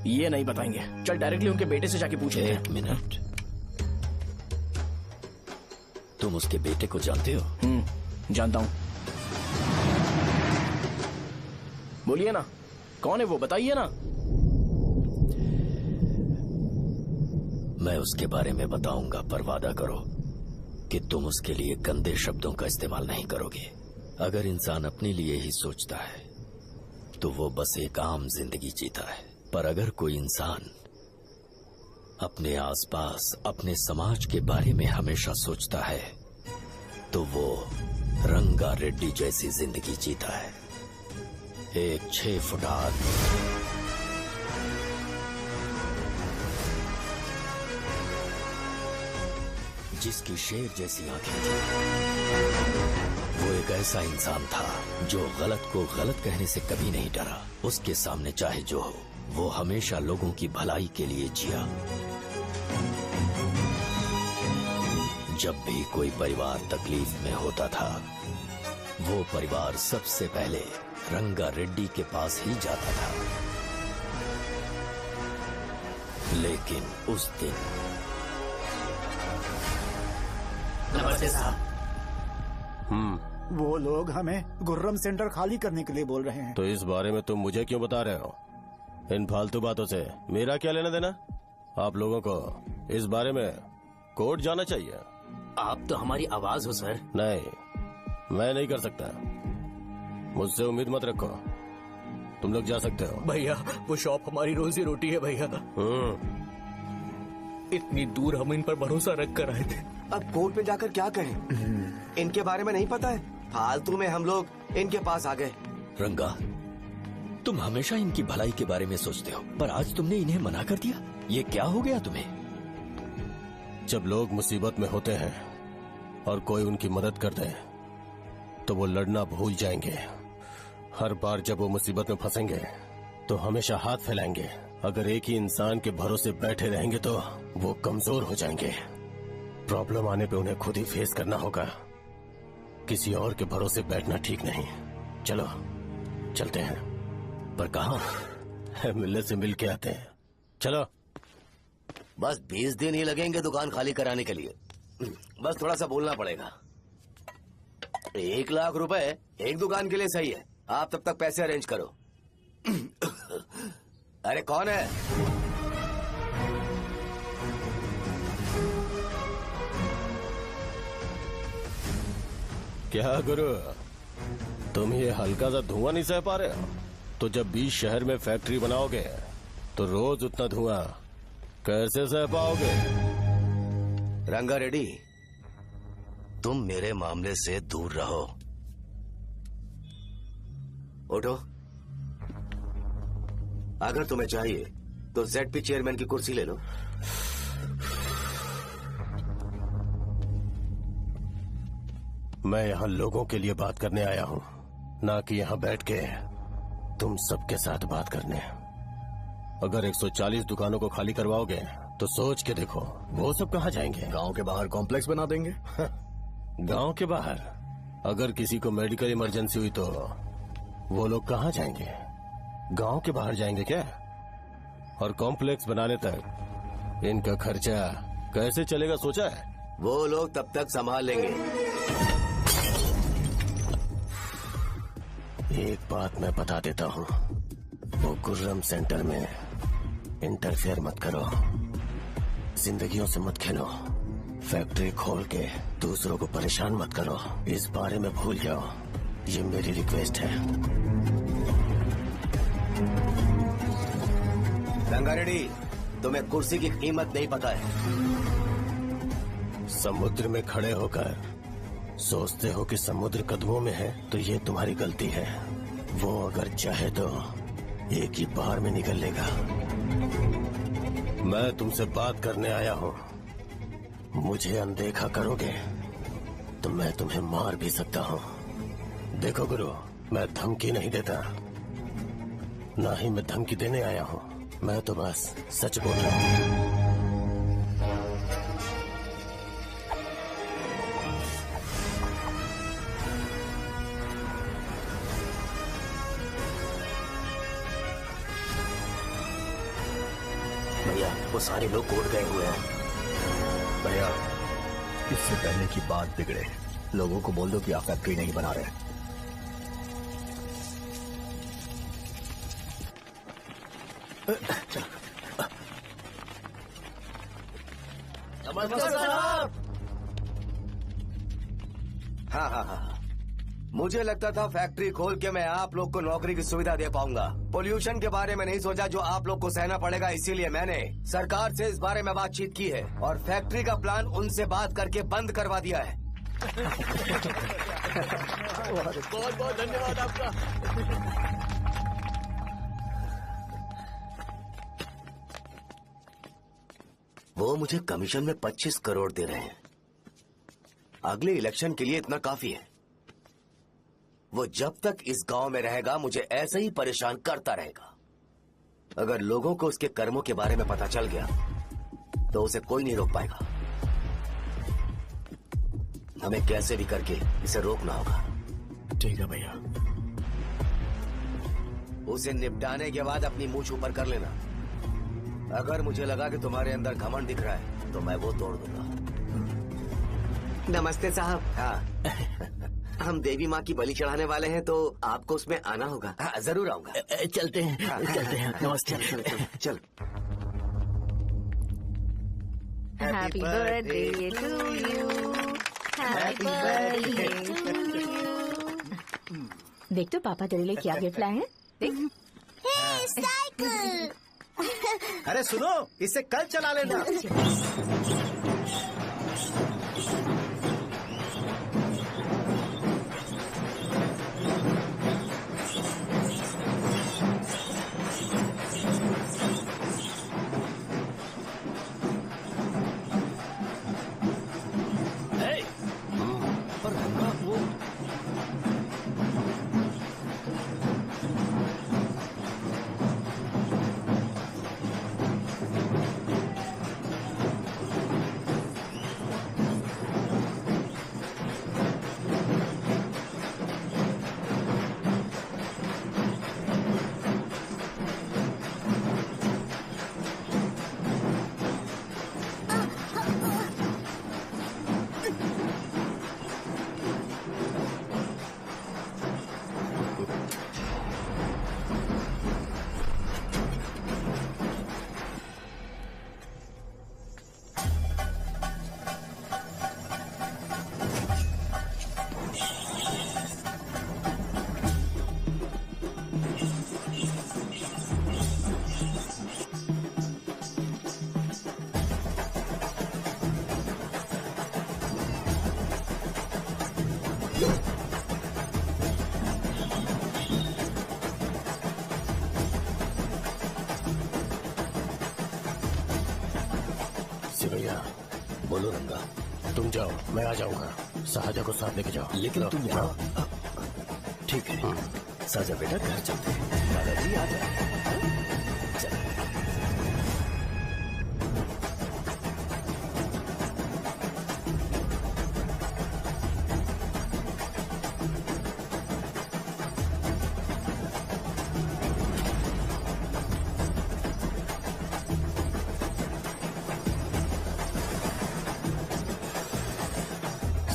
Speaker 1: ये नहीं बताएंगे। चल डायरेक्टली उनके बेटे से जाके पूछे।
Speaker 8: एक मिनट, तुम उसके बेटे को जानते हो?
Speaker 1: जानता हूँ। बोलिए ना, कौन है वो? बताइए ना।
Speaker 8: मैं उसके बारे में बताऊंगा, पर वादा करो कि तुम उसके लिए गंदे शब्दों का इस्तेमाल नहीं करोगे। अगर इंसान अपने लिए ही सोचता है तो वो बस एक आम जिंदगी जीता है, पर अगर कोई इंसान अपने आसपास, अपने समाज के बारे में हमेशा सोचता है तो वो रंगा रेड्डी जैसी जिंदगी जीता है। एक 6 फुट आदमी, जिसकी शेर जैसी आंखें थी। वो एक ऐसा इंसान था जो गलत को गलत कहने से कभी नहीं डरा। उसके सामने चाहे जो हो, वो हमेशा लोगों की भलाई के लिए जिया। जब भी कोई परिवार तकलीफ में होता था, वो परिवार सबसे पहले रंगा रेड्डी के पास ही जाता था। लेकिन उस दिन
Speaker 2: नमस्ते साहब। वो लोग हमें गुर्रम सेंटर खाली करने के लिए बोल रहे हैं।
Speaker 18: तो इस बारे में तुम मुझे क्यों बता रहे हो? इन फालतू बातों से मेरा क्या लेना देना? आप लोगों को इस बारे में कोर्ट जाना चाहिए।
Speaker 13: आप तो हमारी आवाज हो सर।
Speaker 18: नहीं, मैं नहीं कर सकता। मुझसे उम्मीद मत रखो। तुम लोग जा सकते हो।
Speaker 7: भैया, वो शॉप हमारी रोजी रोटी है भैया। इतनी दूर हम इन पर भरोसा रख कर आए थे।
Speaker 9: अब कोर्ट में जाकर क्या कहें? इनके बारे में नहीं पता है। फालतू में हम लोग इनके पास आ गए।
Speaker 8: रंगा, तुम हमेशा इनकी भलाई के बारे में सोचते हो, पर आज तुमने इन्हें मना कर दिया। ये क्या हो गया तुम्हें?
Speaker 18: जब लोग मुसीबत में होते हैं और कोई उनकी मदद कर दे तो वो लड़ना भूल जाएंगे। हर बार जब वो मुसीबत में फंसेंगे तो हमेशा हाथ फैलाएंगे। अगर एक ही इंसान के भरोसे बैठे रहेंगे तो वो कमजोर हो जाएंगे। प्रॉब्लम आने पे उन्हें खुद ही फेस करना होगा। किसी और के भरोसे बैठना ठीक नहीं। चलो चलते हैं।
Speaker 8: पर कहाँ?
Speaker 18: मिलने से मिल के आते हैं। चलो।
Speaker 9: बस 20 दिन ही लगेंगे दुकान खाली कराने के लिए। बस थोड़ा सा बोलना पड़ेगा। 1 लाख रुपए एक दुकान के लिए सही है। आप तब तक पैसे अरेंज करो। अरे कौन है?
Speaker 18: क्या गुरु, तुम ये हल्का सा धुआं नहीं सह पा रहे हो? तो जब 20 शहर में फैक्ट्री बनाओगे तो रोज उतना धुआं कैसे सह पाओगे?
Speaker 9: रंगा रेड्डी, तुम मेरे मामले से दूर रहो। उठो। अगर तुम्हें चाहिए तो ZP चेयरमैन की कुर्सी ले लो।
Speaker 18: मैं यहाँ लोगों के लिए बात करने आया हूँ, ना कि यहाँ बैठ के तुम सबके साथ बात करने। अगर 140 दुकानों को खाली करवाओगे तो सोच के देखो वो सब कहाँ जाएंगे।
Speaker 8: गांव के बाहर कॉम्प्लेक्स बना देंगे।
Speaker 18: गांव के बाहर अगर किसी को मेडिकल इमरजेंसी हुई तो वो लोग कहाँ जाएंगे? गांव के बाहर जाएंगे क्या? और कॉम्प्लेक्स बनाने तक इनका खर्चा कैसे चलेगा सोचा है?
Speaker 9: वो लोग तब तक संभाल लेंगे।
Speaker 18: एक बात मैं बता देता हूँ, वो गुर्रम सेंटर में इंटरफेयर मत करो, जिंदगियों से मत खेलो, फैक्ट्री खोल के दूसरों को परेशान मत करो। इस बारे में भूल जाओ, ये मेरी रिक्वेस्ट है।
Speaker 9: रंगारेड्डी, तुम्हें कुर्सी की कीमत नहीं पता है।
Speaker 18: समुद्र में खड़े होकर सोचते हो कि समुद्र कदमों में है तो ये तुम्हारी गलती है। वो अगर चाहे तो एक ही बार में निकल लेगा। मैं तुमसे बात करने आया हूँ, मुझे अनदेखा करोगे तो मैं तुम्हें मार भी सकता हूँ। देखो गुरु, मैं धमकी नहीं देता, ना ही मैं धमकी देने आया हूँ, मैं तो बस सच बोल रहा हूँ।
Speaker 7: भैया वो सारे लोग कोर्ट गए हुए हैं।
Speaker 8: भैया इससे पहले की बात बिगड़े, लोगों को बोल दो कि आप फैक्ट्री नहीं बना रहे।
Speaker 9: नमस्कार साहब। हाँ, मुझे लगता था फैक्ट्री खोल के मैं आप लोग को नौकरी की सुविधा दे पाऊंगा। पोल्यूशन के बारे में नहीं सोचा जो आप लोग को सहना पड़ेगा, इसीलिए मैंने सरकार से इस बारे में बातचीत की है और फैक्ट्री का प्लान उनसे बात करके बंद करवा दिया है।
Speaker 14: बहुत बहुत धन्यवाद आपका।
Speaker 9: वो मुझे कमीशन में 25 करोड़ दे रहे हैं। अगले इलेक्शन के लिए इतना काफी है। वो जब तक इस गांव में रहेगा मुझे ऐसे ही परेशान करता रहेगा। अगर लोगों को उसके कर्मों के बारे में पता चल गया तो उसे कोई नहीं रोक पाएगा। हमें कैसे भी करके इसे रोकना होगा।
Speaker 7: ठीक है भैया।
Speaker 9: उसे निपटाने के बाद अपनी मूंछ ऊपर कर लेना। अगर मुझे लगा कि तुम्हारे अंदर घमंड दिख रहा है तो मैं वो तोड़ दूंगा।
Speaker 19: नमस्ते साहब।
Speaker 9: हाँ
Speaker 19: हम देवी माँ की बलि चढ़ाने वाले हैं तो आपको उसमें आना होगा।
Speaker 9: हाँ, जरूर आऊंगा।
Speaker 19: चलते हैं।
Speaker 9: हाँ,
Speaker 19: चलते हैं। नमस्ते।
Speaker 9: चल।
Speaker 5: Happy birthday to you, happy birthday to you. देख तो पापा तेरे लिए क्या गिफ्ट लाए हैं। देख।
Speaker 4: साइकिल। अरे सुनो, इसे कल चला लेना।
Speaker 18: भैया बोलो रंगा, तुम जाओ, मैं आ जाऊंगा। साजा को साथ लेके जाओ।
Speaker 8: लेकिन तुम यहाँ। ठीक है साजा बेटा, घर चलते हैं। दादाजी आ जाओ। चल।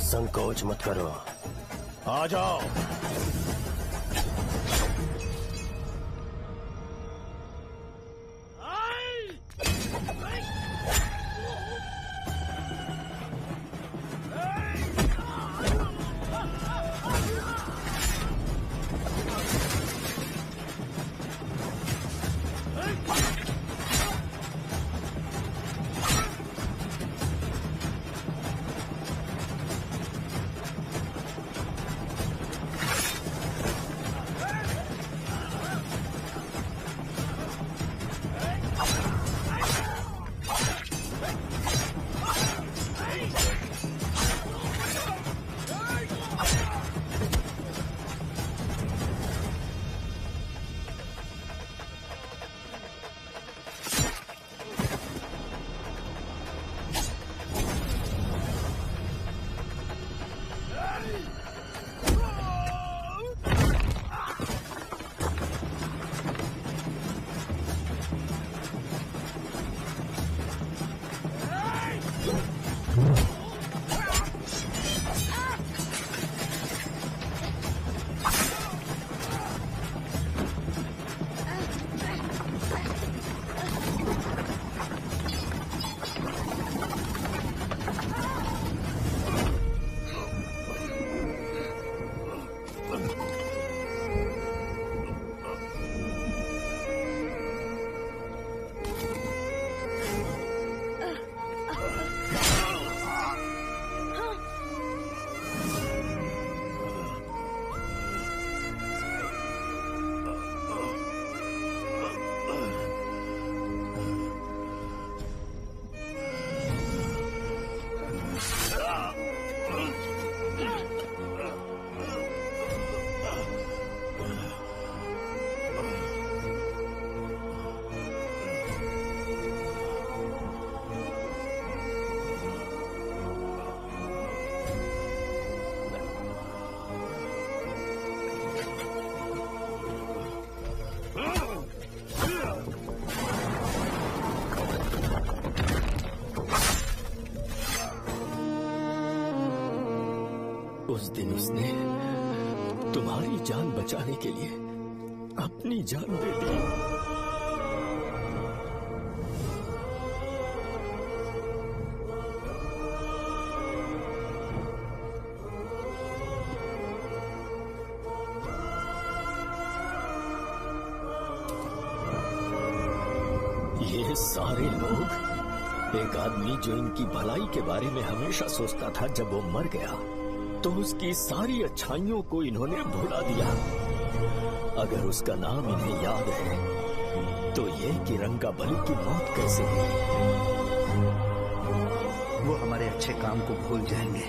Speaker 18: संकोच मत करो, आ जाओ।
Speaker 8: उस दिन उसने तुम्हारी जान बचाने के लिए अपनी जान दे दी। ये सारे लोग, एक आदमी जो इनकी भलाई के बारे में हमेशा सोचता था, जब वो मर गया तो उसकी सारी अच्छाइयों को इन्होंने भुला दिया। अगर उसका नाम इन्हें याद है तो ये कि रंगाबली की मौत कैसे हुई।
Speaker 4: वो हमारे अच्छे काम को भूल जाएंगे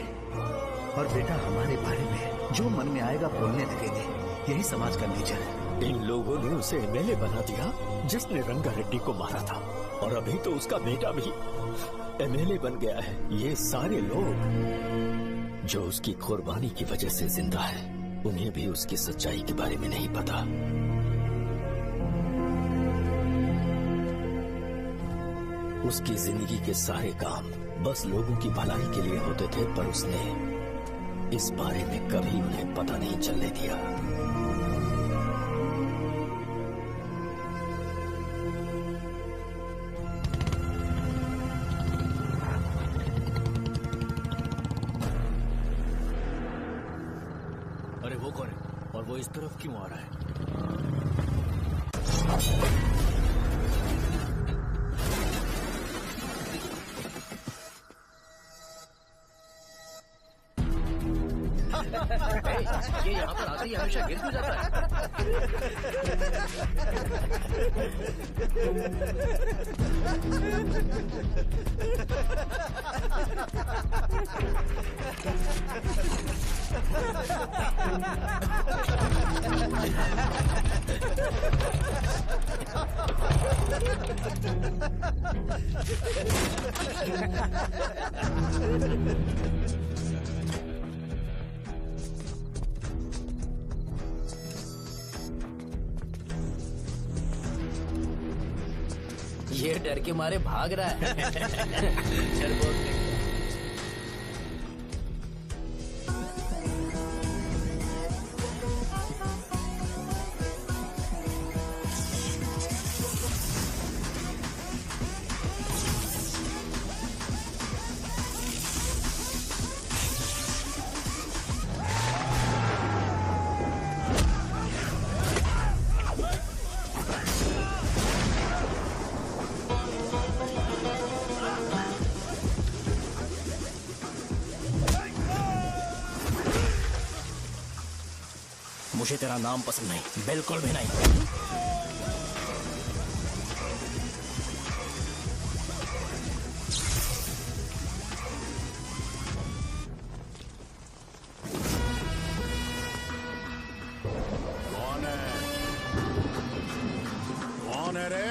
Speaker 4: और बेटा हमारे बारे में जो मन में आएगा बोलने लगेंगे। यही समाज का नेचर है।
Speaker 8: इन लोगों ने उसे एमएलए बना दिया जिसने रंगा रेड्डी को मारा था, और अभी तो उसका बेटा भी एमएलए बन गया है। ये सारे लोग जो उसकी कुर्बानी की वजह से जिंदा है, उन्हें भी उसकी सच्चाई के बारे में नहीं पता। उसकी जिंदगी के सारे काम बस लोगों की भलाई के लिए होते थे, पर उसने इस बारे में कभी उन्हें पता नहीं चलने दिया।
Speaker 13: वो इस तरफ क्यों आ रहा है? ये यहाँ पर आते ही हमेशा गिर क्यों जाता ये डर के मारे भाग रहा है।
Speaker 1: मुझे तेरा नाम पसंद नहीं, बिल्कुल भी नहीं।
Speaker 17: कौन है रे?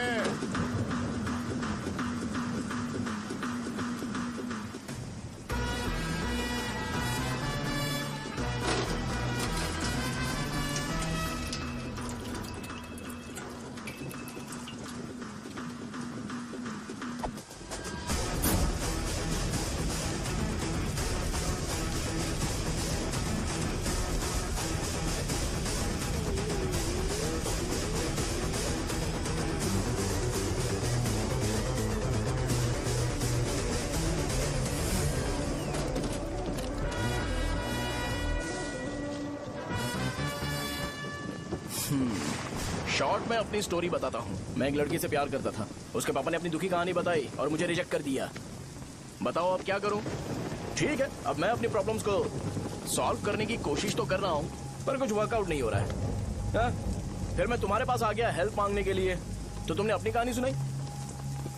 Speaker 1: शॉर्ट में अपनी स्टोरी बताता हूँ। मैं एक लड़की से प्यार करता था, उसके पापा ने अपनी दुखी कहानी बताई और मुझे रिजेक्ट कर दिया। बताओ अब क्या करूँ? ठीक है, अब मैं अपनी प्रॉब्लम्स को सॉल्व करने की कोशिश तो कर रहा हूँ, पर कुछ वर्कआउट नहीं हो रहा है। हा? फिर मैं तुम्हारे पास आ गया हेल्प मांगने के लिए, तो तुमने अपनी कहानी सुनाई।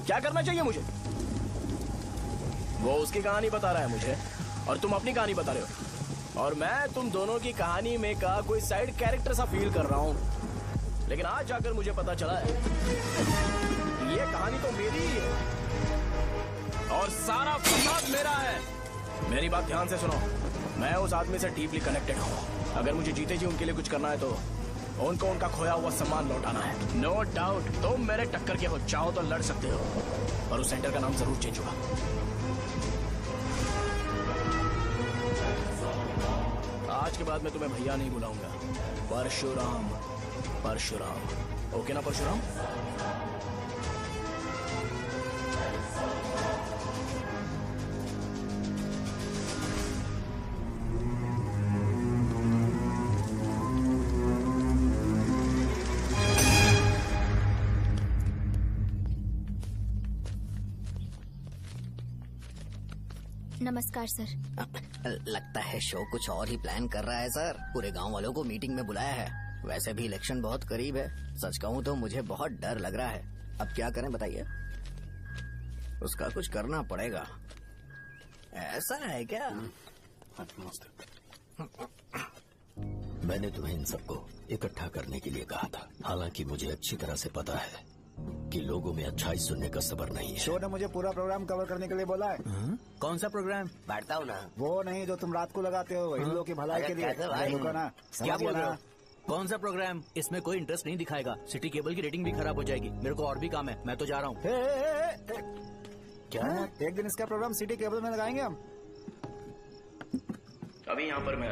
Speaker 1: क्या करना चाहिए मुझे? वो उसकी कहानी बता रहा है मुझे और तुम अपनी कहानी बता रहे हो, और मैं तुम दोनों की कहानी में का कोई साइड कैरेक्टर सा फील कर रहा हूँ। लेकिन आज जाकर मुझे पता चला है ये कहानी तो मेरी ही है और सारा फसाद मेरा है। मेरी बात ध्यान से सुनो, मैं उस आदमी से डीपली कनेक्टेड हूँ। अगर मुझे जीते जी उनके लिए कुछ करना है तो उनको उनका खोया हुआ सम्मान लौटाना है। नो डाउट तुम मेरे टक्कर के हो, चाहो तो लड़ सकते हो, और उस सेंटर का नाम जरूर चेंज होगा। आज के बाद मैं तुम्हें भैया नहीं बुलाऊंगा, परशुराम। परशुराम, ओके ना परशुराम?
Speaker 10: नमस्कार सर।
Speaker 7: लगता है शो कुछ और ही प्लान कर रहा है सर। पूरे गांव वालों को मीटिंग में बुलाया है। वैसे भी इलेक्शन बहुत करीब है। सच कहूँ तो मुझे बहुत डर लग रहा है। अब क्या करें बताइए? उसका कुछ करना पड़ेगा। ऐसा है क्या?
Speaker 8: मैंने तुम्हें इन सबको इकट्ठा करने के लिए कहा था। हालांकि मुझे अच्छी तरह से पता है कि लोगों में अच्छाई सुनने का सब्र नहीं है।
Speaker 2: शो ने मुझे पूरा प्रोग्राम कवर करने के लिए बोला है।
Speaker 7: कौन सा प्रोग्राम? बैठता हूँ ना।
Speaker 2: वो नहीं जो तुम रात को लगाते हो इन लोगों की भलाई के लिए।
Speaker 7: क्या बोल रहे हो? कौन सा प्रोग्राम? इसमें कोई इंटरेस्ट नहीं दिखाएगा। सिटी केबल की रेटिंग भी खराब हो जाएगी। मेरे को और भी काम है, मैं तो जा रहा हूँ।
Speaker 2: क्या? एक दिन इसका प्रोग्राम सिटी केबल में लगाएंगे हम।
Speaker 1: अभी यहाँ पर मैं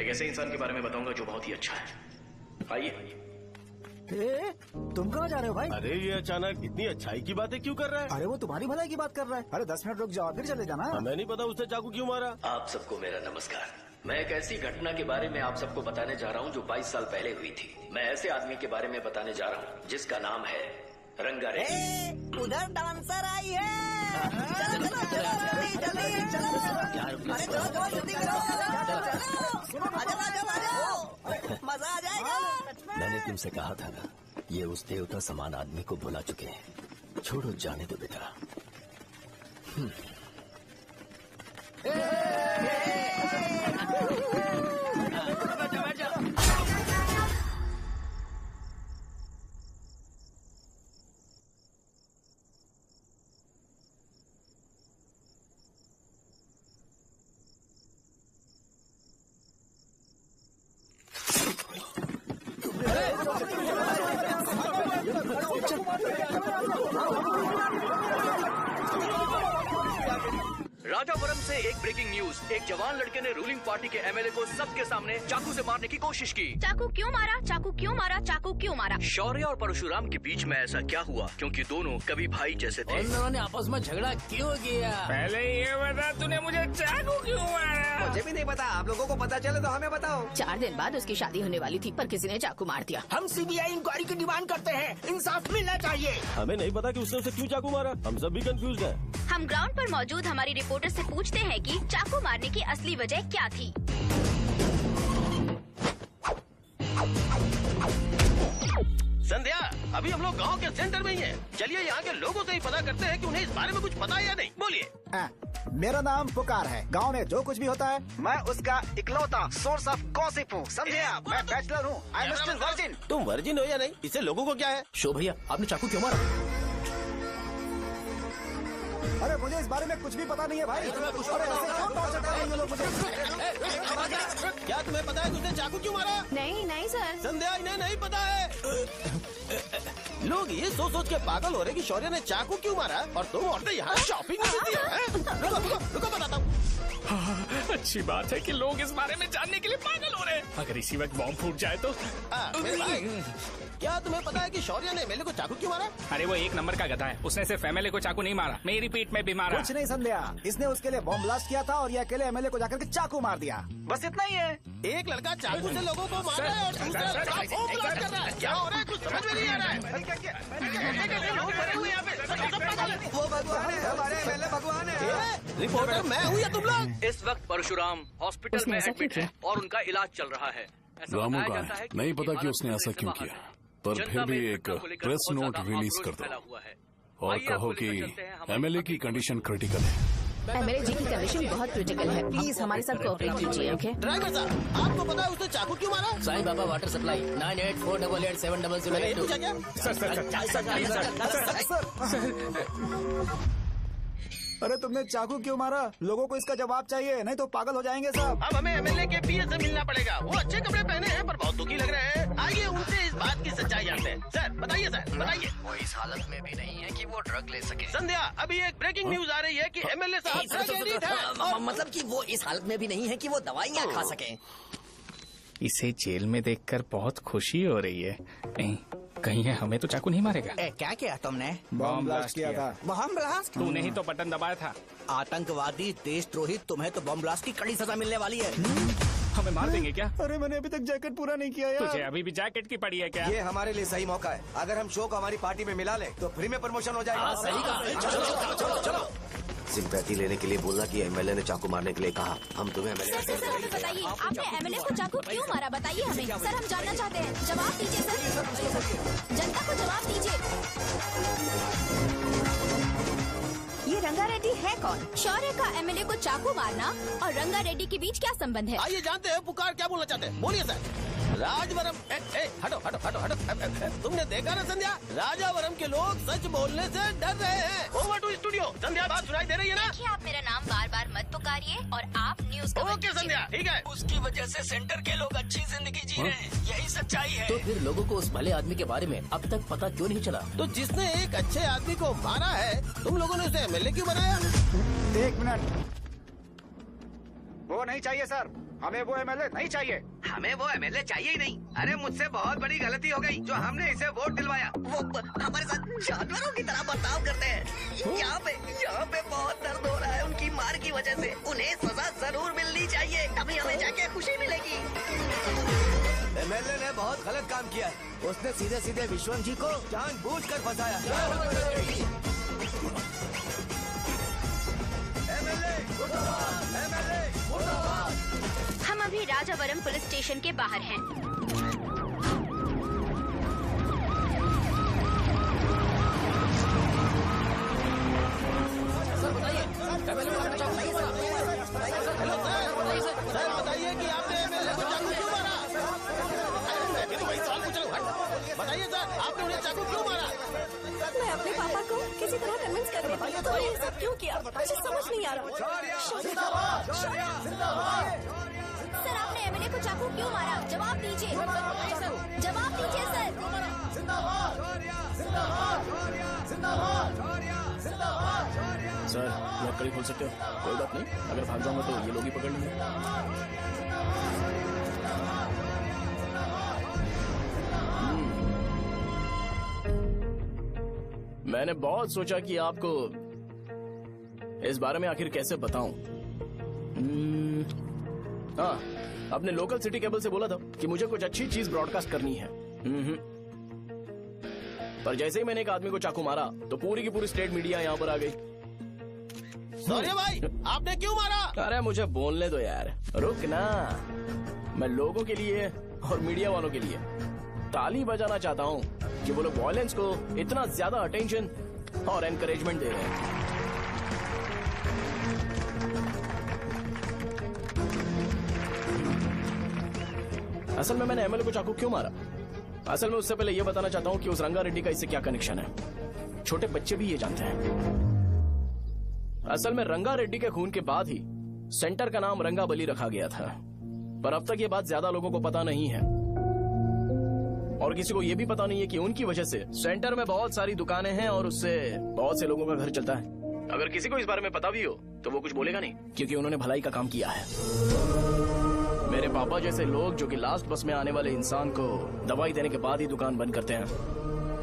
Speaker 1: एक ऐसे इंसान के बारे में बताऊंगा जो बहुत ही अच्छा है। आइए।
Speaker 2: तुम कहाँ जा रहे हो भाई?
Speaker 18: अरे ये अचानक इतनी अच्छाई की बातें क्यों कर रहा है?
Speaker 2: अरे वो तुम्हारी भलाई की बात कर रहा है। अरे 10 मिनट रुक जाओ फिर चले जाना।
Speaker 18: हमें नहीं पता उसने चाकू क्यों मारा।
Speaker 8: आप सबको मेरा नमस्कार। मैं एक ऐसी घटना के बारे में आप सबको बताने जा रहा हूँ जो 22 साल पहले हुई थी। मैं ऐसे आदमी के बारे में बताने जा रहा हूँ जिसका नाम है रंगारेड्डी।
Speaker 15: उधर डांसर आई है। चलो चलो जल्दी जल्दी चलो। अरे चलो चलो जल्दी करो। मजा आ जाएगा।
Speaker 8: मैंने तुमसे कहा था ना, ये उस देवता समान आदमी को बुला चुके हैं। छोड़ो, जाने दो बेटा।
Speaker 16: राजापुरम से एक ब्रेकिंग न्यूज। एक जवान लड़के ने रूलिंग पार्टी के एमएलए को सबके सामने चाकू से मारने की कोशिश की।
Speaker 11: चाकू क्यों मारा? चाकू क्यों मारा? चाकू क्यों मारा?
Speaker 16: शौर्य और परशुराम के बीच में ऐसा क्या हुआ? क्योंकि दोनों कभी भाई जैसे थे।
Speaker 13: उन दोनों ने आपस में झगड़ा क्यों किया?
Speaker 3: पहले ये बता, तूने मुझे चाकू क्यों मारा?
Speaker 19: मुझे भी नहीं पता। आप लोगों को पता चले तो हमें बताओ।
Speaker 5: 4 दिन बाद उसकी शादी होने वाली थी, पर किसी ने चाकू मार दिया।
Speaker 12: हम सीबीआई इंक्वायरी की डिमांड करते हैं। इंसाफ मिलना चाहिए।
Speaker 18: हमें नहीं पता कि उसने उसे क्यों चाकू मारा। हम सब भी कंफ्यूज हैं।
Speaker 11: हम ग्राउंड पर मौजूद हमारी रिपोर्टर से पूछते हैं कि चाकू मारने की असली वजह क्या थी।
Speaker 14: अभी हम लोग गांव के सेंटर में ही हैं। चलिए यहाँ के लोगों से ही पता करते हैं कि उन्हें इस बारे में कुछ पता है या नहीं। बोलिए।
Speaker 2: मेरा नाम पुकार है। गांव में जो कुछ भी होता है मैं उसका इकलौता सोर्स ऑफ गॉसिप हूँ, समझे आप? मैं बैचलर हूँ। I am still virgin.
Speaker 14: तुम वर्जिन हो या नहीं, इससे लोगों को क्या है?
Speaker 1: शो भैया, आपने चाकू क्यों मारा?
Speaker 2: अरे मुझे इस बारे में कुछ भी पता नहीं है भाई। अरे ऐसे क्यों टॉर्चर कर रहे हैं ये लोग मुझे?
Speaker 14: क्या तुम्हें पता है कि उसने चाकू क्यों मारा?
Speaker 5: नहीं सर।
Speaker 14: संध्या, इन्हें नहीं पता है। लोग ये सोच सोच के पागल हो रहे कि शौर्य ने चाकू क्यों मारा और तुम औरतें यहाँ शॉपिंग में बिजी हैं। रुको बताता हूँ।
Speaker 3: अच्छी बात है कि लोग इस बारे में जानने के लिए पागल हो रहे हैं। अगर इसी वक्त बॉम्ब फूट जाए तो।
Speaker 14: मेरे भाई, क्या तुम्हें पता है कि शौर्य ने एमएलए को चाकू क्यों मारा?
Speaker 3: अरे वो एक नंबर का गधा है, उसने सिर्फ एमएलए को चाकू नहीं मारा, मेरी पीठ में भी मारा।
Speaker 2: कुछ नहीं संध्या, इसने उसके लिए बॉम्ब ब्लास्ट किया था और ये अकेले एमएलए को जाकर के चाकू मार दिया। बस इतना ही है।
Speaker 14: एक लड़का चाकू से लोगों को मार रहा है और दूसरा लड़का बॉम्ब ब्लास्ट कर रहा है। क्या हो रहा है, कुछ समझ में नहीं आ रहा है। लोग भरे हुए यहाँ पे, वो भगवान है, हमारे एमएलए भगवान है। रिपोर्टर मैं हूँ या तुम लोग?
Speaker 16: इस वक्त परशुराम हॉस्पिटल में एडमिट है और उनका इलाज चल रहा है।
Speaker 17: रामू का है, नहीं पता कि उसने ऐसा क्यों किया, पर फिर भी एक प्रेस नोट रिलीज कर दो और कहो कि एमएलए की कंडीशन क्रिटिकल है।
Speaker 5: एमएलए जी की कंडीशन बहुत क्रिटिकल है, प्लीज हमारे साथ कोऑपरेट कीजिए। ओके
Speaker 14: ड्राइवर साहब, आपको पता है उसने चाकू क्यों मारा?
Speaker 13: Sai Baba water supply 9848870082।
Speaker 14: पूछा क्या?
Speaker 2: अरे तुमने चाकू क्यों मारा? लोगों को इसका जवाब चाहिए, नहीं तो पागल हो जाएंगे सब।
Speaker 14: अब हमें एमएलए के पीए से मिलना पड़ेगा। वो अच्छे कपड़े पहने हैं पर बहुत दुखी लग रहे हैं। आइए उनसे इस बात की सच्चाई जानते हैं। सर बताइए, सर बताइए।
Speaker 20: वो इस हालत में भी नहीं है कि वो ड्रग ले सके।
Speaker 14: संध्या, अभी एक ब्रेकिंग न्यूज आ रही है कि एमएलए साहब ड्रग एडिक्ट है।
Speaker 20: मतलब कि वो इस हालत में भी नहीं है कि वो दवाइयाँ खा सके।
Speaker 3: इसे जेल में देखकर बहुत खुशी हो रही है। नहीं, कहीं है हमें तो चाकू नहीं मारेगा।
Speaker 7: क्या किया तुमने?
Speaker 2: बॉम्ब ब्लास्ट किया था।
Speaker 7: Bomb blast?
Speaker 3: तूने ही तो बटन दबाया था।
Speaker 7: आतंकवादी, देशद्रोही, तुम्हें तो बॉम्ब ब्लास्ट की कड़ी सजा मिलने वाली है।
Speaker 3: हमें मार देंगे क्या?
Speaker 2: अरे मैंने अभी तक जैकेट पूरा नहीं किया यार।
Speaker 3: तुझे अभी भी जैकेट की पड़ी है क्या?
Speaker 9: ये हमारे लिए सही मौका है। अगर हम शो को हमारी पार्टी में मिला ले तो फ्री में प्रमोशन हो जाएगा।
Speaker 13: सही कहा।
Speaker 9: चलो। सिंपैथी लेने के लिए बोलना कि एमएलए ने चाकू मारने के लिए कहा। हम तुम्हें एमएलए
Speaker 11: सर हमें बताइए, आपने एमएलए को चाकू क्यों मारा? बताइए हमें। सर हम जानना चाहते हैं, जवाब दीजिए सर। जनता को जवाब दीजिए।
Speaker 5: ये रंगा रेड्डी है कौन?
Speaker 11: शौर्य का एमएलए को चाकू मारना और रंगा रेड्डी के बीच क्या संबंध है?
Speaker 14: आइए जानते हैं पुकार क्या बोलना चाहते हैं। बोलिए सर। राजवरम, हटो हटो हटो हटो। तुमने देखा ना संध्या, राजावरम के लोग सच बोलने से डर रहे हैं। Over to studio. संध्या, बात सुनाई दे रही है ना?
Speaker 11: देखिए, आप मेरा नाम बार बार मत पुकारिए और आप न्यूज का
Speaker 14: ओके संध्या, ठीक है।
Speaker 20: उसकी वजह से सेंटर के लोग अच्छी जिंदगी जी रहे हैं, यही सच्चाई है।
Speaker 13: तो फिर लोगों को उस भले आदमी के बारे में अब तक पता क्यों नहीं चला?
Speaker 14: तो जिसने एक अच्छे आदमी को मारा है, तुम लोगों ने उसे एमएलए क्यों बनाया?
Speaker 2: 1 मिनट। वो नहीं चाहिए सर, हमें वो एमएलए नहीं चाहिए।
Speaker 19: हमें वो एमएलए चाहिए ही नहीं। अरे मुझसे बहुत बड़ी गलती हो गई जो हमने इसे वोट दिलवाया। वो हमारे साथ जानवरों की तरह बर्ताव करते हैं। यहाँ पे बहुत दर्द हो रहा है उनकी मार की वजह से। उन्हें सजा जरूर मिलनी चाहिए, तभी हमें जाके खुशी मिलेगी।
Speaker 9: एमएलए ने बहुत गलत काम किया है। उसने सीधे सीधे विश्वम जी को जानबूझकर फंसाया।
Speaker 11: हम अभी राजावरम पुलिस स्टेशन के बाहर हैं।
Speaker 14: सर बताइए कि आपने एमएलए को चाकू क्यों मारा? मैं तो वही सवाल पूछ रहा हूँ। बताइए सर, आपने उन्हें चाकू क्यों मारा?
Speaker 10: मैं अपने पापा को किसी तरह कन्विंस कर रही थी। तो ये सब क्यों किया मुझे समझ नहीं आ रहा।
Speaker 11: सर आपने एमएलए को चाकू क्यों मारा? जवाब दीजिए, जवाब दीजिए सर।
Speaker 1: सर लकड़ी खोल सकते हो? कोई बात नहीं, अगर भाग जाऊंगा तो ये लोग ही पकड़ लेंगे। मैंने बहुत सोचा कि आपको इस बारे में आखिर कैसे बताऊं। हाँ, अपने लोकल सिटी केबल से बोला था कि मुझे कुछ अच्छी चीज ब्रॉडकास्ट करनी है। पर जैसे ही मैंने एक आदमी को चाकू मारा तो पूरी की पूरी स्टेट मीडिया यहाँ पर आ गई।
Speaker 14: सॉरी भाई, आपने क्यों मारा?
Speaker 1: अरे मुझे बोलने दो यार, रुक ना। मैं लोगों के लिए और मीडिया वालों के लिए ताली बजाना चाहता हूँ कि वो लोग वायलेंस को इतना ज्यादा अटेंशन और एनकरेजमेंट दे रहे हैं। असल में मैंने एमएलए को चाकू क्यों मारा? असल में उससे पहले यह बताना चाहता हूं कि उस रंगा रेड्डी का इससे क्या कनेक्शन है। छोटे बच्चे भी ये जानते हैं। असल में रंगा रेड्डी के खून के बाद ही सेंटर का नाम रंगाबली रखा गया था, पर अब तक ये बात ज्यादा लोगों को पता नहीं है और किसी को ये भी पता नहीं है कि उनकी वजह से सेंटर में बहुत सारी दुकानें हैं और उससे बहुत से लोगों का घर चलता है। अगर किसी को इस बारे में पता भी हो तो वो कुछ बोलेगा नहीं, क्योंकि उन्होंने भलाई का काम किया है। मेरे पापा जैसे लोग जो कि लास्ट बस में आने वाले इंसान को दवाई देने के बाद ही दुकान बंद करते हैं,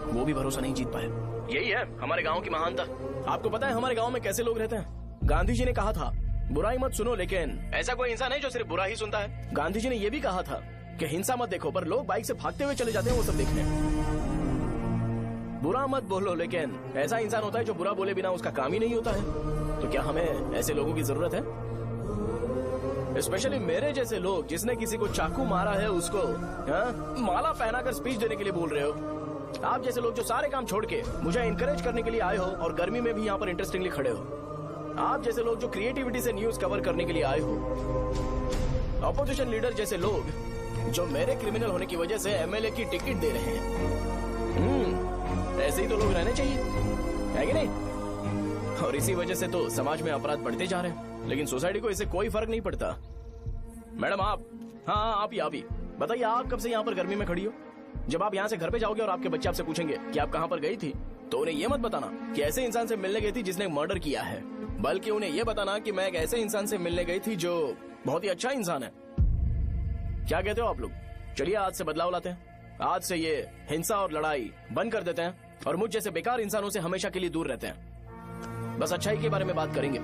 Speaker 1: वो भी भरोसा नहीं जीत पाए। यही है हमारे गांव की महानता। आपको पता है हमारे गांव में कैसे लोग रहते हैं? गांधी जी ने कहा था बुराई मत सुनो, लेकिन ऐसा कोई इंसान है जो सिर्फ बुरा ही सुनता है। गांधी जी ने यह भी कहा था कि हिंसा मत देखो, पर लोग बाइक से भागते हुए चले जाते हैं वो सब देखने। बुरा मत बोलो, लेकिन ऐसा इंसान होता है जो बुरा बोले बिना उसका काम ही नहीं होता है। तो क्या हमें ऐसे लोगों की जरूरत है? स्पेशली मेरे जैसे लोग जिसने किसी को चाकू मारा है उसको माला पहनाकर स्पीच देने के लिए बोल रहे हो। आप जैसे लोग जो सारे काम छोड़ के मुझे इंकरेज करने के लिए आए हो और गर्मी में भी यहाँ पर इंटरेस्टिंगली खड़े हो। आप जैसे लोग जो क्रिएटिविटी से न्यूज कवर करने के लिए आए हो। ऑपोजिशन लीडर जैसे लोग जो मेरे क्रिमिनल होने की वजह से एमएलए की टिकट दे रहे हैं। ऐसे ही तो लोग रहने चाहिए, है कि नहीं? और इसी वजह से तो समाज में अपराध बढ़ते जा रहे हैं, लेकिन सोसाइटी को इससे कोई फर्क नहीं पड़ता। मैडम आप, हाँ आप ही बताइए, आप कब से यहाँ पर गर्मी में खड़ी हो? जब आप यहाँ से घर पे जाओगे और आपके बच्चे आपसे पूछेंगे कि आप कहाँ पर गई थी, तो उन्हें यह मत बताना कि ऐसे इंसान से मिलने गई थी जिसने मर्डर किया है, बल्कि उन्हें यह बताना कि मैं एक ऐसे इंसान से मिलने गई थी जो बहुत ही अच्छा इंसान है। क्या कहते हो आप लोग? चलिए आज से बदलाव लाते हैं। आज से ये हिंसा और लड़ाई बंद कर देते हैं और मुझ जैसे बेकार इंसानों से हमेशा के लिए दूर रहते हैं। बस अच्छाई के बारे में बात करेंगे।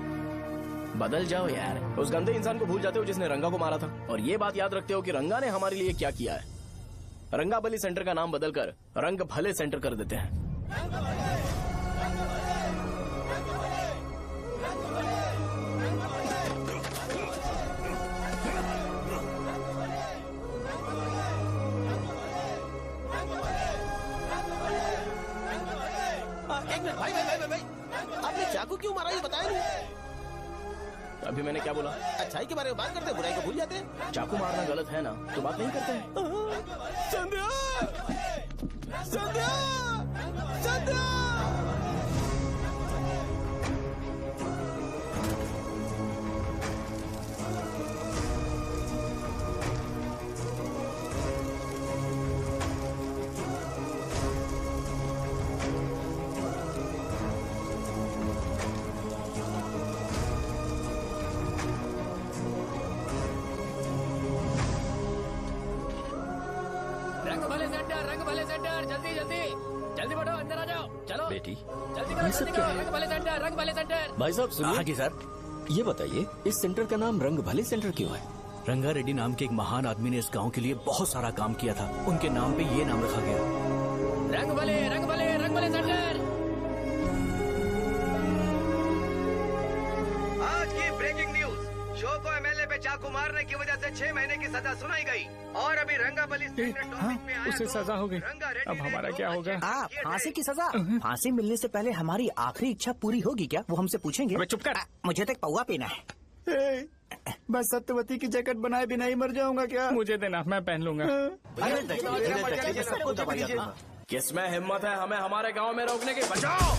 Speaker 1: बदल जाओ यार, उस गंदे इंसान को भूल जाते हो जिसने रंगा को मारा था, और ये बात याद रखते हो कि रंगा ने हमारे लिए क्या किया है। रंगाबली सेंटर का नाम बदलकर रंग भले सेंटर कर देते हैं।
Speaker 14: एक मिनट भाई, आपने चाकू क्यों मारा ये बताया नहीं?
Speaker 1: अभी मैंने क्या बोला?
Speaker 14: अच्छाई के बारे में बात करते हैं, बुराई को भूल जाते हैं।
Speaker 1: चाकू मारना गलत है ना, तो बात नहीं करते हैं।
Speaker 14: संध्या! संध्या! संध्या!
Speaker 3: रंग भले सेंटर, जल्दी जल्दी जल्दी बढ़ो, अंदर आ जाओ। चलो
Speaker 8: बेटी,
Speaker 3: जल्दी करो, जल्दी करो। रंग भले सेंटर, रंग भले सेंटर।
Speaker 8: भाई साहब सुनिए।
Speaker 16: हाँ जी सर।
Speaker 8: ये बताइए इस सेंटर का नाम रंग भले सेंटर क्यों है?
Speaker 16: रंगा रेड्डी नाम के एक महान आदमी ने इस गांव के लिए बहुत सारा काम किया था, उनके नाम पे ये नाम रखा गया।
Speaker 3: रंग भले, रंग भले, रंग भले सेंटर।
Speaker 19: आज की ब्रेकिंग न्यूज, शो को एमएलए पे चाकू मारने की वजह से 6 महीने की सजा सुनाई गई और अभी रंगाबली टॉपिक में आया
Speaker 3: उसे
Speaker 19: तो
Speaker 3: सजा हो गई, अब हमारा क्या होगा?
Speaker 7: फांसी की सजा? फांसी मिलने से पहले हमारी आखिरी इच्छा पूरी होगी क्या? वो हमसे पूछेंगे।
Speaker 3: अबे चुप कर।
Speaker 7: मुझे तो एक पौवा पीना है।
Speaker 2: बस सत्यवती की जैकेट बनाए बिना ही मर जाऊंगा क्या?
Speaker 3: मुझे देना, मैं पहन लूंगा।
Speaker 7: सबको दवाइयाँ।
Speaker 1: किसमें हिम्मत है हमें हमारे गांव में रोकने की? बचाओ!